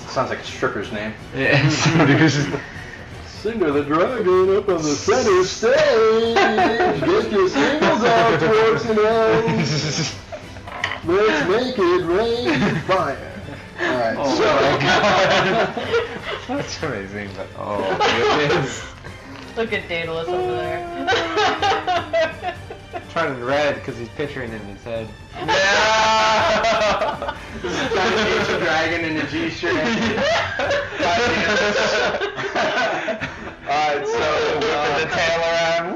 Sounds like a stripper's name. Yeah. Cinder the dragon up on the center stage. Get your singles out, dwarves and elves. Let's make it rain fire. Alright, Oh so. my god. That's amazing, but oh goodness. Look at Daedalus over there. Turning red because he's picturing in his head. Yeah! This is trying to teach a dragon in a G-string. Alright, so Whipping the tail around.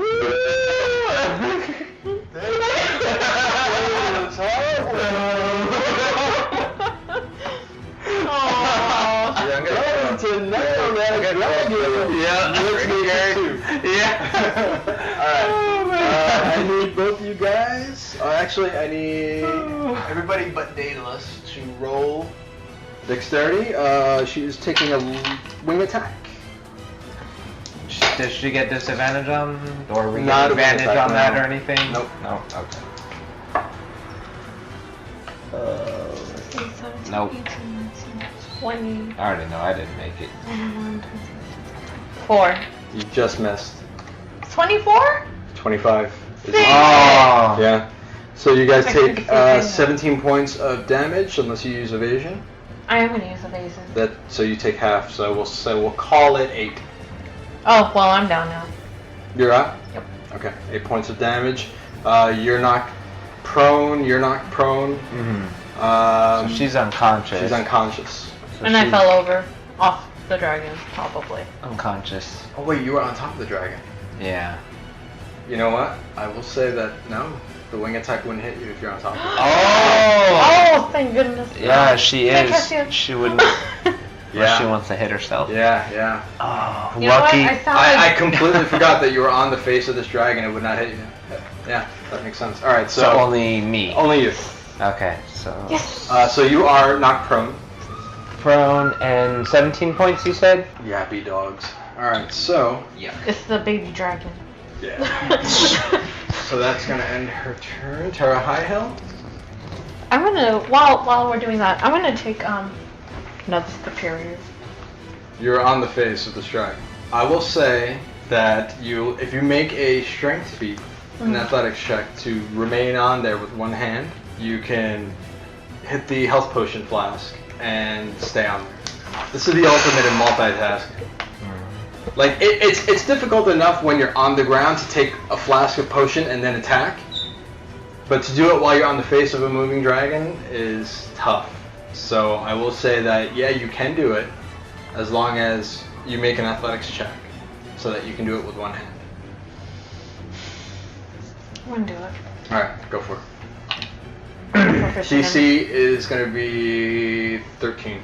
I need both you guys. Actually, I need everybody but Daedalus to roll dexterity. She is taking a wing attack. Does she get disadvantage on, or we Not get a wing advantage attack, on that no. or anything? Nope. No. Okay. Nope. 20. I already know I didn't make it. 4. You just missed. 24? 25. Dang. Oh. Yeah. So you guys I couldn't take see that. 17 points of damage unless you use evasion. I am gonna use evasion. So you take half. So we'll call it 8. Oh, well, I'm down now. You're up? Yep. Okay. 8 points of damage. You're knocked prone. You're knocked prone. So she's unconscious. She's unconscious. So And I she- fell over. Off the dragon, probably. Unconscious. Oh wait, you were on top of the dragon. Yeah. You know what? I will say that no, the wing attack wouldn't hit you if you're on top of it. Oh, thank goodness. Yeah, she Can I trust is. you? She wouldn't. Unless she wants to hit herself. Yeah. Oh, You know what? lucky. I thought I completely forgot that you were on the face of this dragon. It would not hit you. Yeah, that makes sense. All right, So so only me. only you. Okay, so Yes. So you are knocked prone. prone and 17 points. You said. Yappy dogs. All right, so It's the baby dragon. yeah. So that's gonna end her turn. Terra Highhill. I'm gonna, while we're doing that, I'm gonna take, another superior. You're on the face of this dragon. I will say that if you make a strength feat, an athletics check to remain on there with one hand, you can hit the health potion flask and stay on there. This is the ultimate in multitasking. Like it's difficult enough when you're on the ground to take a flask of potion and then attack, but to do it while you're on the face of a moving dragon is tough. So I will say that yeah, you can do it as long as you make an athletics check, so that you can do it with one hand. I'm gonna do it. Alright, go for it. Proficient in- DC is going to be 13.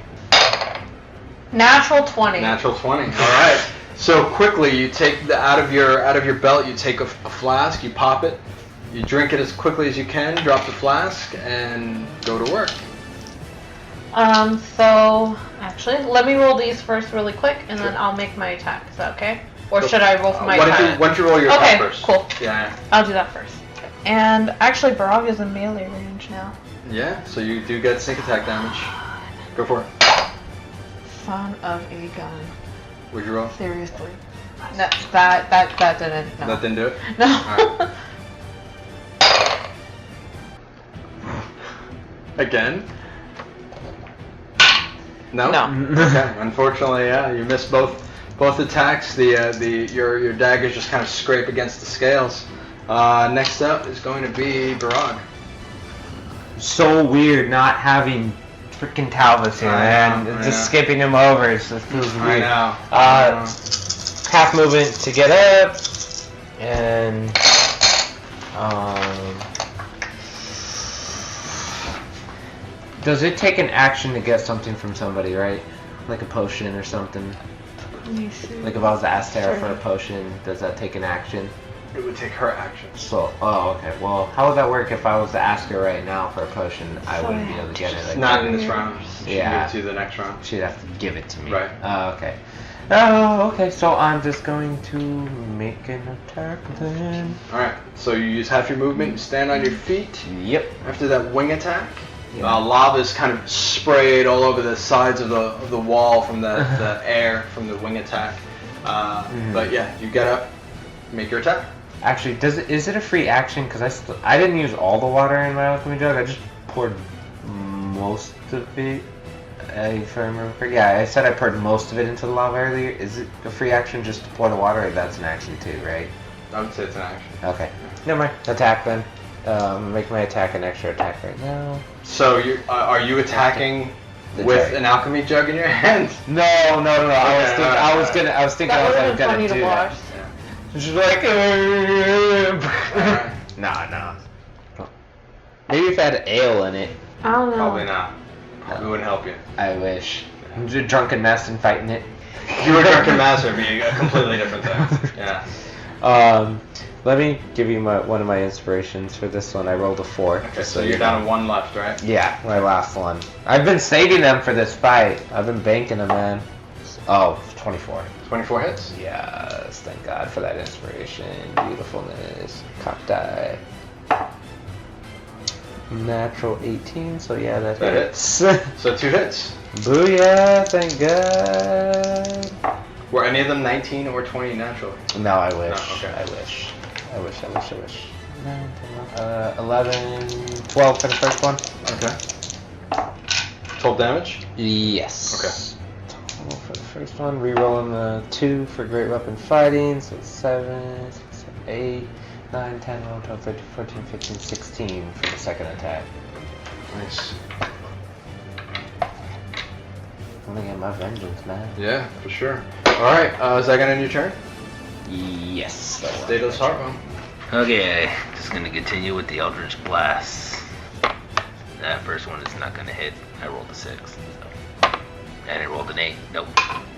Natural 20. Natural 20. All right. So quickly, you take out of your belt. You take a flask. You pop it. You drink it as quickly as you can. Drop the flask and go to work. So actually, let me roll these first really quick, and then I'll make my attack. Is that okay? Or should I roll for my attack? Why don't you roll your attack Okay, first? cool. Yeah. I'll do that first. And actually, Barag is in melee range now. Yeah. So you do get sneak attack damage. Go for it. Son of a gun. What'd you roll? Seriously. No, that didn't. No. That didn't do it. No. Alright. Again? No. No. Okay. Unfortunately, yeah, you missed both attacks. Your daggers just kind of scrape against the scales. Next up is going to be Barag. So weird not having freaking Talvis here, man. I Just know. skipping him over, it just feels I weird. know. Half movement to get up, and does it take an action to get something from somebody, right? Like a potion or something? Let me see. Like if I was to ask Terra Sure. for a potion, does that take an action? It would take her action. So, oh, okay. Well, how would that work if I was to ask her right now for a potion? I wouldn't be able to get it. Like, Not in this round. She Yeah. gives you the next round. she'd have to give it to me. Right. Oh, okay. Oh, okay. So I'm just going to make an attack then. Alright, so you use half your movement, you stand on your feet. Yep. After that wing attack, Yeah. lava's kind of sprayed all over the sides of the wall from the air from the wing attack. But yeah, you get up, make your attack. Actually, is it a free action? Because I didn't use all the water in my alchemy jug. I just poured most of it. If I remember correctly. Yeah, I said I poured most of it into the lava earlier. Is it a free action just to pour the water? Or that's an action too, right? I would say it's an action. Okay. Never mind. Attack then. Make my attack an extra attack right now. So are you attacking The with target. an alchemy jug in your hand? No. I was thinking I was That would have been gonna funny do to that. watch. She's like, Alright. nah. Maybe if I had ale in it, I don't know. Probably not. Probably wouldn't help you. I wish. I'm just a drunken mess and fighting it. If you were drunken master, it'd be a completely different thing. Yeah. Let me give you one of my inspirations for this one. I rolled a 4. Okay, so you're down to one left, right? Yeah, my last one. I've been saving them for this fight. I've been banking them, man. Oh, 24. 24 hits. Yes, thank God for that inspiration. Beautifulness. Cock die. Natural 18, so yeah, that hits. So 2 hits. Booyah, thank God. Were any of them 19 or 20 naturally? No, I wish. No, okay. I wish. 9, 10, 11, 12 for the first one. Okay. 12 damage? Yes. Okay. 12 for the first one. Rerolling the 2 for great weapon fighting, so it's 7, 6, 7, 8, 9, 10, 11, 12, 13, 14, 15, 16 for the second attack. Nice. I'm gonna get my vengeance, man. Yeah, for sure. Alright, is that gonna end your turn? Yes. Daedalus Heartbone. Okay, just gonna continue with the Eldritch Blast. That first one is not gonna hit. I rolled a 6. So. And I rolled an 8. Nope,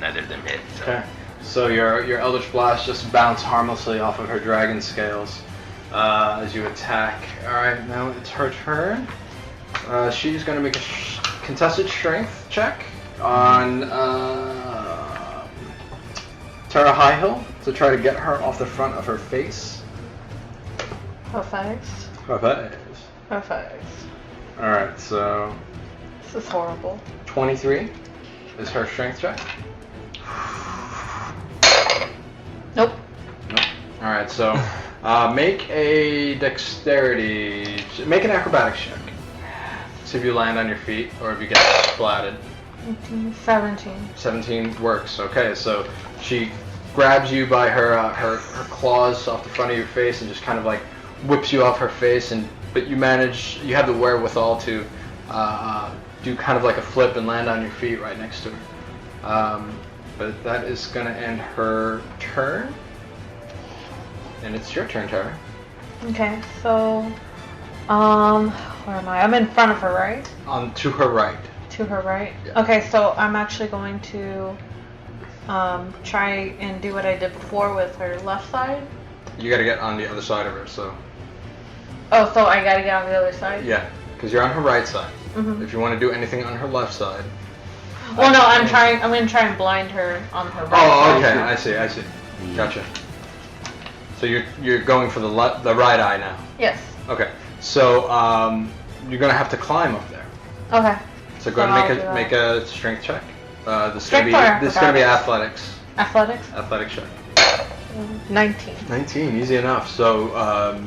neither of them hit. So. Okay. So your Eldritch Blast just bounced harmlessly off of her dragon scales as you attack. Alright, now it's her turn. She's gonna make a contested strength check on Terra Highhill to try to get her off the front of her face. Perfect. Perfect. Perfect. Alright, so This is horrible. 23 is her strength check. Nope. Alright, so make a dexterity, make an acrobatics check. See if you land on your feet or if you get splatted. 17. 17 works. Okay, so she grabs you by her claws off the front of your face and just kind of like whips you off her face, but you have the wherewithal to do kind of like a flip and land on your feet right next to her. But that is gonna end her turn, and it's your turn, Tara. Okay, so, where am I? I'm in front of her, right? To her right. To her right? Yeah. Okay, so I'm actually going to, try and do what I did before with her left side. You gotta get on the other side of her, so. Oh, so I gotta get on the other side? Yeah, because you're on her right side. Mm-hmm. If you want to do anything on her left side. Well, no, I'm gonna try and blind her on her right Oh, side. okay, I see. Gotcha. So you're going for the right eye now. Yes. Okay. So you're gonna have to climb up there. Okay. So go ahead I'll do and that. make a strength check. This is Strength gonna or be acrobatics? athletics. Athletics? Athletics check. 19. 19, easy enough. So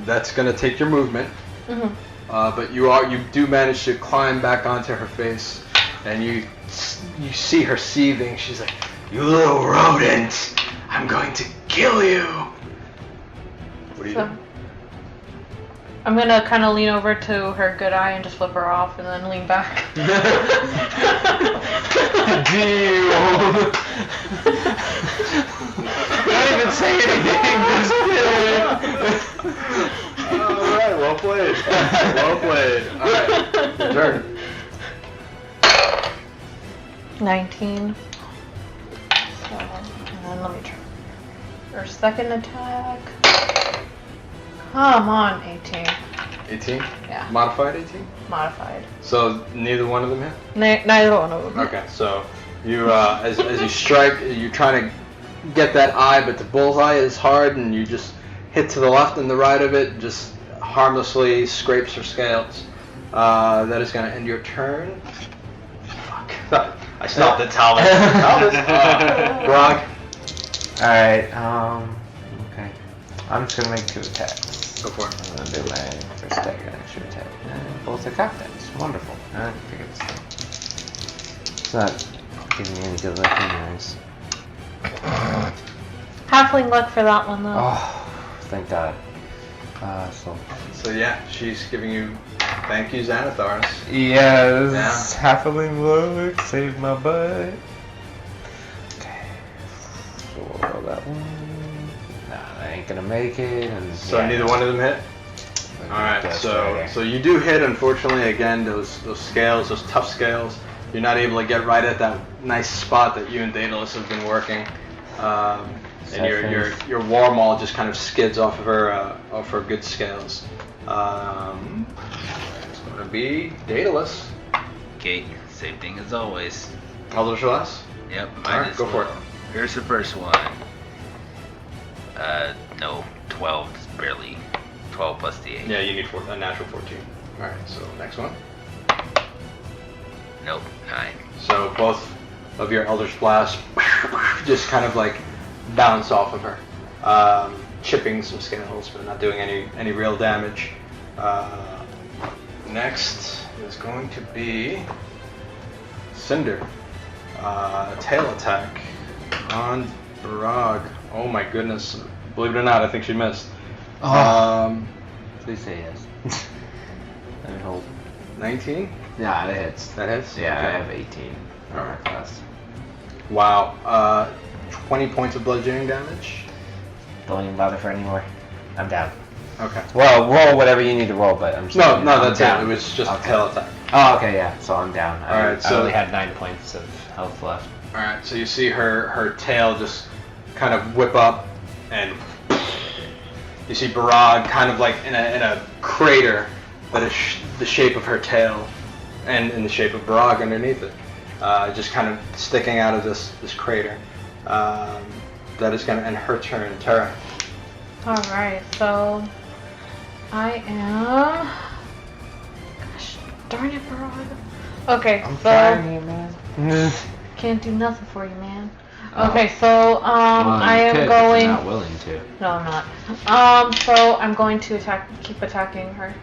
that's gonna take your movement. Mm-hmm. But you do manage to climb back onto her face, and you see her seething. She's like, "You little rodent! I'm going to kill you!" What do you do? I'm gonna kind of lean over to her good eye and just flip her off, and then lean back. Don't even say anything. Just kill it. All right, well played. Well played. All right, your turn. 19. So, and then let me try. Her second attack. Come on, 18. 18. Yeah. Modified 18. Modified. So neither one of them hit. Neither one of them. Okay, so you as you strike, you're trying to get that eye, but the bullseye is hard, and you just hit to the left and the right of it, just harmlessly scrapes her scales. That is going to end your turn. Fuck. I stopped at Talvis. Barag. Alright, okay. I'm just gonna make 2 attacks. Go for it. I'm gonna do my first attack and extra attack. And both attack dice. Wonderful. I figured it's not giving me any good luck anyways. Halfling luck for that one, though. Oh, thank God. So yeah, she's giving you thank you, Xanatharis. Yes, halfling luck, save my butt. Okay, so we'll roll that one. Nah, that ain't gonna make it. And So yeah, neither one of them hit. All right, That's so right. so you do hit. Unfortunately, again, those scales, those tough scales, you're not able to get right at that nice spot that you and Daedalus have been working. And your war maul just kind of skids off of her good scales. It's gonna be Daedalus. Okay, same thing as always. Eldritch Blast. Yep, All right, minus go for it. Here's the first one. No, 12, just barely. 12 plus the 8. Yeah, you need a natural 14. All right, so next one. Nope, 9. So both of your Eldritch Blasts just kind of like bounce off of her, chipping some scales, but not doing any real damage. Next is going to be Cynder. Tail attack on Barag. Oh my goodness. Believe it or not, I think she missed. Please say yes. Let me hold. 19? Yeah, that hits. That hits? Yeah, Okay. I have 18. Alright. Plus. Wow. 20 points of bludgeoning damage. Don't even bother for any more. I'm down. Okay. Well, roll whatever you need to roll, but I'm just No, I'm that's down. it. It was just a Okay. tail attack. Oh, okay, yeah. So I'm down. Alright, I so- only had 9 points of health left. Alright, so you see her tail just kind of whip up, and you see Barag kind of like in a crater that is the shape of her tail, and in the shape of Barag underneath it, just kind of sticking out of this crater. That is going to end her turn. Terra. Alright, so I am. Gosh darn it, Barag. Okay, I'm so. trying here, man. Can't do nothing for you, man. Oh. Okay, so I am going. You're not willing to. No, I'm not. So I'm going to keep attacking her,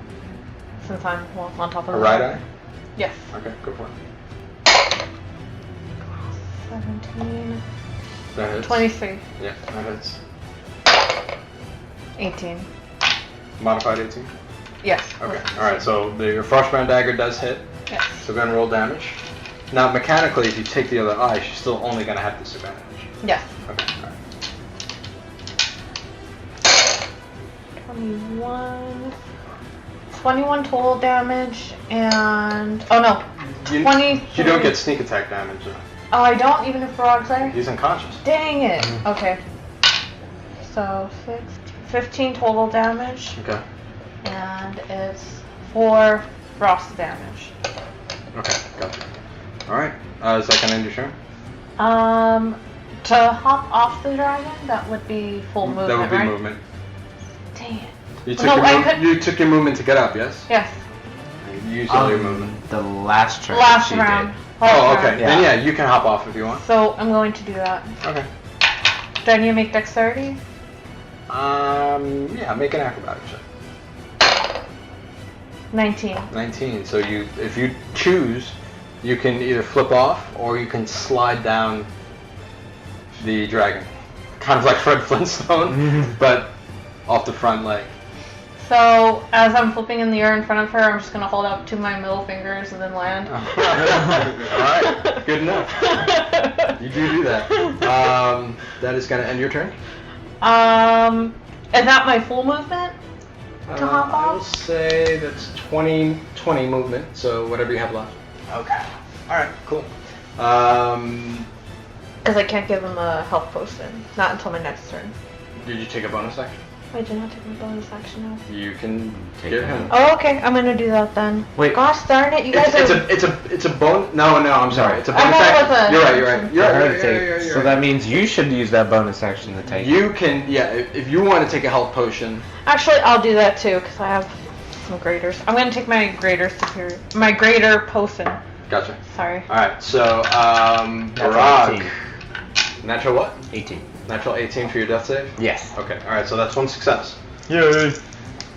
since I'm on top of Her the right eye? Yes. Okay, go for it. 17, That hits. 23, Yeah, that hits. 18. Modified 18? Yes. Okay, alright, so your Frostbound Dagger does hit. Yes. So go ahead and roll damage. Now, mechanically, if you take the other eye, she's still only going to have disadvantage. Yes. Okay, alright. 21 total damage, and oh no, 20. You don't get sneak attack damage. Oh, I don't, even if Barag's there? He's unconscious. Dang it. Okay. So 15 total damage. Okay. And it's 4 frost damage. Okay, gotcha. Alright, is that gonna end your turn? To hop off the dragon, that would be full movement, That would be right? movement. Dang it. You took, No, your, I could- you took your movement to get up, yes? Yes. You used all your movement. The last turn. Last she round. did. Last Oh, round. okay. Then yeah, you can hop off if you want. So I'm going to do that. Okay. Do I need to make dexterity? Yeah, make an acrobatic check. 19. 19. So if you choose, you can either flip off or you can slide down the dragon. Kind of like Fred Flintstone, but off the front leg. So as I'm flipping in the air in front of her, I'm just going to hold up to my middle fingers and then land. Alright, good enough. You do that. That is going to end your turn. Is that my full movement? To hop I will off? say that's 20 movement, so whatever you have left. Okay. Alright, cool. Because I can't give him a health potion. Not until my next turn. Did you take a bonus action? I did not take my bonus action now. You can Take give it. him. Oh, okay. I'm gonna do that then. Wait. Gosh darn it, you guys are. It's a bone. No, I'm sorry. It's a I'm bonus not action. with a- You're right. For her to You're take. right. So that means you should use that bonus action to take. You can, yeah. If you want to take a health potion, Actually, I'll do that too because I have some graders. I'm gonna take my greater potion. gotcha. Sorry. All right. So, Natural Barag. 18. Natural what? 18. Natural 18 for your death save. Yes. Okay. All right. So that's one success. Yay.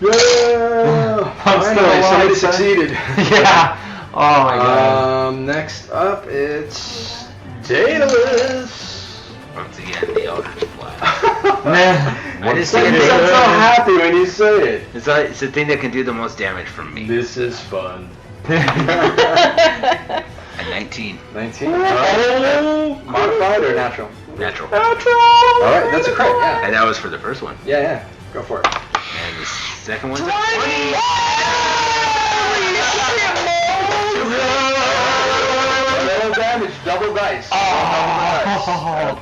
Yeah. I'm still Finally, alive, somebody son. succeeded. Yeah. Oh my god. Next up, it's Daedalus. Once again, the Eldritch Blast. I just You think sound so happy when you say it. It's the thing that can do the most damage from me. This is fun. A 19. 19. Modified or natural? Natural. Alright, that's a crit, yeah. And that was for the first one. Yeah. Go for it. And the second one's a 20. Double damage, double dice.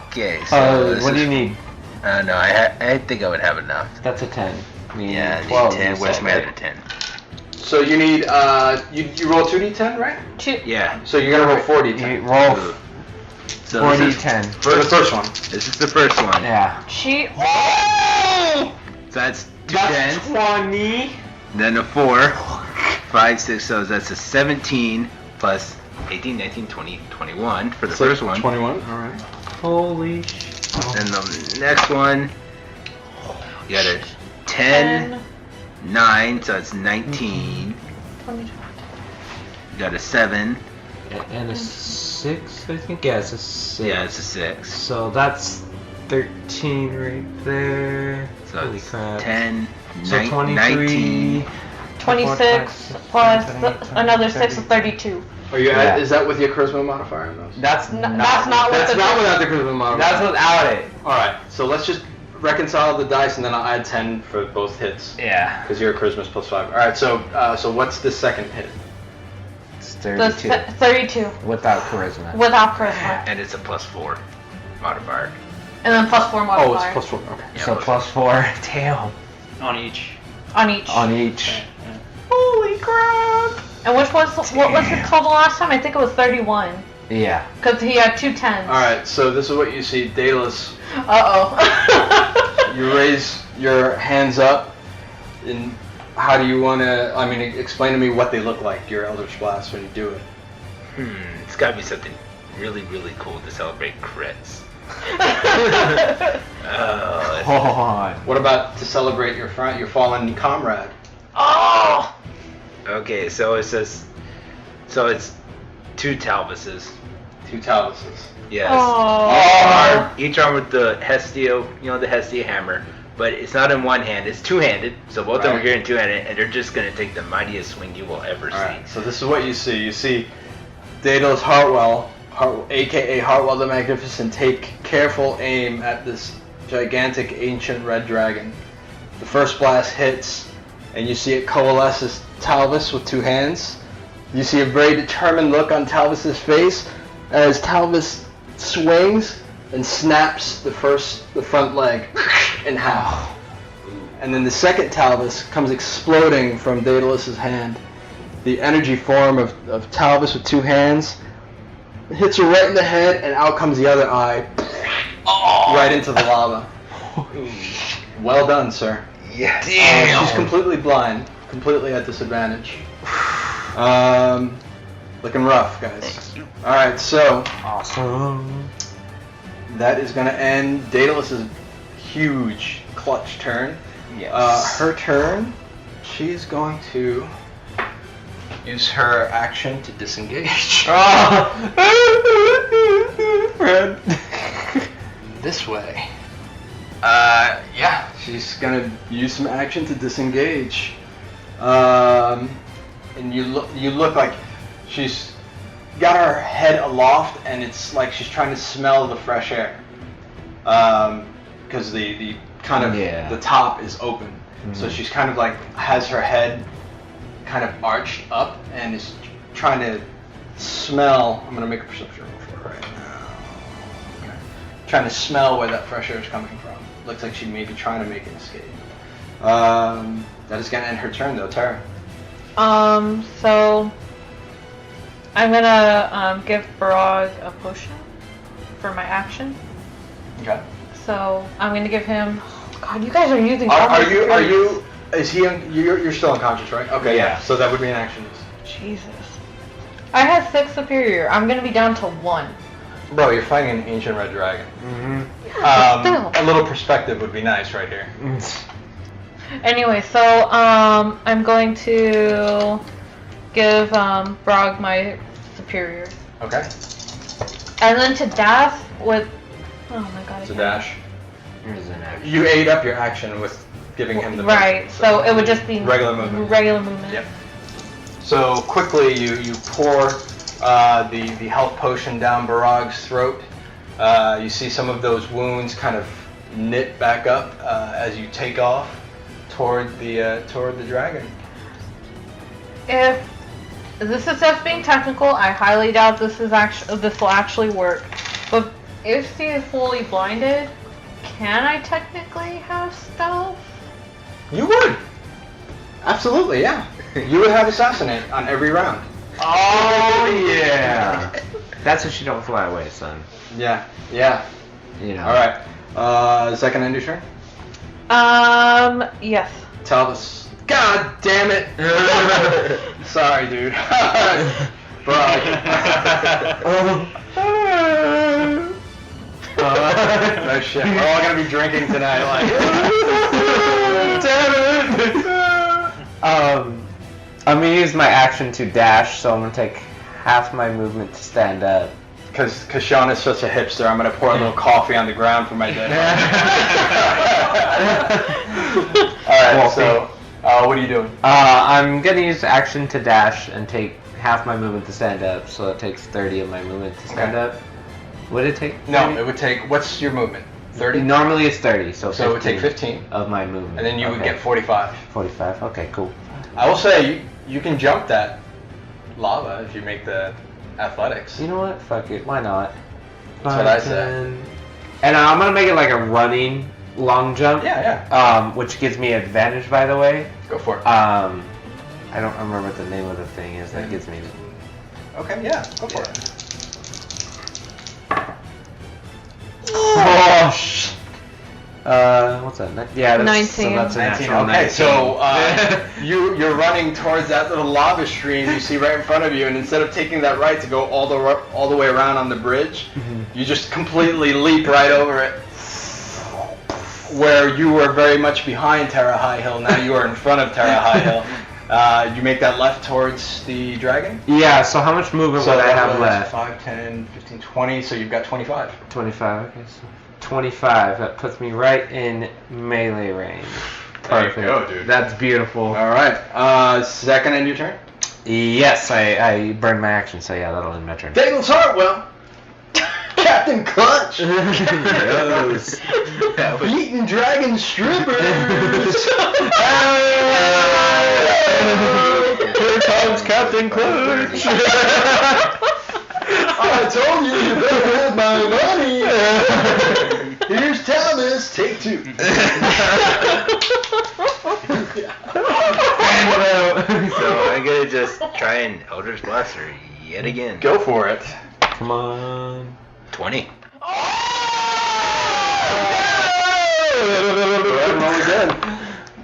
Okay, so this what do is- you need? No, I think I would have enough. That's a 10. I mean, Yeah, I need 12, 10. you Where's said, my right? other 10? So you need, you roll 2d10, right? Yeah. So you're gonna roll 4d10. You roll So 4d10. For the first one. This is the first one. Yeah. She. So that's 2 That's 10s. 20. Then a 4. 5, 6, so that's a 17 plus 18, 19, 20, 21 for the first one. 21, alright. Holy sh. Then the next one, you got a 10, 9, so it's 19. 20. You got a 7. And a 6, I think? Yeah, it's a 6. Yeah, it's a 6. So that's 13 right there. So Holy it's crap. 10, So 9, 23. 19. 26 plus another 6 is 32. Are you Yeah. is that with your charisma modifier in those? That's That's not with That's the. not without the charisma modifier. That's without it. Alright, so let's just reconcile the dice and then I'll add 10 for both hits. Yeah. Because your charisma's plus 5. Alright, so what's the second hit? It's The 32. 32 Without charisma. without charisma, And it's a plus 4 modifier. and then plus 4 modifier Oh, it's plus 4. Okay. Yeah, So plus 4. Damn. On each. on each. On each. Holy crap! And what was the total last time? I think it was 31. Yeah. Because he had 2 10s. Alright, so this is what you see. Daedalus, Uh-oh. you raise your hands up, and how do you want to, explain to me what they look like, your Eldritch Blast, when you do it. It's gotta be something really, really cool to celebrate crits. Oh, Hold on. What about to celebrate your fallen comrade? Oh! okay, so it says, so it's 2 Talvises. 2 Talvises. Yes. Oh. Each armed with the Hestia, the Hestia hammer, but it's not in one hand, it's two-handed, so both of them are Right. here in two-handed, and they're just going to take the mightiest swing you will ever see. Alright, so this is what you see. You see Daedalus aka Hartwell the Magnificent, take careful aim at this gigantic ancient red dragon. The first blast hits, and you see it coalesce as Talvis with 2 hands. You see a very determined look on Talvis's face as Talvis swings and snaps the front leg in half. And then the second Talvis comes exploding from Daedalus's hand. The energy form of Talvis with 2 hands hits her right in the head, and out comes the other eye, right into the lava. Well done, sir. Yeah. She's completely blind, completely at disadvantage. Looking rough, guys. All right, so Awesome. that is going to end Daedalus's huge clutch turn. Yes. Her turn. She's going to use her action to disengage. Fred. This way. Yeah, she's gonna use some action to disengage. And you look like she's got her head aloft, and it's like she's trying to smell the fresh air. Because the kind of the top is open, so she's kind of like has her head kind of arched up and is trying to smell. I'm gonna make a perception roll for her right now. Okay. Trying to smell where that fresh air is coming from. Looks like she may be trying to make an escape. That is gonna end her turn though, Terra. So I'm gonna give Barag a potion for my action. Okay. So I'm gonna give him. God, you guys are using. Are you? Is he? You're still unconscious, right? Okay. Yeah. So that would be an action. Jesus. I had 6 superior. I'm gonna be down to 1. Bro, you're fighting an ancient red dragon. Still. A little perspective would be nice right here. Anyway, so I'm going to give Brog my superior, Okay. and then to dash with. Oh my god. I It's a can't- dash. Here's an action. You ate up your action with giving him the Right. motion, So it would just be regular movement. Regular movement. Yep. So quickly you pour the health potion down Barag's throat. You see some of those wounds kind of knit back up as you take off toward the dragon. If this is just being technical, I highly doubt this will actually work. But if she is fully blinded, can I technically have stealth? You would. Absolutely, yeah. You would have assassinate on every round. Oh yeah. That's if she don't fly away, son. Yeah. You know. All right. Is that gonna end your turn? Yes. Talvis. God damn it! Sorry, dude. No shit. We're all gonna be drinking tonight. Like. Damn it! I'm gonna use my action to dash, so I'm gonna take half my movement to stand up. Because Sean is such a hipster, I'm gonna pour a little coffee on the ground for my dead. Alright, so what are you doing? I'm gonna use action to dash and take half my movement to stand up, so it takes 30 of my movement to stand up. Would it take 30? No, it would take, what's your movement? 30? Normally it's 30, so it would take 15. of my movement. And then you would get 45. 45, okay, cool. I will say, you can jump that lava if you make the athletics. You know what? Fuck it, why not? That's what I said. And I'm gonna make it like a running long jump. Yeah. Which gives me advantage, by the way. Go for it. I don't remember what the name of the thing is that gives me. Okay, yeah, go for it. Oh shit. What's that? Yeah, that's 19. So that's a 19. natural Okay, 19. so you're running towards that little lava stream you see right in front of you, and instead of taking that right to go all the way around on the bridge, you just completely leap right over it. Where you were very much behind Terra High Hill, now you are in front of Terra High Hill. You make that left towards the dragon? Yeah, so how much movement would I have left? 5, 10, 15, 20, so you've got 25. 25, okay, so 25, that puts me right in melee range. There you Perfect. go, dude. That's beautiful. Alright, second end your turn? Yes, I burned my action, so yeah, that'll end my turn. Daedalus Hartwell! Catch Captain Clutch! Yes. That was- Beating dragon strippers! Here comes Captain Clutch! I told you better have my money! Here's Talvis, take 2. So I'm gonna just try and Eldritch Blast her yet again. Go for it. Come on. 20. Roll again.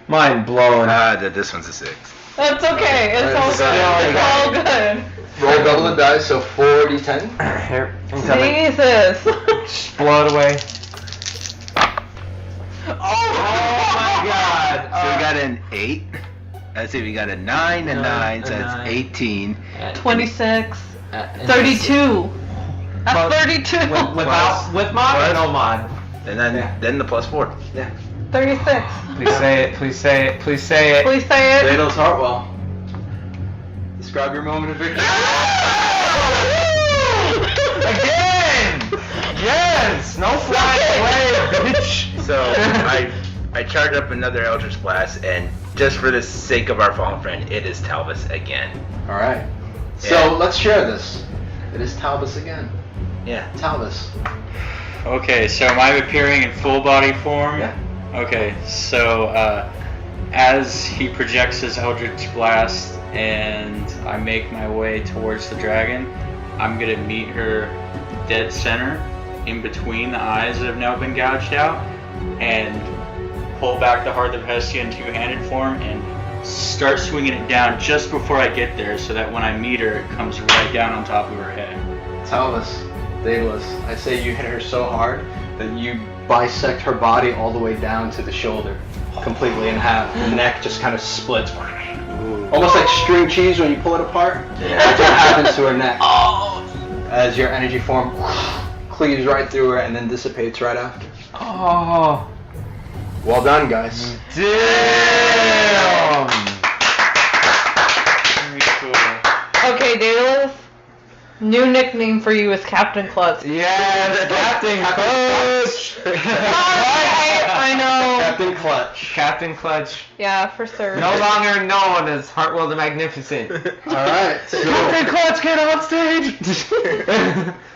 Mind blowing. This one's a 6. That's okay. It's all good. It's all good. Roll double the dice, so 4d10. Here, I'm coming. Jesus. Just blow it away. Oh my God. So we got an 8. Let's see, we got a 9, a 9, so that's 18. 26. And 32. That's 32. with mod or no mod? And then the +4. 36. Please say it. Please say it. Please say it. Please say it. Daedalus Hartwell. Describe your moment of victory. Again! Yes! No flying away, bitch! So I charge up another Eldritch Blast, and just for the sake of our fallen friend, it is Talvis again. Alright. So Yeah. let's share this. It is Talvis again. Yeah. Talvis. Okay, so am I appearing in full body form? Yeah. Okay, so as he projects his Eldritch Blast and I make my way towards the dragon, I'm gonna meet her dead center in between the eyes that have now been gouged out and pull back the Heart of Hestia in two-handed form and start swinging it down just before I get there so that when I meet her, it comes right down on top of her head. Talvis. Daedalus. I say you hit her so hard that you bisect her body all the way down to the shoulder, completely in half. The neck just kind of splits. Almost like string cheese when you pull it apart. That's what happens to her neck. As your energy form cleaves right through her and then dissipates right after. Oh. Well done, guys. Damn! Very cool. Okay, Daedalus. New nickname for you is Captain Klutz. Yes, Captain Clutch! I know. Captain Clutch. Captain Clutch. Yeah, for sure. No longer known as Hartwell the Magnificent. Alright, so Captain Clutch, get on stage!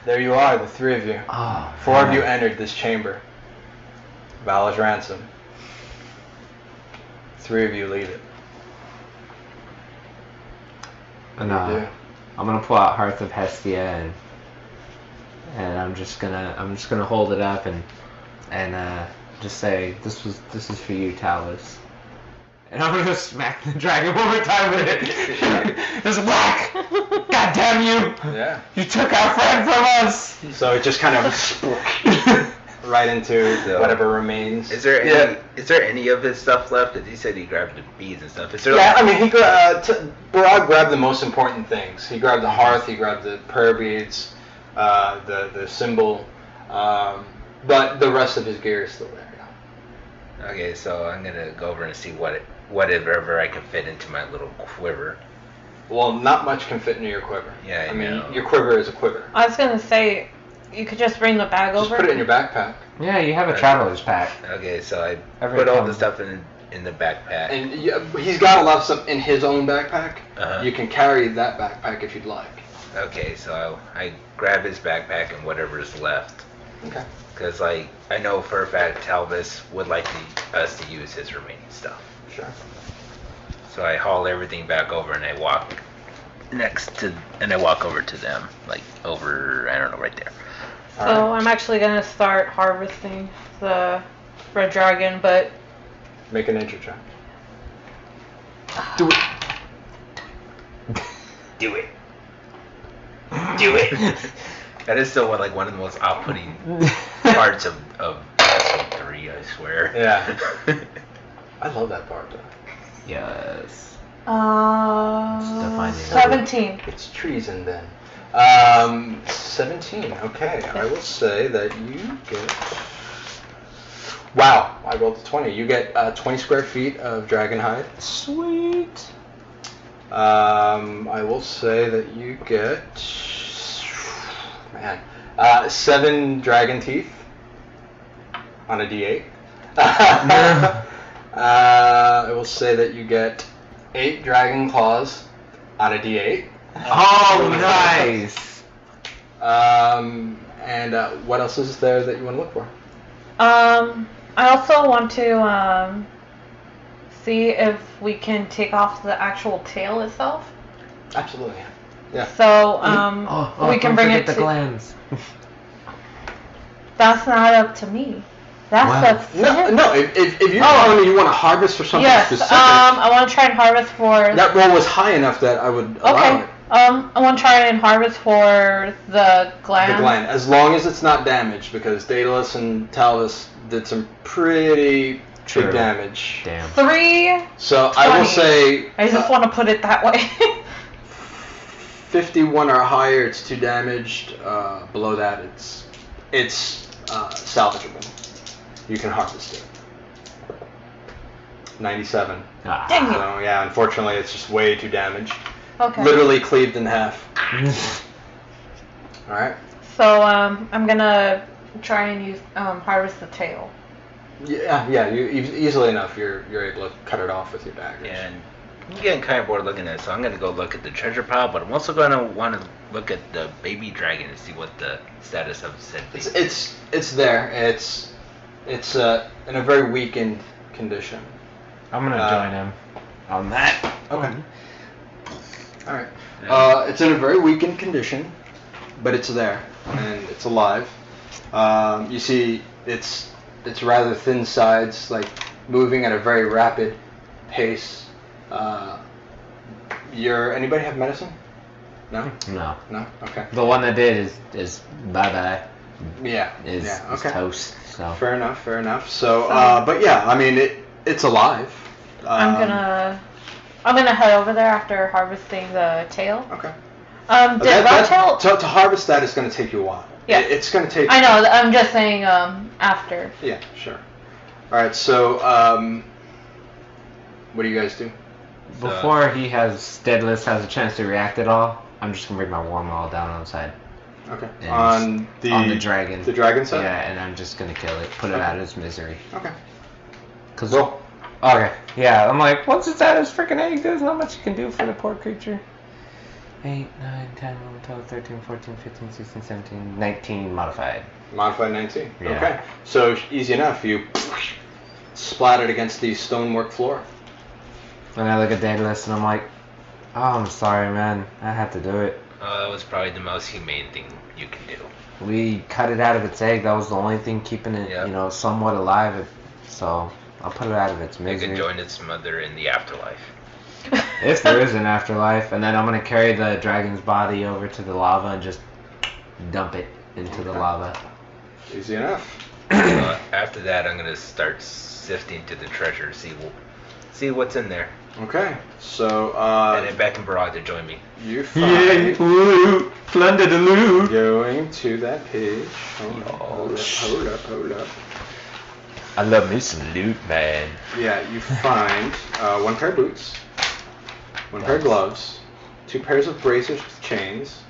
there you are, the 3 of you. Oh, 4 of you entered this chamber. Valor's Ransom. 3 of you leave it. And, What do you do? I'm gonna pull out Hearth of Hestia and I'm just gonna hold it up and just say this is for you, Talvis. And I'm gonna smack the dragon one more time with it. Just whack! God damn you! Yeah. You took our friend from us! So it just kind of right into whatever remains. Is there any of his stuff left? Because he said he grabbed the beads and stuff. Is there Yeah, I mean, Barag grabbed the most important things. He grabbed the hearth, he grabbed the prayer beads, the symbol, but the rest of his gear is still there. Yeah. Okay, so I'm gonna go over and see whatever I can fit into my little quiver. Well, not much can fit into your quiver. Yeah, I mean, know. your quiver is a quiver. I was gonna say, you could just bring the bag Just over. put it in your backpack. Yeah, you have a traveler's pack. Okay, so I Every put all time. the stuff in the backpack. And he's got a lot of stuff in his own backpack. Uh-huh. You can carry that backpack if you'd like. Okay, so I grab his backpack and whatever is left. Okay. Because, like, I know for a fact Talvis would like us to use his remaining stuff. Sure. So I haul everything back over and I walk over to them. Like, over, I don't know, right there. So I'm actually gonna start harvesting the red dragon, but Make an nature check. Do it. Do it. Do it. That is still one of the most off-putting parts of episode 3, I swear. Yeah. I love that part though. Yes. uh, Defying. 17. It's treason then. 17. Okay, I will say that you get. Wow, I rolled a 20. You get 20 square feet of dragon hide. Sweet. I will say that you get. Man. 7 dragon teeth on a D8. I will say that you get 8 dragon claws on a D8. Oh, nice. And what else is there that you want to look for? I also want to see if we can take off the actual tail itself. Absolutely. Yeah. So we can don't bring forget it the to. glands. That's not up to me. That's Wow. up to him. No. If you're telling me you want to harvest for something Yes. specific, I want to try and harvest for. that roll was high enough that I would allow Okay. it. I want to try and harvest for the gland. The gland, as long as it's not damaged, because Daedalus and Talvis did some pretty True. big damage. Damn. 3. So I will 20. say I just want to put it that way. 51 or higher, it's too damaged. Below that, it's salvageable. You can harvest it. 97. Ah. Dang it. So yeah, unfortunately, it's just way too damaged. Okay. Literally cleaved in half. All right. So I'm gonna try and use harvest the tail. Yeah. You easily enough, you're able to cut it off with your daggers. And I'm getting kind of bored looking at it, so I'm going to go look at the treasure pile, but I'm also going to want to look at the baby dragon and see what the status of said baby. It's there. It's in a very weakened condition. I'm gonna join him on that. Okay. All right. It's in a very weakened condition, but it's there and it's alive. You see, it's rather thin sides, like moving at a very rapid pace. Anybody have medicine? No. No. No. Okay. The one that did is bye bye. Yeah. Is Okay. toast. So. Fair enough. So, but yeah, I mean, it's alive. I'm gonna head over there after harvesting the tail. Okay. Did Rodtael? To harvest that is going to take you a while. Yeah. It's going to take. I know. I'm just saying after. Yeah, sure. All right. So, what do you guys do? Before Daedalus has a chance to react at all, I'm just gonna bring my warm all down on the side. Okay. And On the dragon. The dragon side. Yeah, and I'm just gonna kill it, put it out of its misery. Okay. Cause Roll. okay, yeah, I'm like, once it's out of its freaking egg, there's not much you can do for the poor creature. 8, 9, 10, 11, 12, 13, 14, 15, 16, 17, 19 modified. Modified 19. Yeah. Okay. So easy enough. You splattered against the stonework floor. And I look at Daedalus and I'm like, oh, I'm sorry, man. I had to do it. That was probably the most humane thing you can do. We cut it out of its egg. That was the only thing keeping it, Yep. somewhat alive. So I'll put it out of its It misery. could join its mother in the afterlife. If there is an afterlife, and then I'm gonna carry the dragon's body over to the lava and just dump it into the lava. Easy enough. After that, I'm gonna start sifting through the treasure, see what's in there, Okay. So and then back in Barag to join me. you find loot, plunder the loot. going to that page. Hold up. I love me some loot, man. Yeah, you find 1 pair of boots, 1 pair of gloves, 2 pairs of bracers with chains,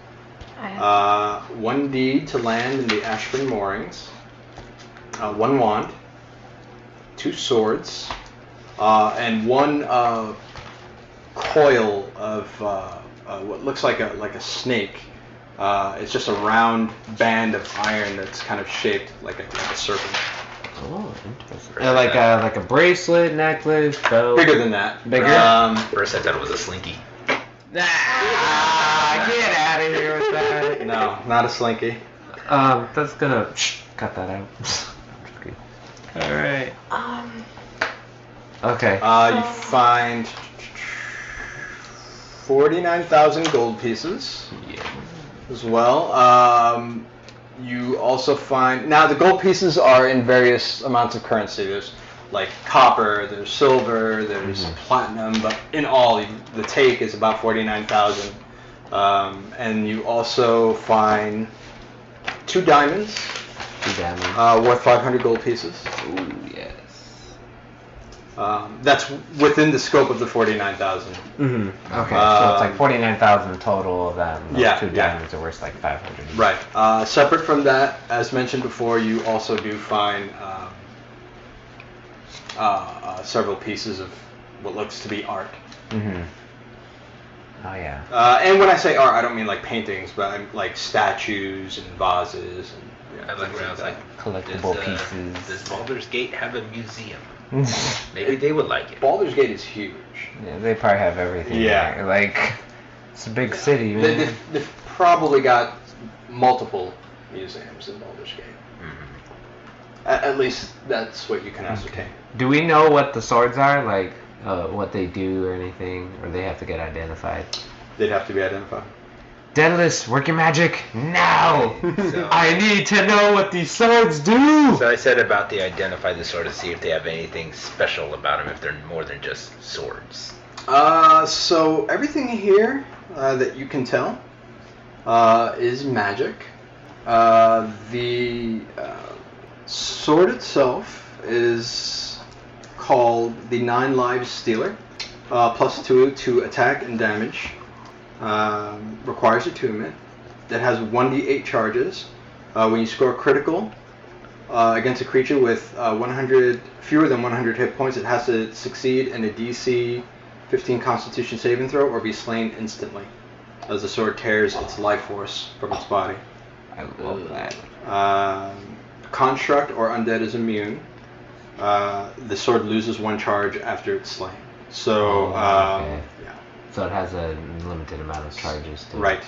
I have 1 deed to land in the Ashburn moorings, 1 wand, 2 swords, and 1 coil of what looks like a snake. It's just a round band of iron that's kind of shaped like a serpent. Oh, interesting. Like a bracelet, necklace, bow. Bigger than that. Bigger? First, I thought it was a slinky. Ah, get out of here with that. No, not a slinky. That's gonna cut that out. All right. Okay. You find 49,000 gold pieces as well. You also find, now the gold pieces are in various amounts of currency. There's like copper, there's silver, there's platinum, but in all, the take is about 49,000. And you also find 2 diamonds. 2 diamonds. Worth 500 gold pieces. Ooh, yes. That's within the scope of the 49,000. Mm-hmm. Okay, so it's like 49,000 total of them. Those Yeah, two yeah. diamonds are worth like 500. each. Right. Separate from that, as mentioned before, you also do find several pieces of what looks to be art. Mm-hmm. Oh yeah. And when I say art, I don't mean like paintings, but I'm like statues and vases. And, I like when I was like, Collectible does pieces. Baldur's Gate have a museum? Maybe they would like it. Baldur's Gate is huge. Yeah, they probably have everything. Yeah. There. Like, it's a big city, man. They've probably got multiple museums in Baldur's Gate. Mhm. At least that's what you can ascertain. Do we know what the swords are? Like, what they do or anything? Or they have to get identified? They'd have to be identified. Daedalus, work your magic now! So- I need to know what these swords do! So I said about the identify the sword to see if they have anything special about them, if they're more than just swords. So everything here that you can tell is magic. The sword itself is called the 9 Lives Stealer, +2 to attack and damage. Requires attunement. That has 1d8 charges. When you score critical against a creature with fewer than 100 hit points, it has to succeed in a DC 15 Constitution saving throw or be slain instantly, as the sword tears its life force from its body. I love that. Construct or undead is immune. The sword loses 1 charge after it's slain. So, okay. yeah. So it has a limited amount of charges too. Right.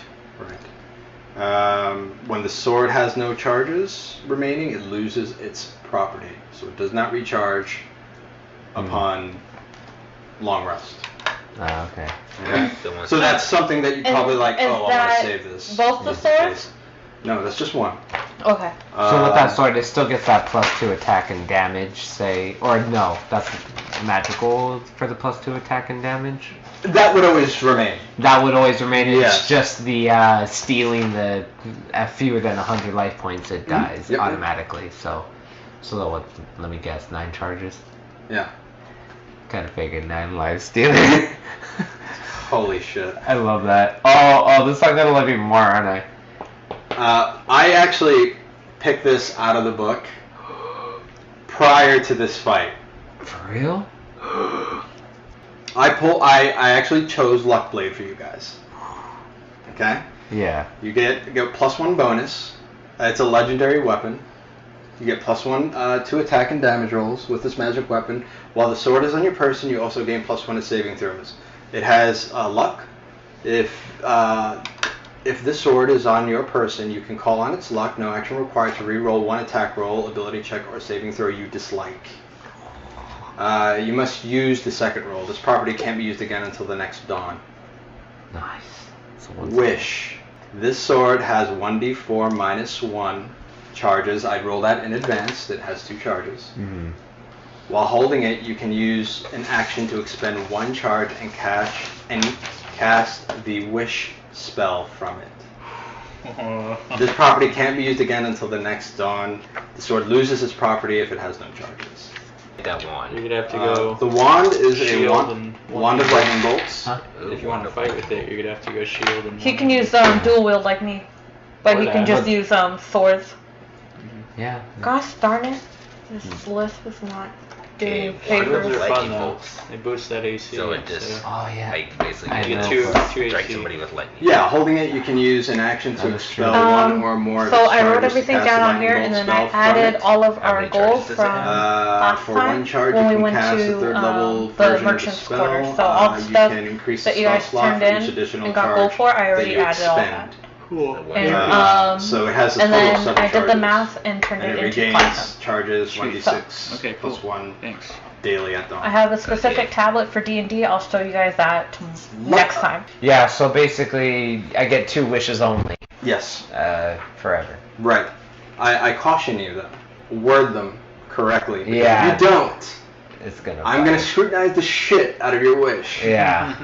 When the sword has no charges remaining, it loses its property. So it does not recharge upon long rest. Okay. So that's something that you probably like, is I want that to save this. both the just in swords? case. No, that's just one. Okay. So with that sword, it still gets that +2 attack and damage, say, or no, that's magical for the +2 attack and damage? That would always remain. That would always remain. Yes. It's just the stealing the at fewer than 100 life points, it dies Yep. automatically. So what? Let me guess, 9 charges. Yeah. Kind of figured 9 lives stealing. Holy shit. I love that. Oh, this I'm gonna love even more, aren't I? I actually picked this out of the book prior to this fight. For real? I actually chose Luck Blade for you guys. Okay? Yeah. You get +1 bonus. It's a legendary weapon. You get +1 to attack and damage rolls with this magic weapon. While the sword is on your person, you also gain +1 to saving throws. It has luck. If this sword is on your person, you can call on its luck. No action required to re-roll 1 attack roll, ability check, or saving throw you dislike. You must use the second roll. This property can't be used again until the next dawn. Nice. So what's Wish. This sword has 1d4 -1 charges. I'd roll that in advance. It has 2 charges. Mm-hmm. While holding it, you can use an action to expend 1 charge and cast the Wish spell from it. This property can't be used again until the next dawn. The sword loses its property if it has no charges. That wand. You're gonna have to go. The wand is a shield and wand of lightning bolts. Huh? If you want to fight with it, you're gonna have to go shield and. He can use dual wield like me, but he can just use swords. Yeah. Gosh darn it! This list was not doing Okay, favors. Those are Lightning fun though. bolts. They boost that AC. So it just Oh yeah. like basically I you know. get Two strike AC. somebody with lightning. Yeah, holding it, you can use an action to That is expel true. 1 or more. of So its I wrote charges to everything cast down a on lightning here, bolt and then spell I from added it. all of How our many goals charges does it from have? last For time 1 charge, when you we can went cast to a 3rd level the version of the merchant's spell. quarter. So all the you stuff can increase that the you spell guys slot turned for each in additional and got charge gold for, I that already you added all expend. that. Cool. And So it has a and total then of 7 I did the charges. math and turned And it it into regains platinum. charges Sweet. 1d6 Okay, cool. +1 Thanks. daily at dawn. I have a specific Okay. tablet for D&D. I'll show you guys that next time. Yeah. So basically, I get 2 wishes only. Yes, Forever. right. I caution you though. Word them correctly. Because Yeah. if you don't, It's gonna. I'm going to scrutinize the shit out of your wish. Yeah.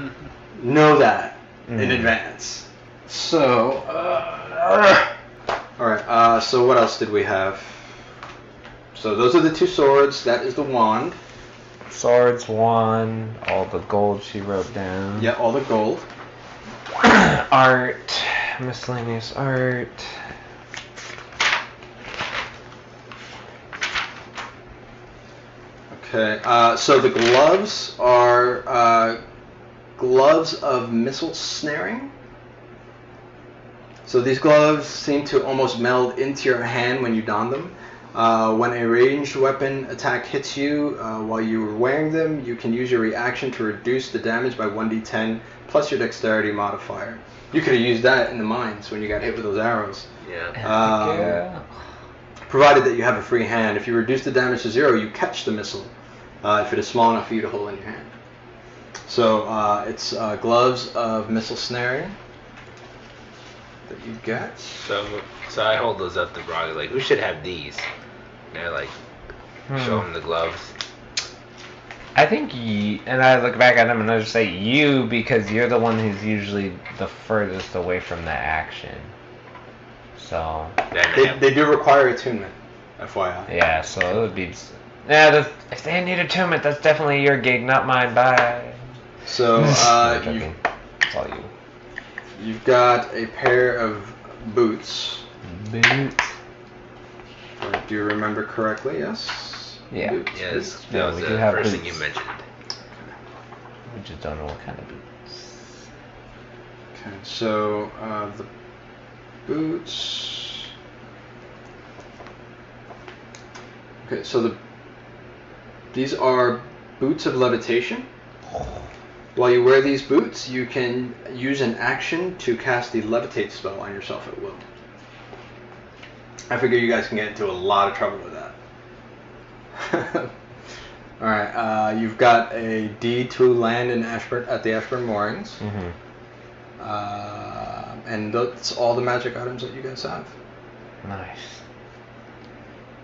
Know that in Mm. advance. So, alright, so what else did we have? So those are the 2 swords, that is the wand. Swords 1. All the gold she wrote down. Yeah, all the gold. Art. Miscellaneous art. Okay, so the gloves are gloves of missile snaring. So these gloves seem to almost meld into your hand when you don them. When a ranged weapon attack hits you while you are wearing them, you can use your reaction to reduce the damage by 1d10 plus your dexterity modifier. You could have used that in the mines when you got hit with those arrows. Yeah. Provided that you have a free hand. If you reduce the damage to 0, you catch the missile. If it is small enough for you to hold in your hand. So it's gloves of missile snaring that you get. So I hold those up to Broggy, like, who should have these? And they're like, show him the gloves. I think and I look back at him and I just say you because you're the one who's usually the furthest away from the action. So They do require attunement, FYI. yeah, so it would be. Yeah, if they need attunement, that's definitely your gig, not mine. Bye. So No, joking. It's all you. you've got a pair of boots. Boots. Do you remember correctly? Yes. Yeah. Boots. Yes, that Yeah, was we the do have first thing boots. you mentioned. We just don't know what kind of boots. Okay. So the boots. Okay. So these are boots of levitation. While you wear these boots, you can use an action to cast the levitate spell on yourself at will. I figure you guys can get into a lot of trouble with that. Alright, you've got a deed to land in Ashburn at the Ashburn Moorings. And that's all the magic items that you guys have. Nice.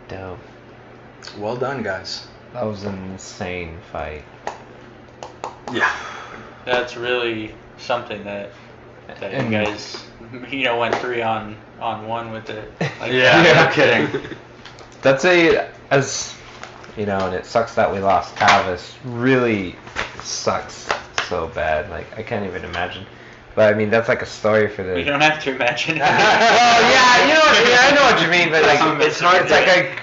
Dope. Well done, guys. That was an insane fight. Yeah. That's really something that you And- guys, went 3 on 1 with it. Like, No kidding. That's and it sucks that we lost Talvis. Really sucks so bad. Like, I can't even imagine. But, I mean, that's like a story for the... You don't have to imagine. Well, I know what you mean, but like... It's hard.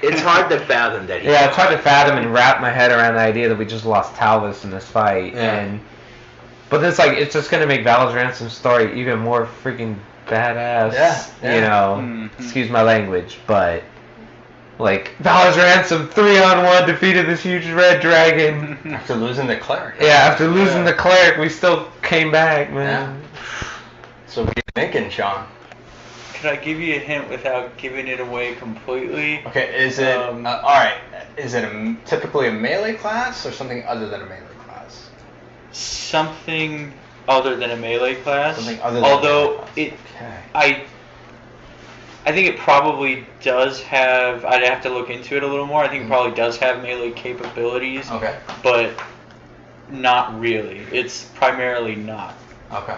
It's hard to fathom that. Yeah, it's hard to fathom and wrap my head around the idea that we just lost Talvis in this fight. Yeah. But it's just gonna make Valor's Ransom story even more freaking badass. Yeah. Excuse my language, but like Valor's Ransom 3-on-1 defeated this huge red dragon. After losing the cleric. Yeah, after losing the cleric, we still came back, man. So what are you thinking, Sean? Could I give you a hint without giving it away completely? Okay, is it alright? Is it typically a melee class or something other than a melee class? Something other than a melee class. Something other than Although a melee I class. Okay. think it probably does have. I'd have to look into it a little more. I think it probably does have melee capabilities, Okay. but not really. It's primarily not Okay.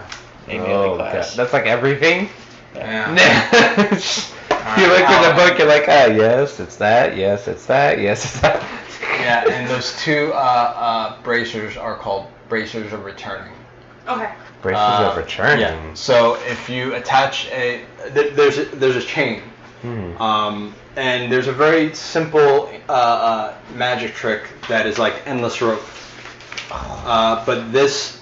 a melee class. That's like everything. Yeah. You look at the book, you're like, yes, it's that, yes, it's that, yes, it's that. Yeah, and those two bracers are called bracers of returning. Okay. Braces of returning. Yeah. So if you attach there's a chain, and there's a very simple magic trick that is like endless rope. But this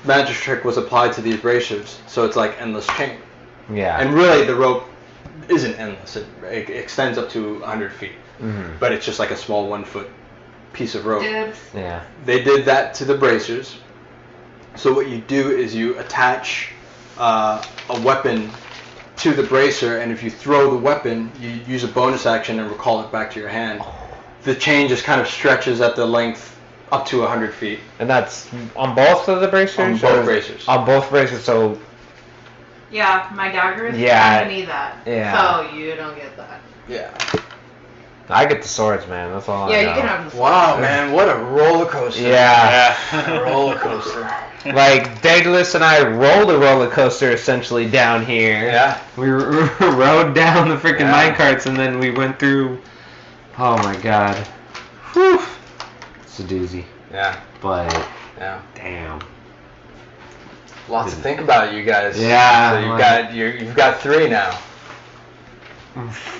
magic trick was applied to these bracers, so it's like endless chain. Yeah. And really, the rope isn't endless. It extends up to 100 feet, but it's just like a small 1-foot piece of rope. Dibs. Yeah. They did that to the bracers. So what you do is you attach a weapon to the bracer, and if you throw the weapon, you use a bonus action and recall it back to your hand. The chain just kind of stretches at the length up to 100 feet. And that's on both of the bracers? On both bracers. On both bracers, so... Yeah, my dagger is Yeah. I need that. Yeah. So you don't get that. Yeah. I get the swords, man. That's all I Yeah, know. you can have the Wow, man, what a roller coaster. Yeah. A roller coaster. Like, Daedalus and I rolled a roller coaster essentially down here. Yeah. We rode down the freaking Yeah. minecarts and then we went through... Oh my god. Whew. It's a doozy. Yeah. But Yeah. damn. Lots to think about, you guys. Yeah, So you've got 3 now.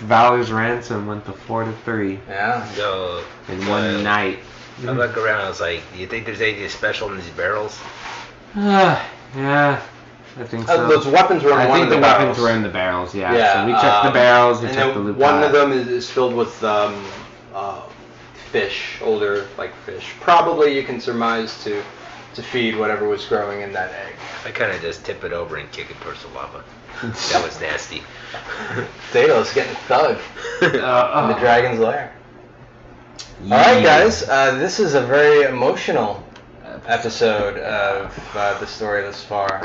Valor's Ransom went to 4-3 Yeah. So, in one night. I look around, I was like, do you think there's anything special in these barrels? Yeah, I think so. Those weapons were in I one think of the the weapons barrels. were in the barrels, yeah. Yeah, So we checked the barrels, we and checked the then loot one of pot. them is filled with fish, older fish. Probably you can surmise to feed whatever was growing in that egg. I kind of just tip it over and kick it towards the lava. That was nasty. Daedalus getting thug in the dragon's lair. Yeah. All right, guys. This is a very emotional episode of the story thus far.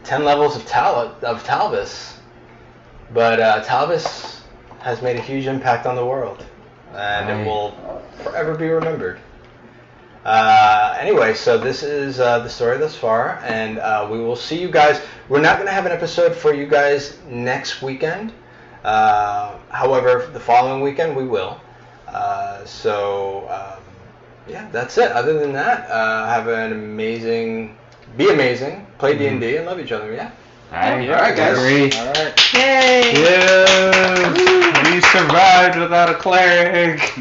10 levels of Talvis, but Talvis has made a huge impact on the world, and it will forever be remembered. Anyway, so this is the story thus far, and we will see you guys. We're not going to have an episode for you guys next weekend. However, the following weekend we will. Yeah, that's it. Other than that, have an amazing, be amazing, play D&D, and love each other. Yeah. All right, guys. All right. Yay! Yes! We survived without a cleric!